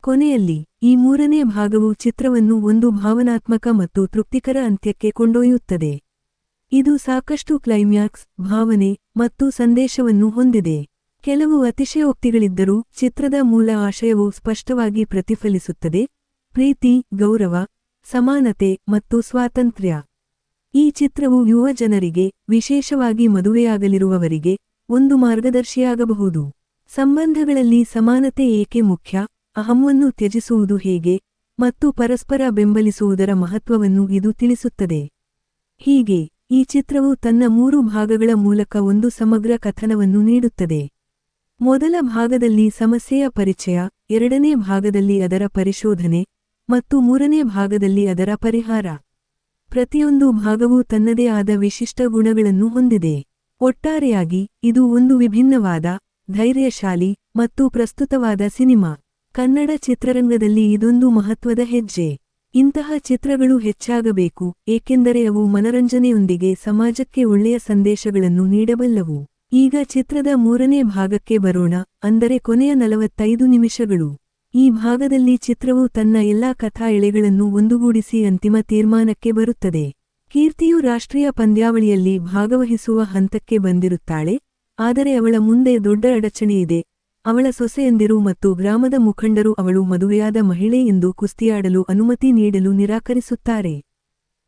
ಕೊನೆಯಲ್ಲಿ ಈ ಮೂರನೇ ಭಾಗವು ಚಿತ್ರವನ್ನು ಒಂದು ಭಾವನಾತ್ಮಕ ಮತ್ತು ತೃಪ್ತಿಕರ ಅಂತ್ಯಕ್ಕೆ ಕೊಂಡೊಯ್ಯುತ್ತದೆ. ಇದು ಸಾಕಷ್ಟು ಕ್ಲೈಮ್ಯಾಕ್ಸ್, ಭಾವನೆ ಮತ್ತು ಸಂದೇಶವನ್ನು ಹೊಂದಿದೆ. ಕೆಲವು ಅತಿಶಯೋಕ್ತಿಗಳಿದ್ದರೂ ಚಿತ್ರದ ಮೂಲ ಆಶಯವು ಸ್ಪಷ್ಟವಾಗಿ ಪ್ರತಿಫಲಿಸುತ್ತದೆ: ಪ್ರೀತಿ, ಗೌರವ, ಸಮಾನತೆ ಮತ್ತು ಸ್ವಾತಂತ್ರ್ಯ. ಈ ಚಿತ್ರವು ಯುವ ಜನರಿಗೆ, ವಿಶೇಷವಾಗಿ ಮದುವೆಯಾಗಲಿರುವವರಿಗೆ, ಒಂದು ಮಾರ್ಗದರ್ಶಿಯಾಗಬಹುದು. ಸಂಬಂಧಗಳಲ್ಲಿ ಸಮಾನತೆ ಏಕೆ ಮುಖ್ಯ, ಅಹಂವನ್ನು ತ್ಯಜಿಸುವುದು ಹೇಗೆ, ಮತ್ತು ಪರಸ್ಪರ ಬೆಂಬಲಿಸುವುದರ ಮಹತ್ವವನ್ನು ಇದು ತಿಳಿಸುತ್ತದೆ. ಹೀಗೆ ಈ ಚಿತ್ರವು ತನ್ನ 3 ಭಾಗಗಳ ಮೂಲಕ ಒಂದು ಸಮಗ್ರ ಕಥನವನ್ನು ನೀಡುತ್ತದೆ. ಮೊದಲ ಭಾಗದಲ್ಲಿ ಸಮಸ್ಯೆಯ ಪರಿಚಯ, ಎರಡನೇ ಭಾಗದಲ್ಲಿ ಅದರ ಪರಿಶೋಧನೆ, ಮತ್ತು ಮೂರನೇ ಭಾಗದಲ್ಲಿ ಅದರ ಪರಿಹಾರ. ಪ್ರತಿಯೊಂದು ಭಾಗವೂ ತನ್ನದೇ ಆದ ವಿಶಿಷ್ಟ ಗುಣಗಳನ್ನು ಹೊಂದಿದೆ. ಒಟ್ಟಾರೆಯಾಗಿ ಇದು ಒಂದು ವಿಭಿನ್ನವಾದ, ಧೈರ್ಯಶಾಲಿ ಮತ್ತು ಪ್ರಸ್ತುತವಾದ ಸಿನಿಮಾ. ಕನ್ನಡ ಚಿತ್ರರಂಗದಲ್ಲಿ ಇದೊಂದು ಮಹತ್ವದ ಹೆಜ್ಜೆ. ಇಂತಹ ಚಿತ್ರಗಳು ಹೆಚ್ಚಾಗಬೇಕು, ಏಕೆಂದರೆ ಅವು ಮನರಂಜನೆಯೊಂದಿಗೆ ಸಮಾಜಕ್ಕೆ ಒಳ್ಳೆಯ ಸಂದೇಶಗಳನ್ನು ನೀಡಬಲ್ಲವು. ಈಗ ಚಿತ್ರದ ಮೂರನೇ ಭಾಗಕ್ಕೆ ಬರೋಣ, ಅಂದರೆ ಕೊನೆಯ 45 ನಿಮಿಷಗಳು. ಈ ಭಾಗದಲ್ಲಿ ಚಿತ್ರವು ತನ್ನ ಎಲ್ಲಾ ಕಥಾ ಎಳೆಗಳನ್ನು ಒಂದುಗೂಡಿಸಿ ಅಂತಿಮ ತೀರ್ಮಾನಕ್ಕೆ ಬರುತ್ತದೆ. ಕೀರ್ತಿಯು ರಾಷ್ಟ್ರೀಯ ಪಂದ್ಯಾವಳಿಯಲ್ಲಿ ಭಾಗವಹಿಸುವ ಹಂತಕ್ಕೆ ಬಂದಿರುತ್ತಾಳೆ, ಆದರೆ ಅವಳ ಮುಂದೆ ದೊಡ್ಡ ಅಡಚಣೆಯಿದೆ. ಅವಳ ಸೊಸೆಯಂದಿರು ಮತ್ತು ಗ್ರಾಮದ ಮುಖಂಡರು ಅವಳು ಮದುವೆಯಾದ ಮಹಿಳೆ ಎಂದು ಕುಸ್ತಿಯಾಡಲು ಅನುಮತಿ ನೀಡಲು ನಿರಾಕರಿಸುತ್ತಾರೆ.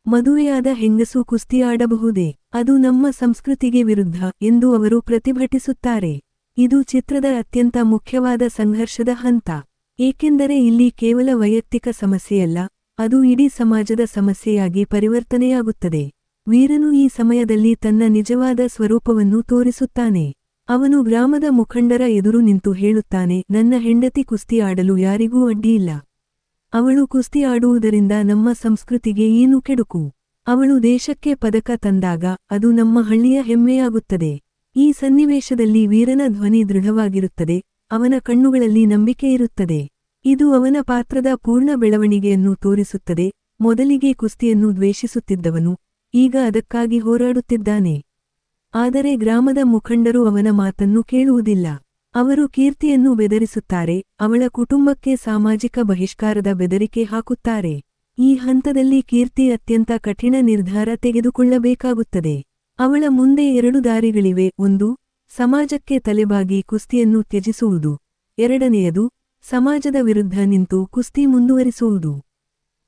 ಮದುವೆಯಾದ ಹೆಂಗಸು ಕುಸ್ತಿಯಾಡಬಹುದೇ? ಅದು ನಮ್ಮ ಸಂಸ್ಕೃತಿಗೆ ವಿರುದ್ಧ ಎಂದು ಅವರು ಪ್ರತಿಭಟಿಸುತ್ತಾರೆ. ಇದು ಚಿತ್ರದ ಅತ್ಯಂತ ಮುಖ್ಯವಾದ ಸಂಘರ್ಷದ ಹಂತ. ಏಕೆಂದರೆ ಇಲ್ಲಿ ಕೇವಲ ವೈಯಕ್ತಿಕ ಸಮಸ್ಯೆಯಲ್ಲ, ಅದು ಇಡೀ ಸಮಾಜದ ಸಮಸ್ಯೆಯಾಗಿ ಪರಿವರ್ತನೆಯಾಗುತ್ತದೆ. ವೀರನು ಈ ಸಮಯದಲ್ಲಿ ತನ್ನ ನಿಜವಾದ ಸ್ವರೂಪವನ್ನು ತೋರಿಸುತ್ತಾನೆ. ಅವನು ಗ್ರಾಮದ ಮುಖಂಡರ ಎದುರು ನಿಂತು ಹೇಳುತ್ತಾನೆ, ನನ್ನ ಹೆಂಡತಿ ಕುಸ್ತಿ ಆಡಲು ಯಾರಿಗೂ ಅಡ್ಡಿಯಿಲ್ಲ. ಅವಳು ಕುಸ್ತಿ ಆಡುವುದರಿಂದ ನಮ್ಮ ಸಂಸ್ಕೃತಿಗೆ ಏನು ಕೆಡುಕು? ಅವಳು ದೇಶಕ್ಕೆ ಪದಕ ತಂದಾಗ ಅದು ನಮ್ಮ ಹಳ್ಳಿಯ ಹೆಮ್ಮೆಯಾಗುತ್ತದೆ. ಈ ಸನ್ನಿವೇಶದಲ್ಲಿ ವೀರನ ಧ್ವನಿ ದೃಢವಾಗಿರುತ್ತದೆ, ಅವನ ಕಣ್ಣುಗಳಲ್ಲಿ ನಂಬಿಕೆಯಿರುತ್ತದೆ. ಇದು ಅವನ ಪಾತ್ರದ ಪೂರ್ಣ ಬೆಳವಣಿಗೆಯನ್ನು ತೋರಿಸುತ್ತದೆ. ಮೊದಲಿಗೆ ಕುಸ್ತಿಯನ್ನು ದ್ವೇಷಿಸುತ್ತಿದ್ದವನು ಈಗ ಅದಕ್ಕಾಗಿ ಹೋರಾಡುತ್ತಿದ್ದಾನೆ. ಆದರೆ ಗ್ರಾಮದ ಮುಖಂಡರು ಅವನ ಮಾತನ್ನು ಕೇಳುವುದಿಲ್ಲ. ಅವರು ಕೀರ್ತಿಯನ್ನು ಬೆದರಿಸುತ್ತಾರೆ, ಅವಳ ಕುಟುಂಬಕ್ಕೆ ಸಾಮಾಜಿಕ ಬಹಿಷ್ಕಾರದ ಬೆದರಿಕೆ ಹಾಕುತ್ತಾರೆ. ಈ ಹಂತದಲ್ಲಿ ಕೀರ್ತಿ ಅತ್ಯಂತ ಕಠಿಣ ನಿರ್ಧಾರ ತೆಗೆದುಕೊಳ್ಳಬೇಕಾಗುತ್ತದೆ. ಅವಳ ಮುಂದೆ 2 ದಾರಿಗಳಿವೆ: ಒಂದು, ಸಮಾಜಕ್ಕೆ ತಲೆಬಾಗಿ ಕುಸ್ತಿಯನ್ನು ತ್ಯಜಿಸುವುದು; ಎರಡನೆಯದು, ಸಮಾಜದ ವಿರುದ್ಧ ನಿಂತು ಕುಸ್ತಿ ಮುಂದುವರಿಸುವುದು.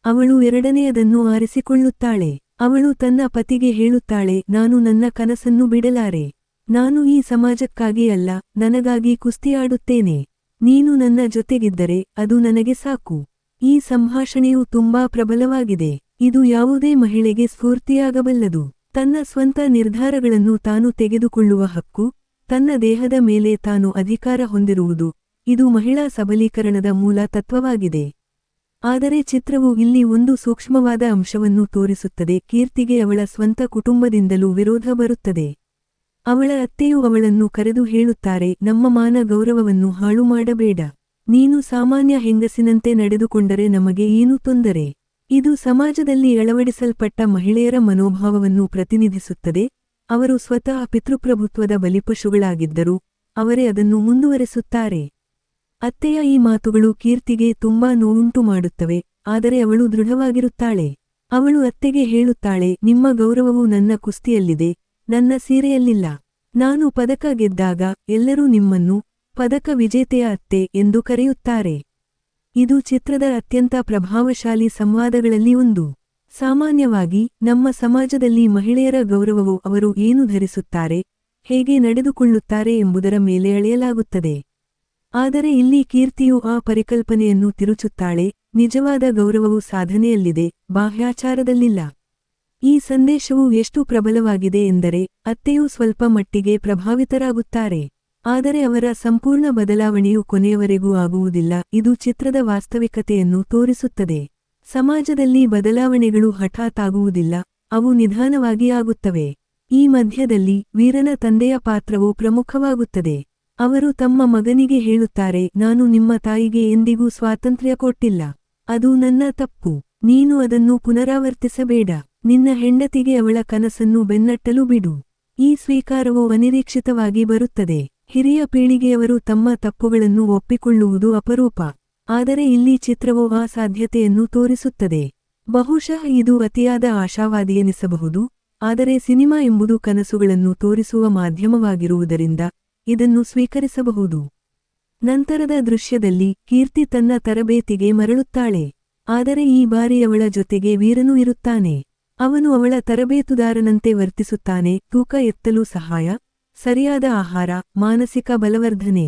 ಅವಳು ಎರಡನೆಯದನ್ನು ಆರಿಸಿಕೊಳ್ಳುತ್ತಾಳೆ. ಅವಳು ತನ್ನ ಪತಿಗೆ ಹೇಳುತ್ತಾಳೆ, ನಾನು ನನ್ನ ಕನಸನ್ನು ಬಿಡಲಾರೆ. ನಾನು ಈ ಸಮಾಜಕ್ಕಾಗಿ ಅಲ್ಲ, ನನಗಾಗಿ ಕುಸ್ತಿಯಾಡುತ್ತೇನೆ. ನೀನು ನನ್ನ ಜೊತೆಗಿದ್ದರೆ ಅದು ನನಗೆ ಸಾಕು. ಈ ಸಂಭಾಷಣೆಯು ತುಂಬಾ ಪ್ರಬಲವಾಗಿದೆ. ಇದು ಯಾವುದೇ ಮಹಿಳೆಗೆ ಸ್ಫೂರ್ತಿಯಾಗಬಲ್ಲದು. ತನ್ನ ಸ್ವಂತ ನಿರ್ಧಾರಗಳನ್ನು ತಾನು ತೆಗೆದುಕೊಳ್ಳುವ ಹಕ್ಕು, ತನ್ನ ದೇಹದ ಮೇಲೆ ತಾನು ಅಧಿಕಾರ ಹೊಂದಿರುವುದು, ಇದು ಮಹಿಳಾ ಸಬಲೀಕರಣದ ಮೂಲ ತತ್ವವಾಗಿದೆ. ಆದರೆ ಚಿತ್ರವು ಇಲ್ಲಿ ಒಂದು ಸೂಕ್ಷ್ಮವಾದ ಅಂಶವನ್ನು ತೋರಿಸುತ್ತದೆ: ಕೀರ್ತಿಗೆ ಅವಳ ಸ್ವಂತ ಕುಟುಂಬದಿಂದಲೂ ವಿರೋಧ ಬರುತ್ತದೆ. ಅವಳ ಅತ್ತೆಯು ಅವಳನ್ನು ಕರೆದು ಹೇಳುತ್ತಾರೆ, ನಮ್ಮ ಮಾನ ಗೌರವವನ್ನು ಹಾಳು ಮಾಡಬೇಡ. ನೀನು ಸಾಮಾನ್ಯ ಹೆಂಗಸಿನಂತೆ ನಡೆದುಕೊಂಡರೆ ನಮಗೆ ಏನು ತೊಂದರೆ? ಇದು ಸಮಾಜದಲ್ಲಿ ಅಳವಡಿಸಲ್ಪಟ್ಟ ಮಹಿಳೆಯರ ಮನೋಭಾವವನ್ನು ಪ್ರತಿನಿಧಿಸುತ್ತದೆ. ಅವರು ಸ್ವತಃ ಪಿತೃಪ್ರಭುತ್ವದ ಬಲಿಪಶುಗಳಾಗಿದ್ದರೂ ಅವರೇ ಅದನ್ನು ಮುಂದುವರೆಸುತ್ತಾರೆ. ಅತ್ತೆಯ ಈ ಮಾತುಗಳು ಕೀರ್ತಿಗೆ ತುಂಬಾ ನೋವುಂಟು ಮಾಡುತ್ತವೆ, ಆದರೆ ಅವಳು ದೃಢವಾಗಿರುತ್ತಾಳೆ. ಅವಳು ಅತ್ತೆಗೆ ಹೇಳುತ್ತಾಳೆ, ನಿಮ್ಮ ಗೌರವವು ನನ್ನ ಕುಸ್ತಿಯಲ್ಲಿದೆ, ನನ್ನ ಸೀರೆಯಲ್ಲಿಲ್ಲ. ನಾನು ಪದಕ ಗೆದ್ದಾಗ ಎಲ್ಲರೂ ನಿಮ್ಮನ್ನು ಪದಕ ವಿಜೇತೆಯ ಅತ್ತೆ ಎಂದು ಕರೆಯುತ್ತಾರೆ. ಇದು ಚಿತ್ರದ ಅತ್ಯಂತ ಪ್ರಭಾವಶಾಲಿ ಸಂವಾದಗಳಲ್ಲಿ ಒಂದು. ಸಾಮಾನ್ಯವಾಗಿ ನಮ್ಮ ಸಮಾಜದಲ್ಲಿ ಮಹಿಳೆಯರ ಗೌರವವು ಅವರು ಏನು ಧರಿಸುತ್ತಾರೆ, ಹೇಗೆ ನಡೆದುಕೊಳ್ಳುತ್ತಾರೆ ಎಂಬುದರ ಮೇಲೆ ಅಳೆಯಲಾಗುತ್ತದೆ. ಆದರೆ ಇಲ್ಲಿ ಕೀರ್ತಿಯು ಆ ಪರಿಕಲ್ಪನೆಯನ್ನು ತಿರುಚುತ್ತಾಳೆ, ನಿಜವಾದ ಗೌರವವು ಸಾಧನೆಯಲ್ಲಿದೆ, ಬಾಹ್ಯಾಚಾರದಲ್ಲಿಲ್ಲ. ಈ ಸಂದೇಶವು ಎಷ್ಟು ಪ್ರಬಲವಾಗಿದೆ ಎಂದರೆ ಅತ್ತೆಯೂ ಸ್ವಲ್ಪ ಮಟ್ಟಿಗೆ ಪ್ರಭಾವಿತರಾಗುತ್ತಾರೆ. ಆದರೆ ಅವರ ಸಂಪೂರ್ಣ ಬದಲಾವಣೆಯು ಕೊನೆಯವರೆಗೂ ಆಗುವುದಿಲ್ಲ. ಇದು ಚಿತ್ರದ ವಾಸ್ತವಿಕತೆಯನ್ನು ತೋರಿಸುತ್ತದೆ. ಸಮಾಜದಲ್ಲಿ ಬದಲಾವಣೆಗಳು ಹಠಾತ್ ಆಗುವುದಿಲ್ಲ, ಅವು ನಿಧಾನವಾಗಿ ಆಗುತ್ತವೆ. ಈ ಮಧ್ಯದಲ್ಲಿ ವೀರನ ತಂದೆಯ ಪಾತ್ರವು ಪ್ರಮುಖವಾಗುತ್ತದೆ. ಅವರು ತಮ್ಮ ಮಗನಿಗೆ ಹೇಳುತ್ತಾರೆ, ನಾನು ನಿಮ್ಮ ತಾಯಿಗೆ ಎಂದಿಗೂ ಸ್ವಾತಂತ್ರ್ಯ ಕೊಟ್ಟಿಲ್ಲ. ಅದು ನನ್ನ ತಪ್ಪು. ನೀನು ಅದನ್ನು ಪುನರಾವರ್ತಿಸಬೇಡ. ನಿನ್ನ ಹೆಂಡತಿಗೆ ಅವಳ ಕನಸನ್ನು ಬೆನ್ನಟ್ಟಲು ಬಿಡು. ಈ ಸ್ವೀಕಾರವು ಅನಿರೀಕ್ಷಿತವಾಗಿ ಬರುತ್ತದೆ. ಹಿರಿಯ ಪೀಳಿಗೆಯವರು ತಮ್ಮ ತಪ್ಪುಗಳನ್ನು ಒಪ್ಪಿಕೊಳ್ಳುವುದು ಅಪರೂಪ. ಆದರೆ ಇಲ್ಲಿ ಚಿತ್ರವು ಆ ಸಾಧ್ಯತೆಯನ್ನು ತೋರಿಸುತ್ತದೆ. ಬಹುಶಃ ಇದು ಅತಿಯಾದ ಆಶಾವಾದಿಯೆನಿಸಬಹುದು, ಆದರೆ ಸಿನಿಮಾ ಎಂಬುದು ಕನಸುಗಳನ್ನು ತೋರಿಸುವ ಮಾಧ್ಯಮವಾಗಿರುವುದರಿಂದ ಇದನ್ನು ಸ್ವೀಕರಿಸಬಹುದು. ನಂತರದ ದೃಶ್ಯದಲ್ಲಿ ಕೀರ್ತಿ ತನ್ನ ತರಬೇತಿಗೆ ಮರಳುತ್ತಾಳೆ. ಆದರೆ ಈ ಬಾರಿ ಅವಳ ಜೊತೆಗೆ ವೀರನೂ ಇರುತ್ತಾನೆ. ಅವನು ಅವಳ ತರಬೇತುದಾರನಂತೆ ವರ್ತಿಸುತ್ತಾನೆ, ತೂಕ ಎತ್ತಲು ಸಹಾಯ, ಸರಿಯಾದ ಆಹಾರ, ಮಾನಸಿಕ ಬಲವರ್ಧನೆ.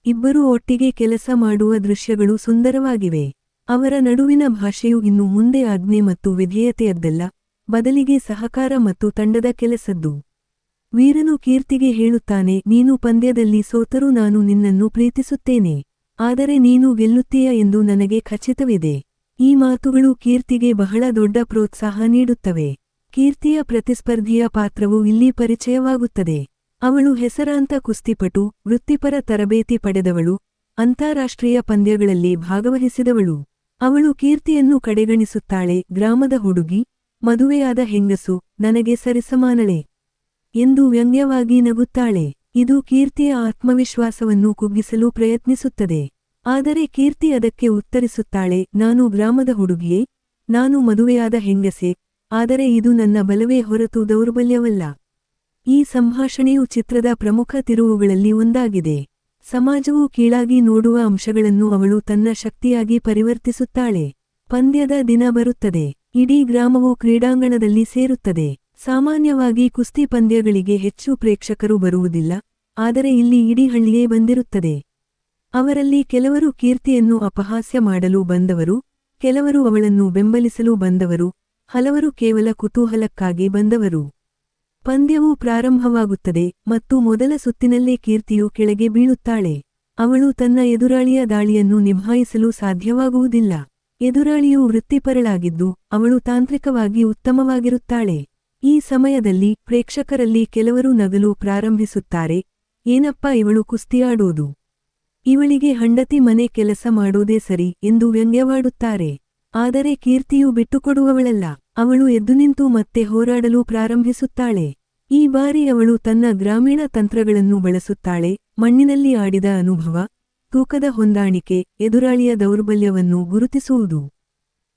ಇಬ್ಬರೂ ಒಟ್ಟಿಗೆ ಕೆಲಸ ಮಾಡುವ ದೃಶ್ಯಗಳು ಸುಂದರವಾಗಿವೆ. ಅವರ ನಡುವಿನ ಭಾಷೆಯು ಇನ್ನು ಮುಂದೆ ಆಜ್ಞೆ ಮತ್ತು ವಿಧೇಯತೆಯದ್ದಲ್ಲ, ಬದಲಿಗೆ ಸಹಕಾರ ಮತ್ತು ತಂಡದ ಕೆಲಸದ್ದು. ವೀರನು ಕೀರ್ತಿಗೆ ಹೇಳುತ್ತಾನೆ, ನೀನು ಪಂದ್ಯದಲ್ಲಿ ಸೋತರೂ ನಾನು ನಿನ್ನನ್ನು ಪ್ರೀತಿಸುತ್ತೇನೆ. ಆದರೆ ನೀನು ಗೆಲ್ಲುತ್ತೀಯ ಎಂದು ನನಗೆ ಖಚಿತವಿದೆ. ಈ ಮಾತುಗಳು ಕೀರ್ತಿಗೆ ಬಹಳ ದೊಡ್ಡ ಪ್ರೋತ್ಸಾಹ ನೀಡುತ್ತವೆ. ಕೀರ್ತಿಯ ಪ್ರತಿಸ್ಪರ್ಧಿಯ ಪಾತ್ರವು ಇಲ್ಲಿ ಪರಿಚಯವಾಗುತ್ತದೆ. ಅವಳು ಹೆಸರಾಂತ ಕುಸ್ತಿಪಟು, ವೃತ್ತಿಪರ ತರಬೇತಿ ಪಡೆದವಳು, ಅಂತಾರಾಷ್ಟ್ರೀಯ ಪಂದ್ಯಗಳಲ್ಲಿ ಭಾಗವಹಿಸಿದವಳು. ಅವಳು ಕೀರ್ತಿಯನ್ನು ಕಡೆಗಣಿಸುತ್ತಾಳೆ, ಗ್ರಾಮದ ಹುಡುಗಿ, ಮದುವೆಯಾದ ಹೆಂಗಸು, ನನಗೆ ಸರಿಸಮಾನಳೆ ಎಂದು ವ್ಯಂಗ್ಯವಾಗಿ ನಗುತ್ತಾಳೆ. ಇದು ಕೀರ್ತಿಯ ಆತ್ಮವಿಶ್ವಾಸವನ್ನು ಕುಗ್ಗಿಸಲು ಪ್ರಯತ್ನಿಸುತ್ತದೆ. ಆದರೆ ಕೀರ್ತಿ ಅದಕ್ಕೆ ಉತ್ತರಿಸುತ್ತಾಳೆ, ನಾನು ಗ್ರಾಮದ ಹುಡುಗಿಯೇ, ನಾನು ಮದುವೆಯಾದ ಹೆಂಗಸೆ, ಆದರೆ ಇದು ನನ್ನ ಬಲವೇ ಹೊರತು ದೌರ್ಬಲ್ಯವಲ್ಲ. ಈ ಸಂಭಾಷಣೆಯು ಚಿತ್ರದ ಪ್ರಮುಖ ತಿರುವುಗಳಲ್ಲಿ ಒಂದಾಗಿದೆ. ಸಮಾಜವು ಕೀಳಾಗಿ ನೋಡುವ ಅಂಶಗಳನ್ನು ಅವಳು ತನ್ನ ಶಕ್ತಿಯಾಗಿ ಪರಿವರ್ತಿಸುತ್ತಾಳೆ. ಪಂದ್ಯದ ದಿನ ಬರುತ್ತದೆ. ಇಡೀ ಗ್ರಾಮವು ಕ್ರೀಡಾಂಗಣದಲ್ಲಿ ಸೇರುತ್ತದೆ. ಸಾಮಾನ್ಯವಾಗಿ ಕುಸ್ತಿ ಪಂದ್ಯಗಳಿಗೆ ಹೆಚ್ಚು ಪ್ರೇಕ್ಷಕರು ಬರುವುದಿಲ್ಲ, ಆದರೆ ಇಲ್ಲಿ ಇಡೀ ಹಳ್ಳಿಯೇ ಬಂದಿರುತ್ತದೆ. ಅವರಲ್ಲಿ ಕೆಲವರು ಕೀರ್ತಿಯನ್ನು ಅಪಹಾಸ್ಯ ಮಾಡಲು ಬಂದವರು, ಕೆಲವರು ಅವಳನ್ನು ಬೆಂಬಲಿಸಲು ಬಂದವರು, ಹಲವರು ಕೇವಲ ಕುತೂಹಲಕ್ಕಾಗಿ ಬಂದವರು. ಪಂದ್ಯವು ಪ್ರಾರಂಭವಾಗುತ್ತದೆ ಮತ್ತು ಮೊದಲ ಸುತ್ತಿನಲ್ಲೇ ಕೀರ್ತಿಯು ಕೆಳಗೆ ಬೀಳುತ್ತಾಳೆ. ಅವಳು ತನ್ನ ಎದುರಾಳಿಯ ದಾಳಿಯನ್ನು ನಿಭಾಯಿಸಲು ಸಾಧ್ಯವಾಗುವುದಿಲ್ಲ. ಎದುರಾಳಿಯು ವೃತ್ತಿಪರಳಾಗಿದ್ದು, ಅವಳು ತಾಂತ್ರಿಕವಾಗಿ ಉತ್ತಮವಾಗಿರುತ್ತಾಳೆ. ಈ ಸಮಯದಲ್ಲಿ ಪ್ರೇಕ್ಷಕರಲ್ಲಿ ಕೆಲವರು ನಗಲು ಪ್ರಾರಂಭಿಸುತ್ತಾರೆ, ಏನಪ್ಪಾ ಇವಳು ಕುಸ್ತಿಯಾಡೋದು, ಇವಳಿಗೆ ಹೆಂಡತಿ ಮನೆ ಕೆಲಸ ಮಾಡೋದೇ ಸರಿ ಎಂದು ವ್ಯಂಗ್ಯವಾಡುತ್ತಾರೆ. ಆದರೆ ಕೀರ್ತಿಯು ಬಿಟ್ಟುಕೊಡುವವಳಲ್ಲ. ಅವಳು ಎದ್ದುನಿಂತು ಮತ್ತೆ ಹೋರಾಡಲು ಪ್ರಾರಂಭಿಸುತ್ತಾಳೆ. ಈ ಬಾರಿ ಅವಳು ತನ್ನ ಗ್ರಾಮೀಣ ತಂತ್ರಗಳನ್ನು ಬಳಸುತ್ತಾಳೆ, ಮಣ್ಣಿನಲ್ಲಿ ಆಡಿದ ಅನುಭವ, ತೂಕದ ಹೊಂದಾಣಿಕೆ, ಎದುರಾಳಿಯ ದೌರ್ಬಲ್ಯವನ್ನು ಗುರುತಿಸುವುದು.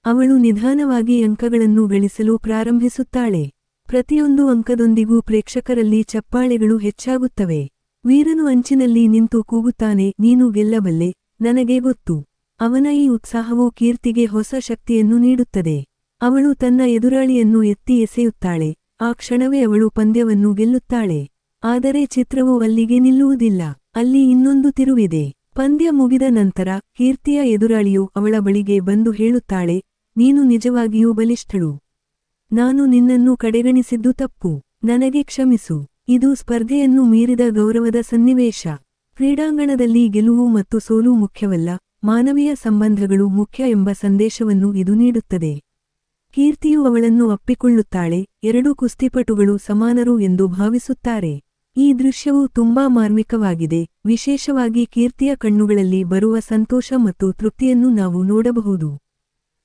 ಅವಳು ನಿಧಾನವಾಗಿ ಅಂಕಗಳನ್ನು ಗಳಿಸಲು ಪ್ರಾರಂಭಿಸುತ್ತಾಳೆ. ಪ್ರತಿಯೊಂದು ಅಂಕದೊಂದಿಗೂ ಪ್ರೇಕ್ಷಕರಲ್ಲಿ ಚಪ್ಪಾಳೆಗಳು ಹೆಚ್ಚಾಗುತ್ತವೆ. ವೀರನು ಅಂಚಿನಲ್ಲಿ ನಿಂತು ಕೂಗುತ್ತಾನೆ, ನೀನು ಗೆಲ್ಲಬಲ್ಲೆ, ನನಗೆ ಗೊತ್ತು. ಅವನ ಈ ಉತ್ಸಾಹವು ಕೀರ್ತಿಗೆ ಹೊಸ ಶಕ್ತಿಯನ್ನು ನೀಡುತ್ತದೆ. ಅವಳು ತನ್ನ ಎದುರಾಳಿಯನ್ನು ಎತ್ತಿ ಎಸೆಯುತ್ತಾಳೆ. ಆ ಕ್ಷಣವೇ ಅವಳು ಪಂದ್ಯವನ್ನು ಗೆಲ್ಲುತ್ತಾಳೆ. ಆದರೆ ಚಿತ್ರವು ಅಲ್ಲಿಗೆ ನಿಲ್ಲುವುದಿಲ್ಲ. ಅಲ್ಲಿ ಇನ್ನೊಂದು ತಿರುವಿದೆ. ಪಂದ್ಯ ಮುಗಿದ ನಂತರ ಕೀರ್ತಿಯ ಎದುರಾಳಿಯು ಅವಳ ಬಳಿಗೆ ಬಂದು ಹೇಳುತ್ತಾಳೆ, ನೀನು ನಿಜವಾಗಿಯೂ ಬಲಿಷ್ಠಳು. ನಾನು ನಿನ್ನನ್ನು ಕಡೆಗಣಿಸಿದ್ದು ತಪ್ಪು. ನನಗೆ ಕ್ಷಮಿಸು. ಇದು ಸ್ಪರ್ಧೆಯನ್ನು ಮೀರಿದ ಗೌರವದ ಸನ್ನಿವೇಶ. ಕ್ರೀಡಾಂಗಣದಲ್ಲಿ ಗೆಲುವು ಮತ್ತು ಸೋಲು ಮುಖ್ಯವಲ್ಲ, ಮಾನವೀಯ ಸಂಬಂಧಗಳು ಮುಖ್ಯ ಎಂಬ ಸಂದೇಶವನ್ನು ಇದು ನೀಡುತ್ತದೆ. ಕೀರ್ತಿಯು ಅವಳನ್ನು ಅಪ್ಪಿಕೊಳ್ಳುತ್ತಾಳೆ, ಎರಡೂ ಕುಸ್ತಿಪಟುಗಳು ಸಮಾನರು ಎಂದು ಭಾವಿಸುತ್ತಾರೆ. ಈ ದೃಶ್ಯವು ತುಂಬಾ ಮಾರ್ಮಿಕವಾಗಿದೆ, ವಿಶೇಷವಾಗಿ ಕೀರ್ತಿಯ ಕಣ್ಣುಗಳಲ್ಲಿ ಬರುವ ಸಂತೋಷ ಮತ್ತು ತೃಪ್ತಿಯನ್ನು ನಾವು ನೋಡಬಹುದು.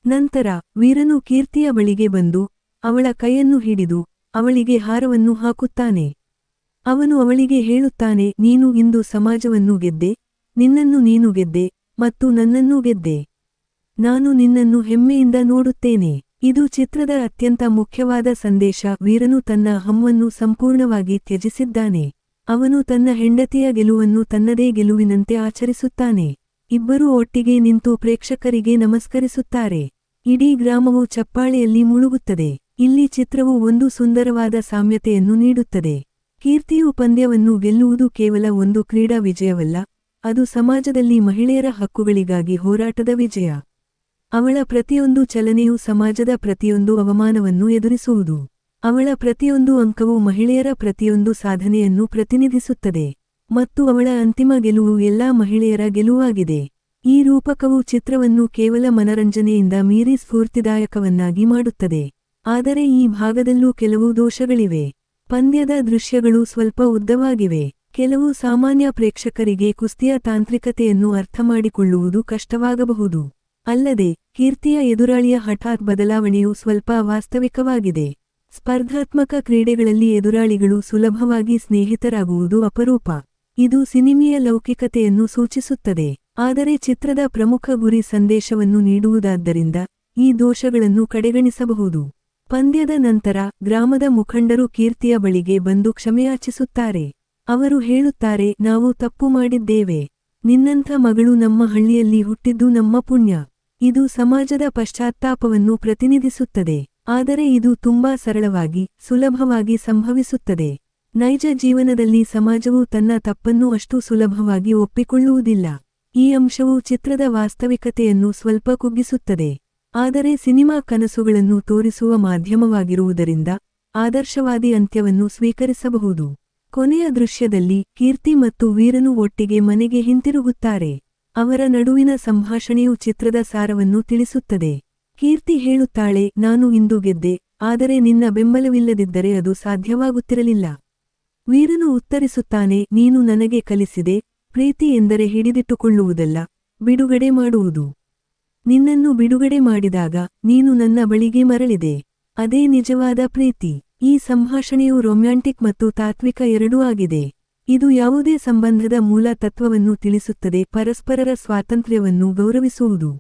ನಂತರ ವೀರನು ಕೀರ್ತಿಯ ಬಳಿಗೆ ಬಂದು, ಅವಳ ಕೈಯನ್ನು ಹಿಡಿದು, ಅವಳಿಗೆ ಹಾರವನ್ನು ಹಾಕುತ್ತಾನೆ. ಅವನು ಅವಳಿಗೆ ಹೇಳುತ್ತಾನೆ, ನೀನು ಇಂದು ಸಮಾಜವನ್ನು ಗೆದ್ದೆ, ನಿನ್ನನ್ನು ನೀನು ಗೆದ್ದೆ ಮತ್ತು ನನ್ನನ್ನೂ ಗೆದ್ದೆ. ನಾನು ನಿನ್ನನ್ನು ಹೆಮ್ಮೆಯಿಂದ ನೋಡುತ್ತೇನೆ. ಇದು ಚಿತ್ರದ ಅತ್ಯಂತ ಮುಖ್ಯವಾದ ಸಂದೇಶ. ವೀರನು ತನ್ನ ಹಮ್ಮನ್ನು ಸಂಪೂರ್ಣವಾಗಿ ತ್ಯಜಿಸಿದ್ದಾನೆ. ಅವನು ತನ್ನ ಹೆಂಡತಿಯ ಗೆಲುವನ್ನು ತನ್ನದೇ ಗೆಲುವಿನಂತೆ ಆಚರಿಸುತ್ತಾನೆ. ಇಬ್ಬರೂ ಒಟ್ಟಿಗೆ ನಿಂತು ಪ್ರೇಕ್ಷಕರಿಗೆ ನಮಸ್ಕರಿಸುತ್ತಾರೆ. ಇಡೀ ಗ್ರಾಮವು ಚಪ್ಪಾಳೆಯಲ್ಲಿ ಮುಳುಗುತ್ತದೆ. ಇಲ್ಲಿ ಚಿತ್ರವು ಒಂದು ಸುಂದರವಾದ ಸಾಮ್ಯತೆಯನ್ನು ನೀಡುತ್ತದೆ. ಕೀರ್ತಿಯು ಪಂದ್ಯವನ್ನು ಗೆಲ್ಲುವುದು ಕೇವಲ ಒಂದು ಕ್ರೀಡಾ ವಿಜಯವಲ್ಲ, ಅದು ಸಮಾಜದಲ್ಲಿ ಮಹಿಳೆಯರ ಹಕ್ಕುಗಳಿಗಾಗಿ ಹೋರಾಟದ ವಿಜಯ. ಅವಳ ಪ್ರತಿಯೊಂದು ಚಲನೆಯು ಸಮಾಜದ ಪ್ರತಿಯೊಂದು ಅವಮಾನವನ್ನು ಎದುರಿಸುವುದು. ಅವಳ ಪ್ರತಿಯೊಂದು ಅಂಕವು ಮಹಿಳೆಯರ ಪ್ರತಿಯೊಂದು ಸಾಧನೆಯನ್ನು ಪ್ರತಿನಿಧಿಸುತ್ತದೆ. ಮತ್ತು ಅವಳ ಅಂತಿಮ ಗೆಲುವು ಎಲ್ಲಾ ಮಹಿಳೆಯರ ಗೆಲುವಾಗಿದೆ. ಈ ರೂಪಕವು ಚಿತ್ರವನ್ನು ಕೇವಲ ಮನರಂಜನೆಯಿಂದ ಮೀರಿ ಸ್ಫೂರ್ತಿದಾಯಕವನ್ನಾಗಿ ಮಾಡುತ್ತದೆ. ಆದರೆ ಈ ಭಾಗದಲ್ಲೂ ಕೆಲವು ದೋಷಗಳಿವೆ. ಪಂದ್ಯದ ದೃಶ್ಯಗಳು ಸ್ವಲ್ಪ ಉದ್ದವಾಗಿವೆ. ಕೆಲವು ಸಾಮಾನ್ಯ ಪ್ರೇಕ್ಷಕರಿಗೆ ಕುಸ್ತಿಯ ತಾಂತ್ರಿಕತೆಯನ್ನು ಅರ್ಥಮಾಡಿಕೊಳ್ಳುವುದು ಕಷ್ಟವಾಗಬಹುದು. ಅಲ್ಲದೆ ಕೀರ್ತಿಯ ಎದುರಾಳಿಯ ಹಠಾತ್ ಬದಲಾವಣೆಯು ಸ್ವಲ್ಪ ವಾಸ್ತವಿಕವಾಗಿದೆ. ಸ್ಪರ್ಧಾತ್ಮಕ ಕ್ರೀಡೆಗಳಲ್ಲಿ ಎದುರಾಳಿಗಳು ಸುಲಭವಾಗಿ ಸ್ನೇಹಿತರಾಗುವುದು ಅಪರೂಪ. ಇದು ಸಿನಿಮೀಯ ಲೌಕಿಕತೆಯನ್ನು ಸೂಚಿಸುತ್ತದೆ. ಆದರೆ ಚಿತ್ರದ ಪ್ರಮುಖ ಗುರಿ ಸಂದೇಶವನ್ನು ನೀಡುವುದಾದ್ದರಿಂದ ಈ ದೋಷಗಳನ್ನು ಕಡೆಗಣಿಸಬಹುದು. ಪಂದ್ಯದ ನಂತರ ಗ್ರಾಮದ ಮುಖಂಡರು ಕೀರ್ತಿಯ ಬಳಿಗೆ ಬಂದು ಕ್ಷಮೆಯಾಚಿಸುತ್ತಾರೆ. ಅವರು ಹೇಳುತ್ತಾರೆ, ನಾವು ತಪ್ಪು ಮಾಡಿದ್ದೇವೆ. ನಿನ್ನಂಥ ಮಗಳು ನಮ್ಮ ಹಳ್ಳಿಯಲ್ಲಿ ಹುಟ್ಟಿದ್ದು ನಮ್ಮ ಪುಣ್ಯ. ಇದು ಸಮಾಜದ ಪಶ್ಚಾತ್ತಾಪವನ್ನು ಪ್ರತಿನಿಧಿಸುತ್ತದೆ. ಆದರೆ ಇದು ತುಂಬಾ ಸರಳವಾಗಿ, ಸುಲಭವಾಗಿ ಸಂಭವಿಸುತ್ತದೆ. ನೈಜ ಜೀವನದಲ್ಲಿ ಸಮಾಜವು ತನ್ನ ತಪ್ಪನ್ನು ಅಷ್ಟು ಸುಲಭವಾಗಿ ಒಪ್ಪಿಕೊಳ್ಳುವುದಿಲ್ಲ. ಈ ಅಂಶವು ಚಿತ್ರದ ವಾಸ್ತವಿಕತೆಯನ್ನು ಸ್ವಲ್ಪ ಕುಗ್ಗಿಸುತ್ತದೆ. ಆದರೆ ಸಿನಿಮಾ ಕನಸುಗಳನ್ನು ತೋರಿಸುವ ಮಾಧ್ಯಮವಾಗಿರುವುದರಿಂದ ಆದರ್ಶವಾದಿ ಅಂತ್ಯವನ್ನು ಸ್ವೀಕರಿಸಬಹುದು. ಕೊನೆಯ ದೃಶ್ಯದಲ್ಲಿ ಕೀರ್ತಿ ಮತ್ತು ವೀರನು ಒಟ್ಟಿಗೆ ಮನೆಗೆ ಹಿಂತಿರುಗುತ್ತಾರೆ. ಅವರ ನಡುವಿನ ಸಂಭಾಷಣೆಯು ಚಿತ್ರದ ಸಾರವನ್ನು ತಿಳಿಸುತ್ತದೆ. ಕೀರ್ತಿ ಹೇಳುತ್ತಾಳೆ, ನಾನು ಇಂದು ಗೆದ್ದೆ, ಆದರೆ ನಿನ್ನ ಬೆಂಬಲವಿಲ್ಲದಿದ್ದರೆ ಅದು ಸಾಧ್ಯವಾಗುತ್ತಿರಲಿಲ್ಲ. ವೀರನು ಉತ್ತರಿಸುತ್ತಾನೆ, ನೀನು ನನಗೆ ಕಲಿಸಿದೆ, ಪ್ರೀತಿ ಎಂದರೆ ಹಿಡಿದಿಟ್ಟುಕೊಳ್ಳುವುದಲ್ಲ, ಬಿಡುಗಡೆ ಮಾಡುವುದು. ನಿನ್ನನ್ನು ಬಿಡುಗಡೆ ಮಾಡಿದಾಗ ನೀನು ನನ್ನ ಬಳಿಗೆ ಮರಳಿದೆ. ಅದೇ ನಿಜವಾದ ಪ್ರೀತಿ. ಈ ಸಂಭಾಷಣೆಯು ರೊಮ್ಯಾಂಟಿಕ್ ಮತ್ತು ತಾತ್ವಿಕ ಎರಡೂ ಆಗಿದೆ. ಇದು ಯಾವುದೇ ಸಂಬಂಧದ ಮೂಲ ತತ್ವವನ್ನು ತಿಳಿಸುತ್ತದೆ, ಪರಸ್ಪರರ ಸ್ವಾತಂತ್ರ್ಯವನ್ನು ಗೌರವಿಸುವುದು.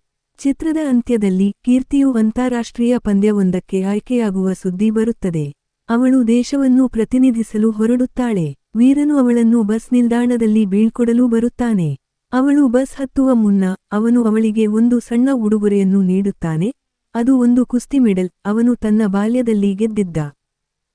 ಚಿತ್ರದ ಅಂತ್ಯದಲ್ಲಿ ಕೀರ್ತಿಯು ಅಂತಾರಾಷ್ಟ್ರೀಯ ಪಂದ್ಯವೊಂದಕ್ಕೆ ಆಯ್ಕೆಯಾಗುವ ಸುದ್ದಿ ಬರುತ್ತದೆ. ಅವಳು ದೇಶವನ್ನು ಪ್ರತಿನಿಧಿಸಲು ಹೊರಡುತ್ತಾಳೆ. ವೀರನು ಅವಳನ್ನು ಬಸ್ ನಿಲ್ದಾಣದಲ್ಲಿ ಬೀಳ್ಕೊಡಲು ಬರುತ್ತಾನೆ. ಅವಳು ಬಸ್ ಹತ್ತುವ ಮುನ್ನ ಅವನು ಅವಳಿಗೆ ಒಂದು ಸಣ್ಣ ಉಡುಗೊರೆಯನ್ನು ನೀಡುತ್ತಾನೆ. ಅದು ಒಂದು ಕುಸ್ತಿ ಮೆಡಲ್. ಅವನು ತನ್ನ ಬಾಲ್ಯದಲ್ಲಿ ಗೆದ್ದಿದ್ದ.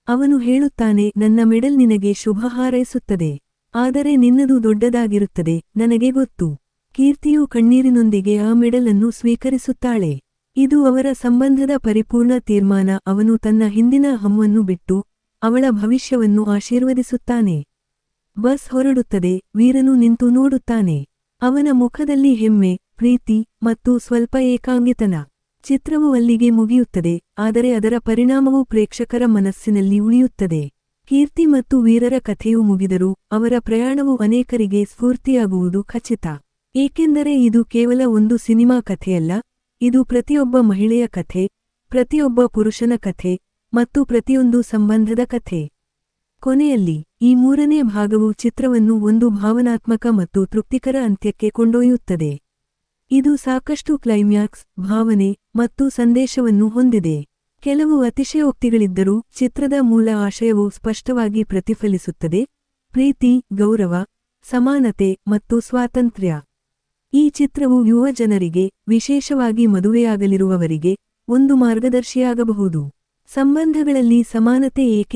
ಅವನು ಹೇಳುತ್ತಾನೆ, ನನ್ನ ಮೆಡಲ್ ನಿನಗೆ ಶುಭ ಹಾರೈಸುತ್ತದೆ. ಆದರೆ ನಿನ್ನದು ದೊಡ್ಡದಾಗಿರುತ್ತದೆ, ನನಗೆ ಗೊತ್ತು. ಕೀರ್ತಿಯು ಕಣ್ಣೀರಿನೊಂದಿಗೆ ಆ ಮೆಡಲ್ ಅನ್ನು ಸ್ವೀಕರಿಸುತ್ತಾಳೆ. ಇದು ಅವರ ಸಂಬಂಧದ ಪರಿಪೂರ್ಣ ತೀರ್ಮಾನ. ಅವನು ತನ್ನ ಹಿಂದಿನ ಹಮ್ಮನ್ನು ಬಿಟ್ಟು ಅವಳ ಭವಿಷ್ಯವನ್ನು ಆಶೀರ್ವದಿಸುತ್ತಾನೆ. ಬಸ್ ಹೊರಡುತ್ತದೆ. ವೀರನು ನಿಂತು ನೋಡುತ್ತಾನೆ. ಅವನ ಮುಖದಲ್ಲಿ ಹೆಮ್ಮೆ, ಪ್ರೀತಿ ಮತ್ತು ಸ್ವಲ್ಪ ಏಕಾಂಗಿತನ. ಚಿತ್ರವು ಅಲ್ಲಿಗೆ ಮುಗಿಯುತ್ತದೆ, ಆದರೆ ಅದರ ಪರಿಣಾಮವು ಪ್ರೇಕ್ಷಕರ ಮನಸ್ಸಿನಲ್ಲಿ ಉಳಿಯುತ್ತದೆ. ಕೀರ್ತಿ ಮತ್ತು ವೀರರ ಕಥೆಯು ಮುಗಿದರೂ ಅವರ ಪ್ರಯಾಣವು ಅನೇಕರಿಗೆ ಸ್ಫೂರ್ತಿಯಾಗುವುದು ಖಚಿತ. ಏಕೆಂದರೆ ಇದು ಕೇವಲ ಒಂದು ಸಿನಿಮಾ ಕಥೆಯಲ್ಲ, ಇದು ಪ್ರತಿಯೊಬ್ಬ ಮಹಿಳೆಯ ಕಥೆ, ಪ್ರತಿಯೊಬ್ಬ ಪುರುಷನ ಕಥೆ ಮತ್ತು ಪ್ರತಿಯೊಂದು ಸಂಬಂಧದ ಕಥೆ. ಕೊನೆಯಲ್ಲಿ ಈ ಮೂರನೇ ಭಾಗವು ಚಿತ್ರವನ್ನು ಒಂದು ಭಾವನಾತ್ಮಕ ಮತ್ತು ತೃಪ್ತಿಕರ ಅಂತ್ಯಕ್ಕೆ ಕೊಂಡೊಯ್ಯುತ್ತದೆ. ಇದು ಸಾಕಷ್ಟು ಕ್ಲೈಮ್ಯಾಕ್ಸ್, ಭಾವನೆ ಮತ್ತು ಸಂದೇಶವನ್ನು ಹೊಂದಿದೆ. ಕೆಲವು ಅತಿಶಯೋಕ್ತಿಗಳಿದ್ದರೂ ಚಿತ್ರದ ಮೂಲ ಆಶಯವು ಸ್ಪಷ್ಟವಾಗಿ ಪ್ರತಿಫಲಿಸುತ್ತದೆ: ಪ್ರೀತಿ, ಗೌರವ, ಸಮಾನತೆ ಮತ್ತು ಸ್ವಾತಂತ್ರ್ಯ. ಈ ಚಿತ್ರವು ಯುವ ಜನರಿಗೆ, ವಿಶೇಷವಾಗಿ ಮದುವೆಯಾಗಲಿರುವವರಿಗೆ, ಒಂದು ಮಾರ್ಗದರ್ಶಿಯಾಗಬಹುದು. ಸಂಬಂಧಗಳಲ್ಲಿ ಸಮಾನತೆ ಏಕೆ